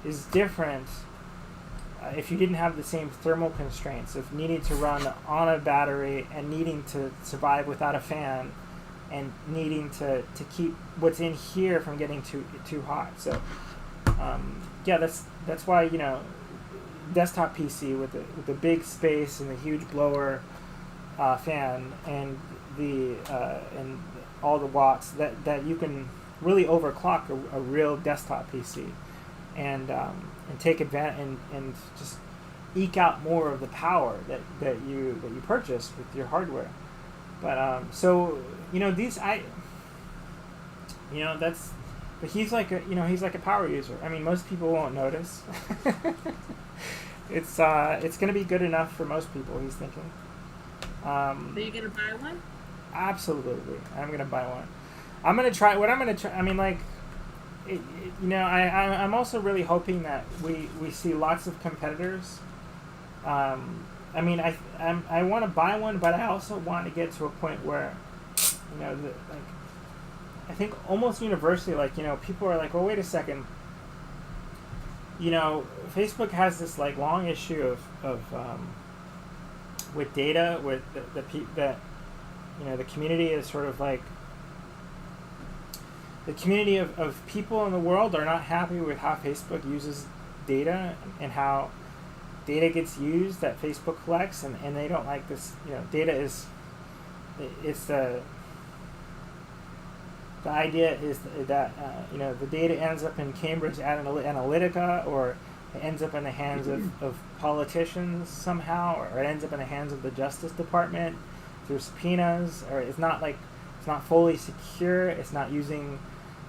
B: is different if you didn't have the same thermal constraints of needing to run on a battery and needing to survive without a fan and needing to keep what's in here from getting too hot. So that's why desktop PC with the big space and the huge blower fan and and all the watts that you can really overclock a real desktop PC and take advantage and just eke out more of the power that you purchase with your hardware. But so these but he's like a power user. I mean, most people won't notice. It's going to be good enough for most people, he's thinking.
F: So you're gonna buy one?
B: Absolutely, I'm going to buy one. I'm going to try. What I'm going to try. I mean, like, I'm also really hoping that we see lots of competitors. I mean, I want to buy one, but I also want to get to a point where, I think almost universally, people are like, well, wait a second. Facebook has this like long issue of with data, with the community is sort of like, the community of people in the world are not happy with how Facebook uses data and how data gets used that Facebook collects, and they don't like this. Data is, it's the idea is that the data ends up in Cambridge Analytica, or it ends up in the hands of politicians somehow, or it ends up in the hands of the Justice Department through subpoenas, or it's not fully secure. It's not using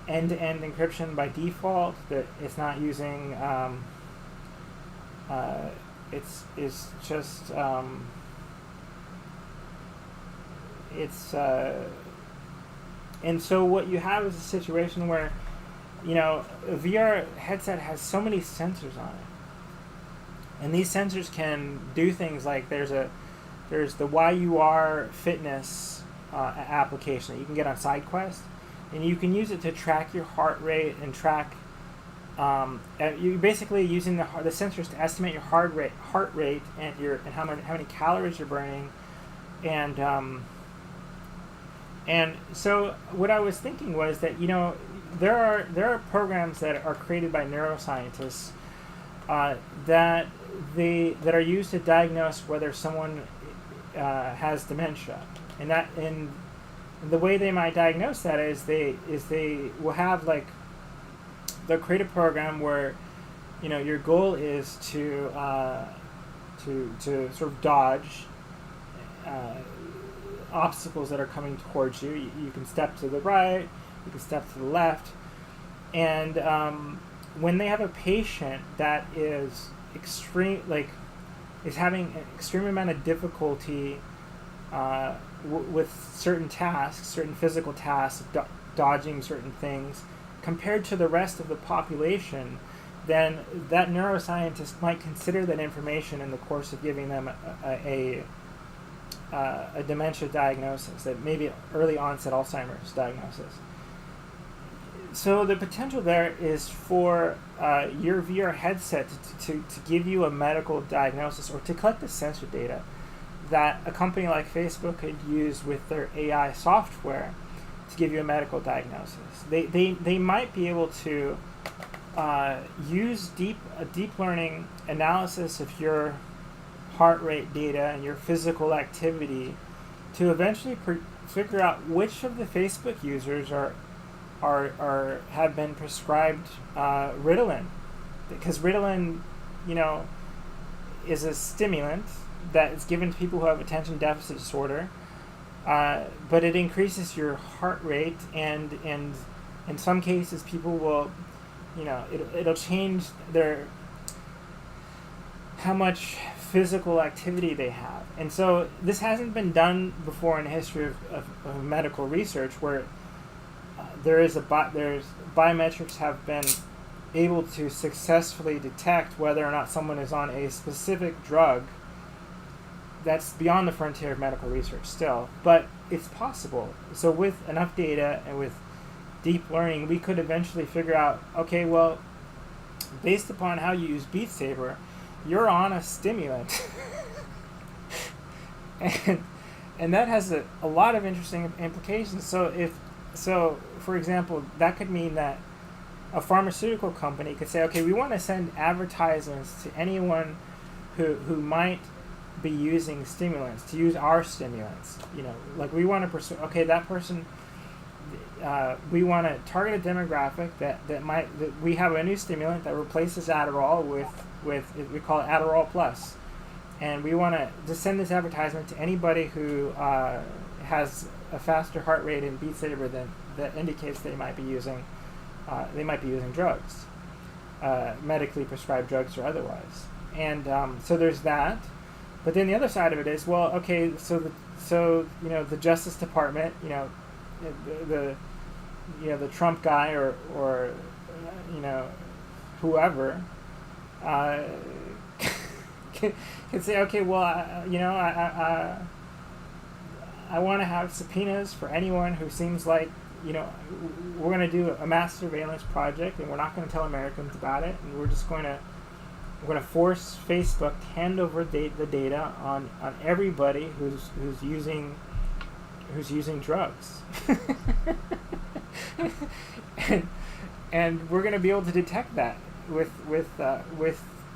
B: end-to-end encryption by default. That it's not using. It's just and so what you have is a situation where, a VR headset has so many sensors on it, and these sensors can do things like there's the YUR fitness application that you can get on SideQuest, and you can use it to track your heart rate and track. You're basically using the sensors to estimate your heart rate and how many calories you're burning, and so what I was thinking was that there are programs that are created by neuroscientists that are used to diagnose whether someone has dementia, and the way they might diagnose that is they will have they'll create a program where your goal is to sort of dodge obstacles that are coming towards you. You can step to the right, you can step to the left, and when they have a patient that is having an extreme amount of difficulty with certain tasks, certain physical tasks, dodging certain things, compared to the rest of the population, then that neuroscientist might consider that information in the course of giving them a dementia diagnosis, that maybe early onset Alzheimer's diagnosis. So the potential there is for your VR headset to give you a medical diagnosis, or to collect the sensor data that a company like Facebook could use with their AI software to give you a medical diagnosis. They might be able to use a deep learning analysis of your heart rate data and your physical activity to eventually figure out which of the Facebook users have been prescribed Ritalin, because Ritalin, is a stimulant that is given to people who have attention deficit disorder, but it increases your heart rate, and in some cases people will, it'll change how much physical activity they have. And so this hasn't been done before in the history of medical research, where there's biometrics have been able to successfully detect whether or not someone is on a specific drug. That's beyond the frontier of medical research still, but it's possible. So with enough data and with deep learning, we could eventually figure out, okay, well, based upon how you use Beat Saber, you're on a stimulant. and that has a lot of interesting implications. So for example, that could mean that a pharmaceutical company could say, okay, we want to send advertisements to anyone who might be using stimulants, to use our stimulants. We want to that person, we want to target a demographic that we have a new stimulant that replaces Adderall with we call it Adderall Plus, and we want to just send this advertisement to anybody who has a faster heart rate in Beat Saber than that indicates they might be using drugs, medically prescribed drugs or otherwise. And so there's that. But then the other side of it is, well, okay, so the Justice Department, the Trump guy or whoever can say, okay, well, I want to have subpoenas for anyone who seems like, we're going to do a mass surveillance project, and we're not going to tell Americans about it, and we're going to force Facebook to hand over the data on everybody who's using drugs, and we're going to be able to detect that with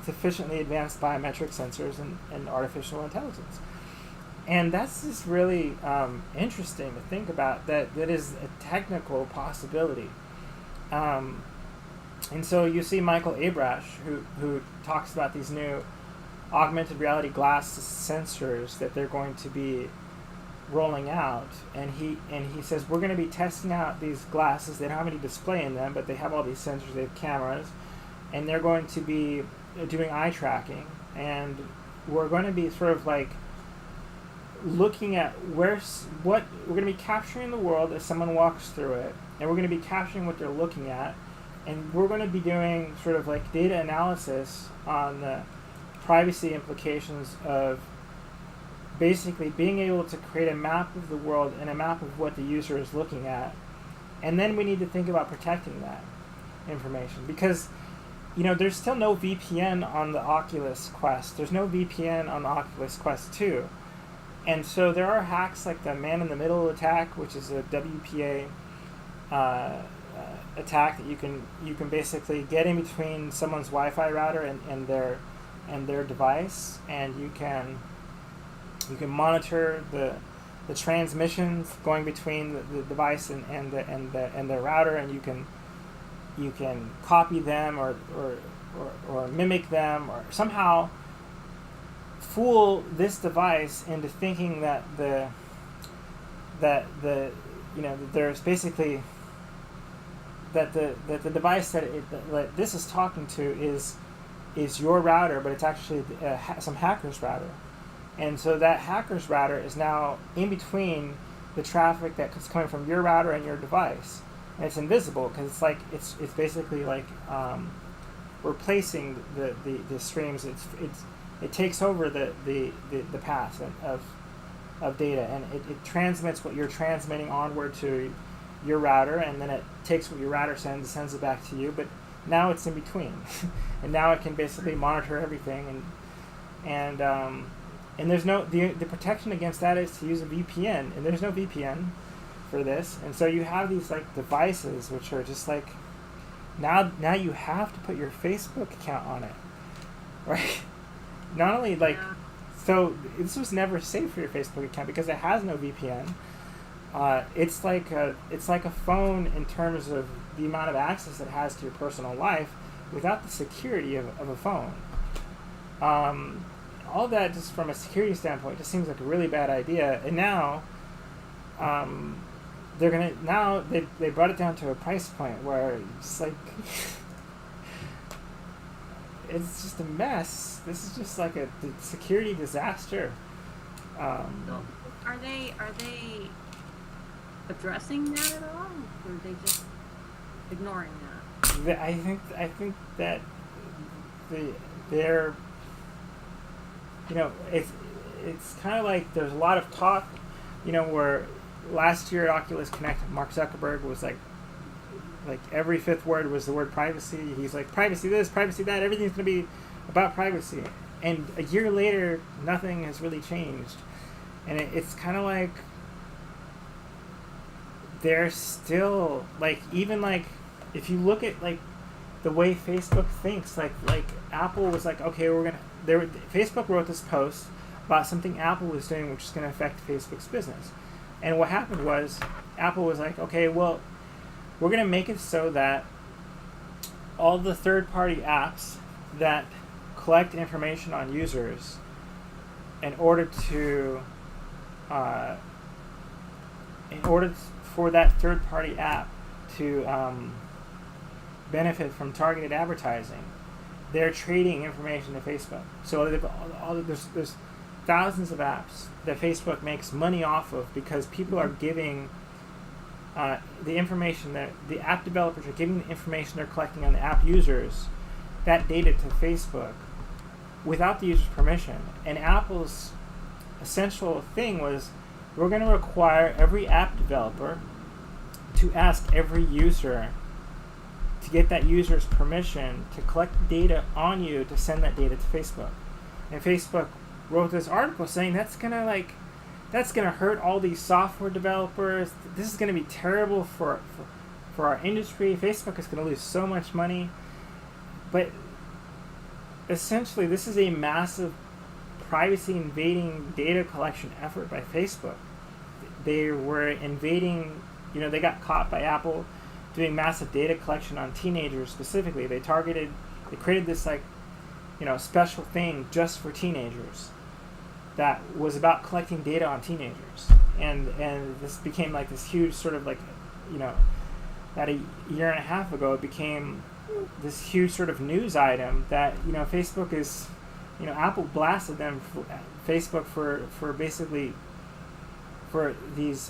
B: sufficiently advanced biometric sensors and artificial intelligence. And that's just really interesting to think about. That is a technical possibility. And so you see Michael Abrash, who talks about these new augmented reality glass sensors that they're going to be rolling out, and he says we're going to be testing out these glasses. They don't have any display in them, but they have all these sensors. They have cameras, and they're going to be doing eye tracking, and we're going to be sort of like looking at what we're going to be capturing the world as someone walks through it, and we're going to be capturing what they're looking at, and we're going to be doing sort of like data analysis on the privacy implications of basically being able to create a map of the world and a map of what the user is looking at. And then we need to think about protecting that information, because there's still no VPN on the Oculus Quest. There's no VPN on the Oculus Quest 2. And so there are hacks like the man-in-the-middle attack, which is a WPA attack that you can basically get in between someone's Wi-Fi router and their device, and you can monitor the transmissions going between the device and the router, and you can copy them or mimic them or somehow fool this device into thinking that there's basically that the device that this is talking to is your router, but it's actually some hacker's router. And so that hacker's router is now in between the traffic that's coming from your router and your device, and it's invisible because it's basically like replacing the streams. It takes over the path of data, and it transmits what you're transmitting onward to your router, and then it takes what your router sends it back to you. But now it's in between, and now it can basically monitor everything, and there's no the protection against that is to use a VPN, and there's no VPN for this, and so you have these like devices which are just like now you have to put your Facebook account on it, right? Not only so this was never safe for your Facebook account because it has no VPN. It's like a phone in terms of the amount of access it has to your personal life without the security of a phone. All that just from a security standpoint just seems like a really bad idea. And now they brought it down to a price point where it's like it's just a mess. This is just like a security disaster.
F: So are they addressing that at all, or are they just ignoring that?
B: I think that they're it's kind of like there's a lot of talk, where last year at Oculus Connect, Mark Zuckerberg was like every fifth word was the word privacy. He's like, privacy this, privacy that, everything's going to be about privacy. And a year later, nothing has really changed. And it's kind of like they're still, even if you look at, the way Facebook thinks, like Apple was like, okay, Facebook wrote this post about something Apple was doing which is going to affect Facebook's business. And what happened was Apple was like, okay, well, we're going to make it so that all the third-party apps that collect information on users in order to in order for that third-party app to benefit from targeted advertising, they're trading information to Facebook. So there's thousands of apps that Facebook makes money off of because people are giving the information that the app developers are giving the information they're collecting on the app users, that data to Facebook without the user's permission. And Apple's essential thing was, we're going to require every app developer to ask every user to get that user's permission to collect data on you to send that data to Facebook. And Facebook wrote this article saying that's gonna hurt all these software developers. This is gonna be terrible for our industry. Facebook is gonna lose so much money. But essentially, this is a massive privacy invading data collection effort by Facebook. They were invading, they got caught by Apple doing massive data collection on teenagers specifically. They created this special thing just for teenagers that was about collecting data on teenagers. And this became like this huge sort of about a year and a half ago, it became this huge sort of news item that, Facebook is, Apple blasted them, Facebook for basically, for these,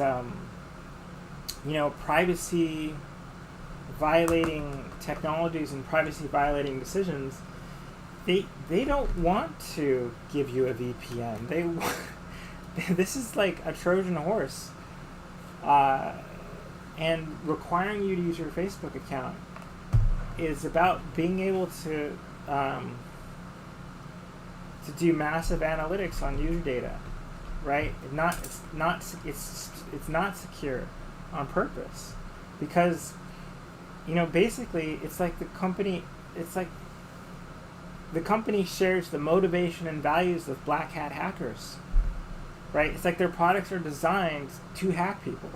B: privacy violating technologies and privacy violating decisions. They don't want to give you a VPN. This is like a Trojan horse, and requiring you to use your Facebook account is about being able to do massive analytics on user data, right? It's not secure on purpose, because basically it's like the company shares the motivation and values of black hat hackers, right? It's like their products are designed to hack people.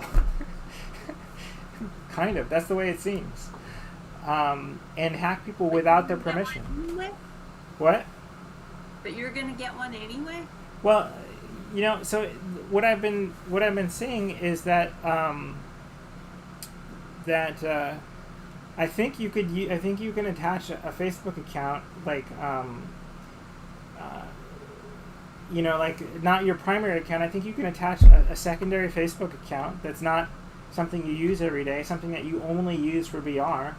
B: Kind of, that's the way it seems, and hack people without their permission. What?
F: But you're gonna get one anyway?
B: Well, so what I've been seeing is that I think you can attach a Facebook account, not your primary account. I think you can attach a secondary Facebook account that's not something you use every day, something that you only use for VR,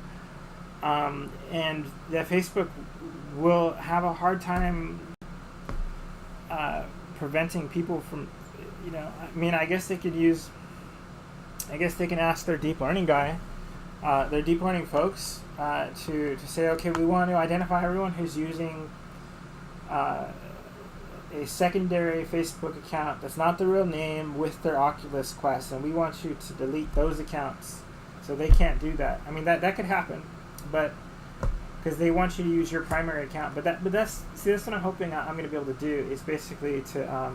B: and that Facebook will have a hard time preventing people from, I guess they can ask their deep learning guy, their deep learning folks, to say, okay, we want to identify everyone who's using a secondary Facebook account that's not the real name with their Oculus Quest, and we want you to delete those accounts so they can't do that. That could happen, but because they want you to use your primary account. But that's what I'm hoping I'm going to be able to do, is basically to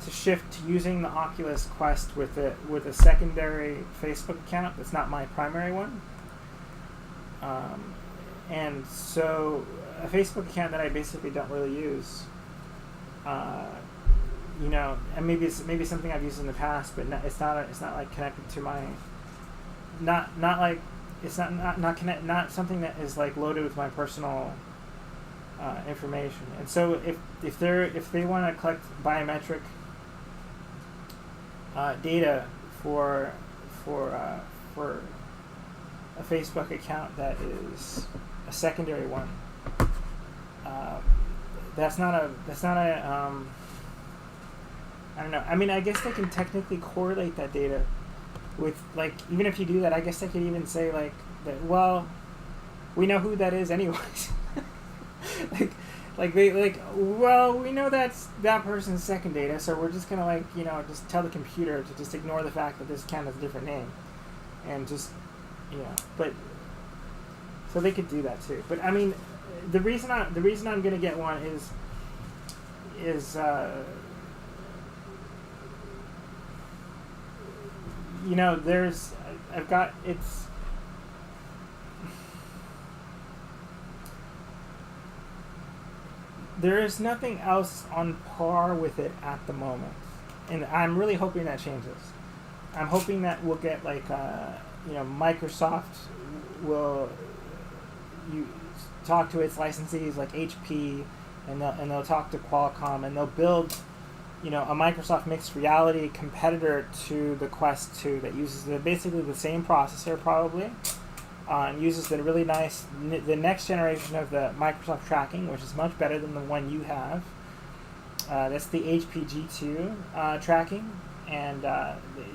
B: shift to using the Oculus Quest with a secondary Facebook account that's not my primary one, and so a Facebook account that I basically don't really use, and maybe something I've used in the past, but it's not like connected to my, not something that is like loaded with my personal information. And so if they want to collect biometric data for a Facebook account that is a secondary one, that's not a I don't know. I guess they can technically correlate that data with, even if you do that, I guess they could even say that, well, we know who that is anyways. Well, we know that's that person's second data, so we're just gonna just tell the computer to just ignore the fact that this account has a different name, and just but so they could do that too. But the reason I'm gonna get one is there is nothing else on par with it at the moment, and I'm really hoping that changes. I'm hoping that we'll get like Microsoft will talk to its licensees like HP, and they'll talk to Qualcomm, and they'll build a Microsoft mixed reality competitor to the Quest 2 that uses basically the same processor probably, and uses the really nice the next generation of the Microsoft tracking, which is much better than the one you have. That's the HP G2 tracking, and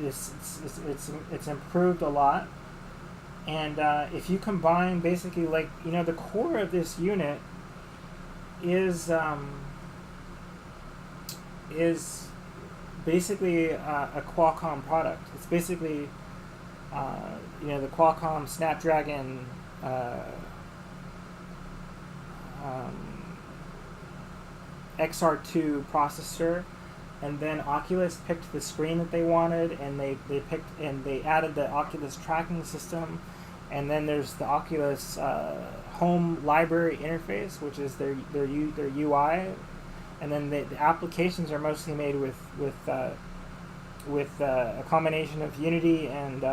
B: it's improved a lot. And if you combine basically the core of this unit is basically a Qualcomm product. It's basically the Qualcomm Snapdragon XR2 processor, and then Oculus picked the screen that they wanted, and they added the Oculus tracking system, and then there's the Oculus home library interface, which is their UI, and then the applications are mostly made with a combination of Unity and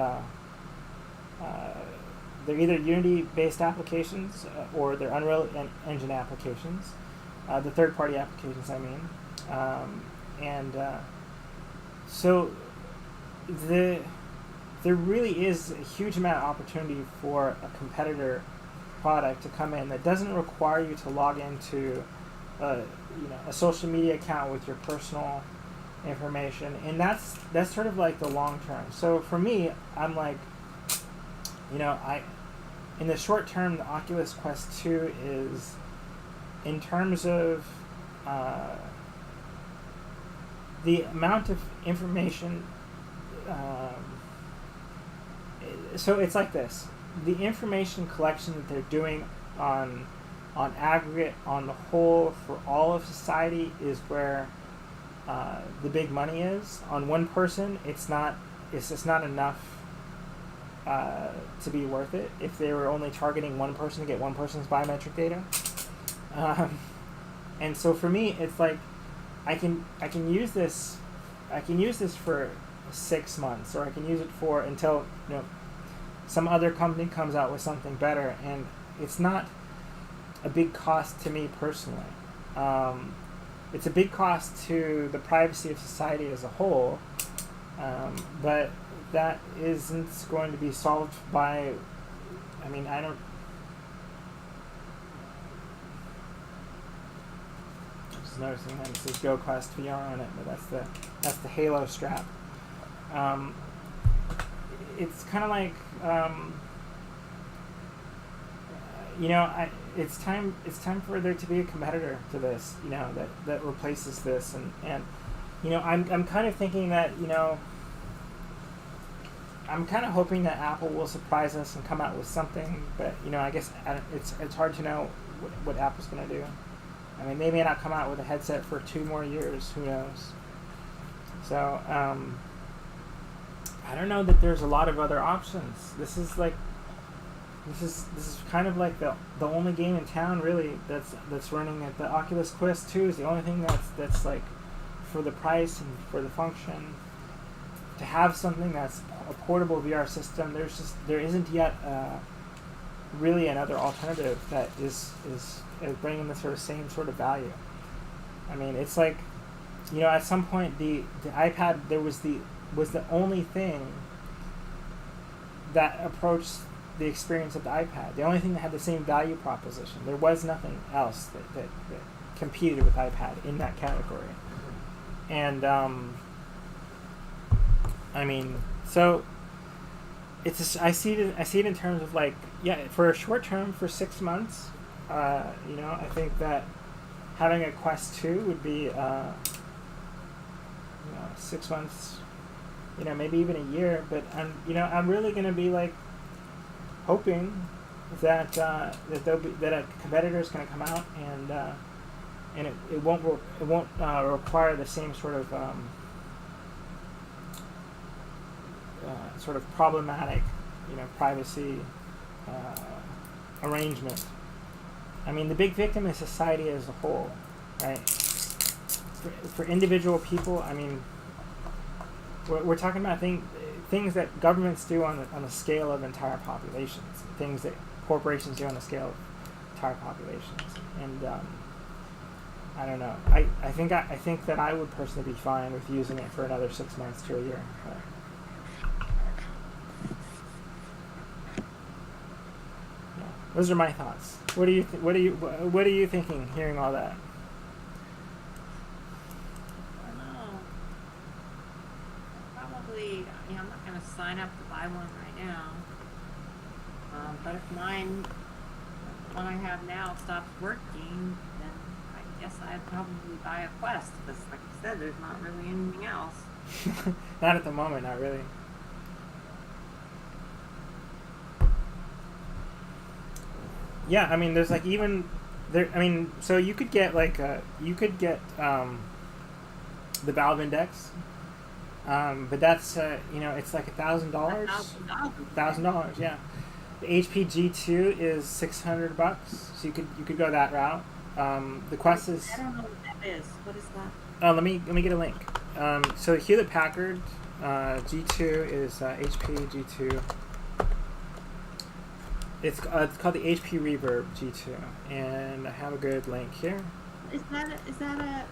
B: they're either Unity-based applications or they're Unreal Engine applications, the third-party applications, I mean. So there really is a huge amount of opportunity for a competitor product to come in that doesn't require you to log into a social media account with your personal information, and that's sort of like the long term. So for me, I'm like, in the short term, the Oculus Quest 2 is, in terms of the amount of information, so it's like this. The information collection that they're doing on aggregate, on the whole, for all of society is where the big money is. On one person, it's just not enough to be worth it if they were only targeting one person to get one person's biometric data. And so for me, it's like I can use this for 6 months, or I can use it for until some other company comes out with something better, and it's not a big cost to me personally. It's a big cost to the privacy of society as a whole, but that isn't going to be solved by, I'm just noticing that it says Go Quest VR on it, but that's the Halo strap. It's kind of like, it's time for there to be a competitor to this, that replaces this, and I'm kind of thinking that, I'm kind of hoping that Apple will surprise us and come out with something, but I guess it's hard to know what Apple's going to do. They may not come out with a headset for 2 more years. Who knows? So I don't know that there's a lot of other options. This is kind of like the only game in town really that's running at the Oculus Quest 2 is the only thing that's like for the price and for the function. To have something that's a portable VR system, there isn't yet really another alternative that is bringing the same sort of value. It's like, at some point the iPad was the only thing that approached the experience of the iPad. The only thing that had the same value proposition. There was nothing else that competed with iPad in that category. And so I see it in terms of like, for a short term, for 6 months, I think that having a Quest 2 would be 6 months, maybe even a year, but I'm really going to be like hoping that that a competitor is going to come out and it won't require the same sort of problematic, privacy arrangement. The big victim is society as a whole, right? For individual people, we're talking about things that governments do on the scale of entire populations, things that corporations do on the scale of entire populations. And I don't know. I think that I would personally be fine with using it for another 6 months to a year. Yeah. Those are my thoughts. What are you thinking hearing all that?
F: Probably, I'm not going to sign up to buy one right now. But if mine, one I have now, stops working, then I guess I'd probably buy a Quest. Because, like you said, there's not really anything else.
B: Not at the moment, not really. Yeah, I mean, there's like even there. I mean, so you could get like the Valve Index. But that's it's like $1,000. $1,000, yeah. The HP G2 is $600, so you could go that route. The Quest is.
F: I don't know what that is. What is that?
B: Oh, let me get a link. So Hewlett Packard G2 is HP G2. It's called the HP Reverb G2, and I have a good link here.
F: Is that a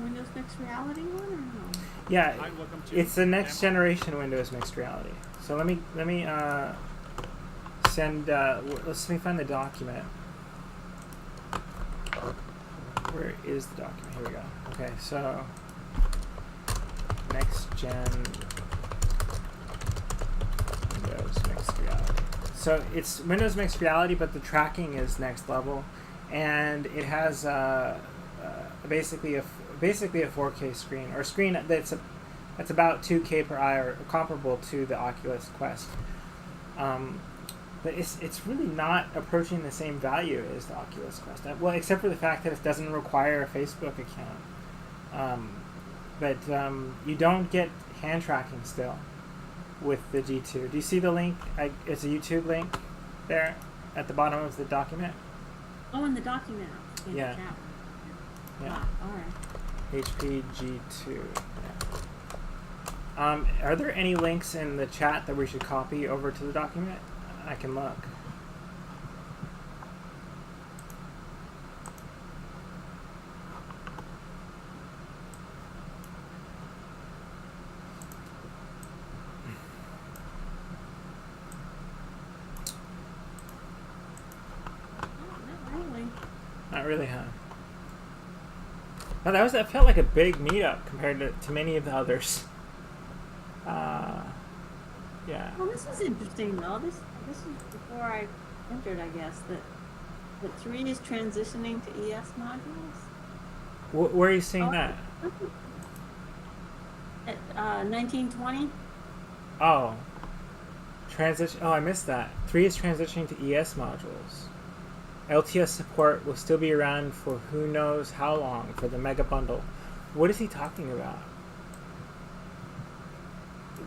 F: Windows Mixed Reality one or no?
B: Yeah, it's the next generation Windows Mixed Reality. So let me send. Let me find the document. Where is the document? Here we go. Okay, so next gen Windows Mixed Reality. So it's Windows Mixed Reality, but the tracking is next level, and it has basically a 4K screen, or a screen that's about 2K per eye, or comparable to the Oculus Quest. But it's really not approaching the same value as the Oculus Quest. Well, except for the fact that it doesn't require a Facebook account. But you don't get hand tracking still with the G2. Do you see the link? It's a YouTube link there at the bottom of the document.
F: Oh, in the document.
B: Yeah.
F: Yeah. All right.
B: HP G2. Yeah. Are there any links in the chat that we should copy over to the document? I can look. Not really, huh? Oh, that felt like a big meetup compared to many of the others. Yeah.
F: Well, this is interesting though. This is before I entered, I guess, that Threejs is transitioning to ES modules.
B: Where are you seeing that?
F: At 1920.
B: Oh. Transition. Oh, I missed that. Threejs is transitioning to ES modules. LTS support will still be around for who knows how long for the mega bundle. What is he talking about?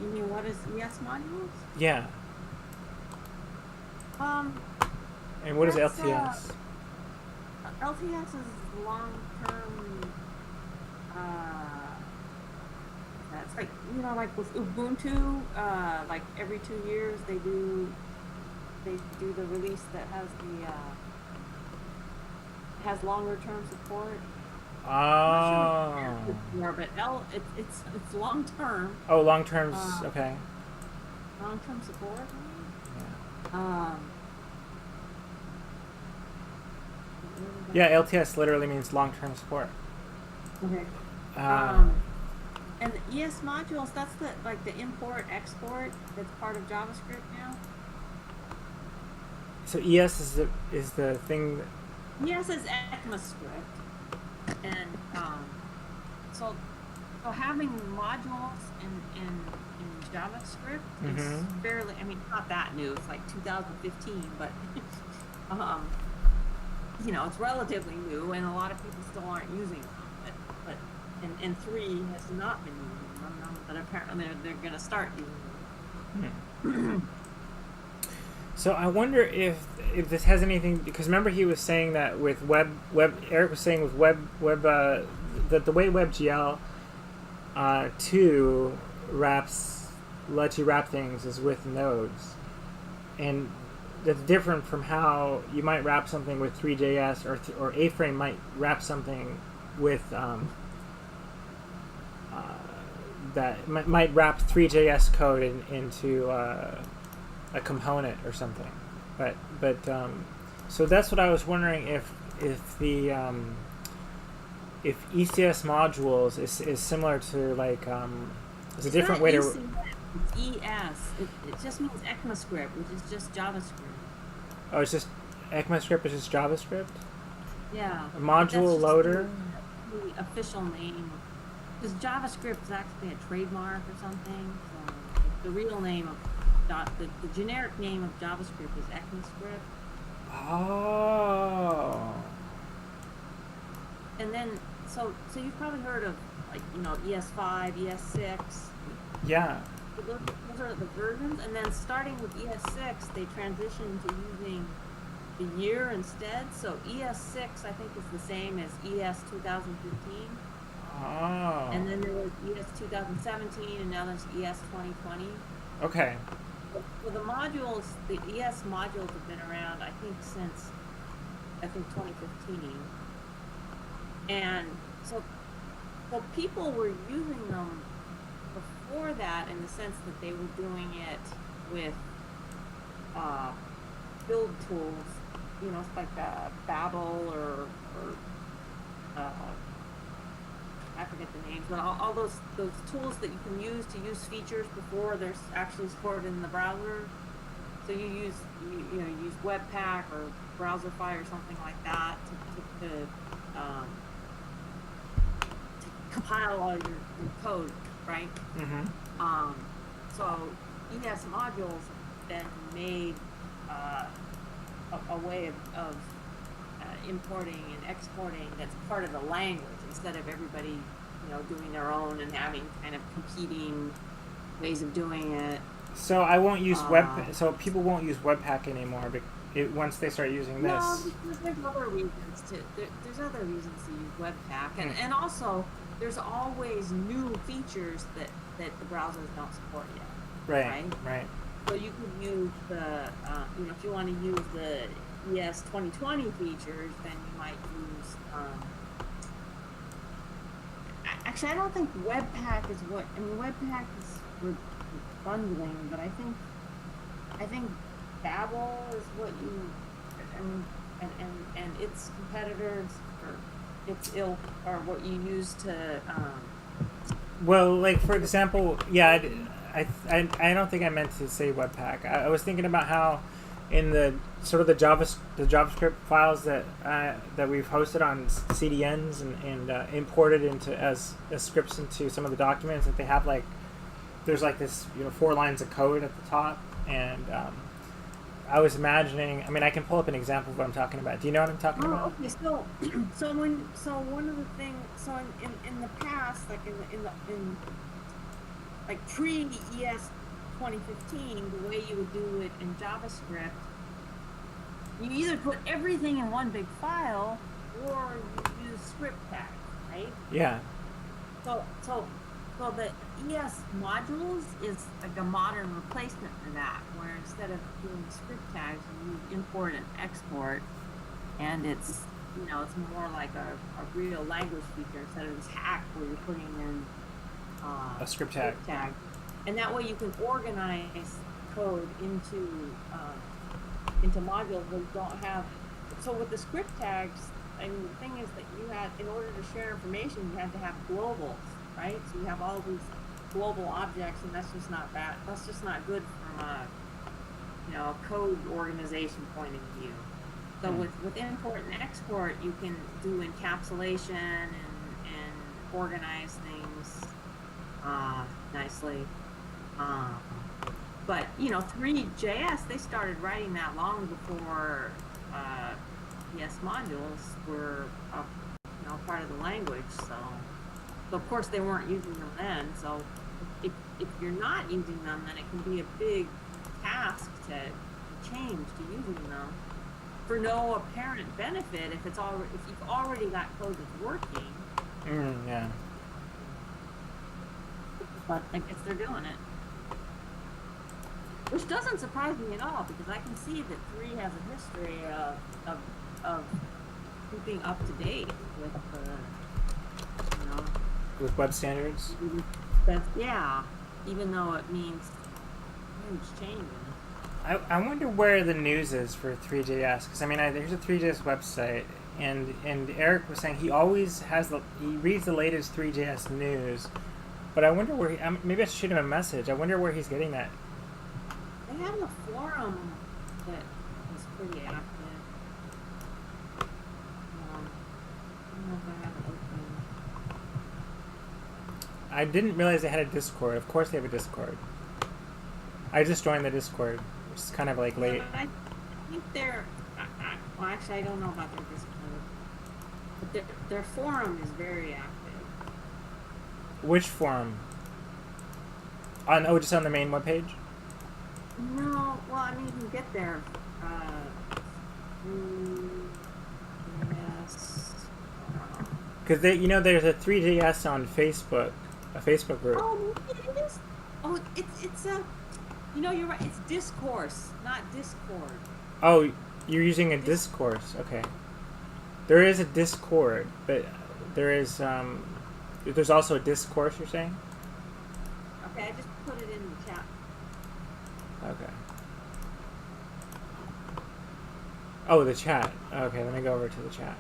F: You mean what is ES modules?
B: Yeah. And what is LTS?
F: LTS is long-term. It's like like with Ubuntu, like every 2 years they do the release that has longer term support.
B: Oh.
F: More, but it's long term.
B: Oh, long terms. Okay.
F: Long term support.
B: Yeah. Yeah, LTS literally means long term support.
F: Okay. And the ES modules, that's the import export that's part of JavaScript now.
B: So ES is the thing.
F: ES is ECMAScript. And so having modules in JavaScript is fairly, not that new. It's like 2015, but it's relatively new, and a lot of people still aren't using them. But and 3 has not been using them, but apparently they're going to start using them.
B: So I wonder if this has anything, because remember he was saying that with Eric was saying with that the way WebGL 2 wraps lets you wrap things is with nodes, and that's different from how you might wrap something with Threejs or A-Frame might wrap something with that might wrap Threejs code into a component or something. But so that's what I was wondering if the if ECS modules is similar to like it's a different way to.
F: It's ES. It just means ECMAScript, which is just JavaScript.
B: Oh, it's just ECMAScript is just JavaScript?
F: Yeah.
B: A module loader?
F: The official name. Because JavaScript is actually a trademark or something. So the real name of the generic name of JavaScript is ECMAScript.
B: Oh.
F: And then so you've probably heard of like ES5, ES6.
B: Yeah.
F: Those are the versions, and then starting with ES6, they transitioned to using the year instead. So ES6, I think, is the same as ES 2015.
B: Oh.
F: And then there was ES 2017, and now there's ES 2020.
B: Okay.
F: So the modules, the ES modules have been around, I think, since 2015. And so people were using them before that, in the sense that they were doing it with build tools, like Babel or I forget the names, but all those tools that you can use to use features before they're actually stored in the browser. So you use Webpack or Browserify or something like that to compile all your code. Right?
B: Mm-hmm.
F: So ES modules then made a way of importing and exporting that's part of the language, instead of everybody doing their own and having kind of competing ways of doing it.
B: So I won't use so people won't use Webpack anymore once they start using this.
F: No, because there's other reasons there's other reasons to use Webpack, and also there's always new features that the browsers don't support yet.
B: Right.
F: So you could use the, if you want to use the ES 2020 features, then you might use. Actually, I don't think Webpack is what. I mean, Webpack is for bundling, but I think Babel is what you. And its competitors or its ilk are what you use to.
B: Well, like for example, yeah, I don't think I meant to say Webpack. I was thinking about how in the sort of the JavaScript files that we've hosted on CDNs and imported into as scripts into some of the documents, that they have there's this 4 lines of code at the top, and I was imagining. I mean, I can pull up an example of what I'm talking about. Do you know what I'm talking about?
F: Okay. So one of the things. So in the past, like in pre-ES 2015, the way you would do it in JavaScript, you either put everything in one big file, or you use script tags, right?
B: Yeah.
F: So the ES modules is like a modern replacement for that, where instead of doing script tags, you import and export, and it's more like a real language feature instead of this hack where you're putting in
B: a script tag.
F: And that way you can organize code into modules that don't have. So with the script tags, I mean, the thing is that you had, in order to share information, you had to have globals, right? So you have all these global objects, and that's just not bad. That's just not good from a code organization point of view. So with import and export, you can do encapsulation and organize things nicely. But Threejs, they started writing that long before ES modules were part of the language. So of course they weren't using them then. So if you're not using them, then it can be a big task to change to using them for no apparent benefit if you've already got code that's working.
B: Yeah.
F: But I guess they're doing it. Which doesn't surprise me at all, because I can see that 3 has a history of keeping up to date with the, you know,
B: With web standards?
F: that's, yeah, even though it means huge changes.
B: I wonder where the news is for Three.js, because I mean, there's a Three.js website, and Eric was saying he always has he reads the latest Three.js news, but I wonder where maybe I should shoot him a message. I wonder where he's getting that.
F: They have a forum that is pretty active. I don't know if I have it open.
B: I didn't realize they had a Discord. Of course they have a Discord. I just joined the Discord. It's kind of like late.
F: Yeah, but I think they're. Well, actually, I don't know about their Discord, but their forum is very active.
B: Which forum? Just on the main webpage?
F: No, well, I mean, you can get there. Yes.
B: Because there's a Three.js on Facebook, a Facebook group.
F: Oh, it is. Oh, it's a. You're right. It's discourse, not Discord.
B: Oh, you're using a discourse. Okay. There is a Discord, but there's also a discourse, you're saying?
F: Okay, I just put it in the chat.
B: Okay. Oh, the chat. Okay, let me go over to the chat.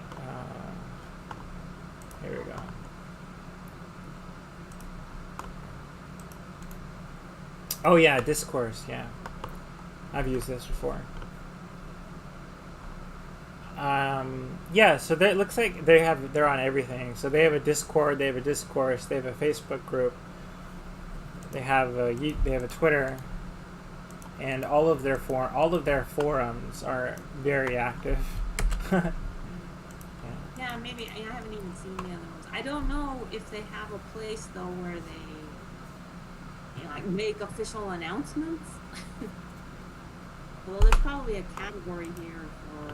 B: Here we go. Oh yeah, discourse. Yeah, I've used this before. Yeah, so it looks like they're on everything. So they have a Discord, they have a discourse, they have a Facebook group, they have a Twitter, and all of their forums are very active.
F: Yeah, maybe I haven't even seen the other ones. I don't know if they have a place though where they like make official announcements. Well, there's probably a category here for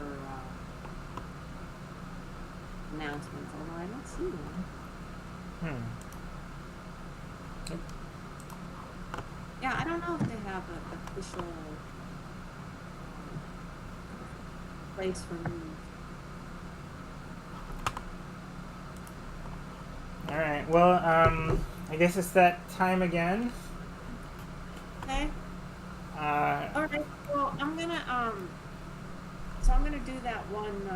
F: announcements, although I don't see one. Yeah, I don't know if they have an official place for news.
B: All right. Well, I guess it's that time again.
F: Okay.
B: All
F: right. Well, I'm gonna do that one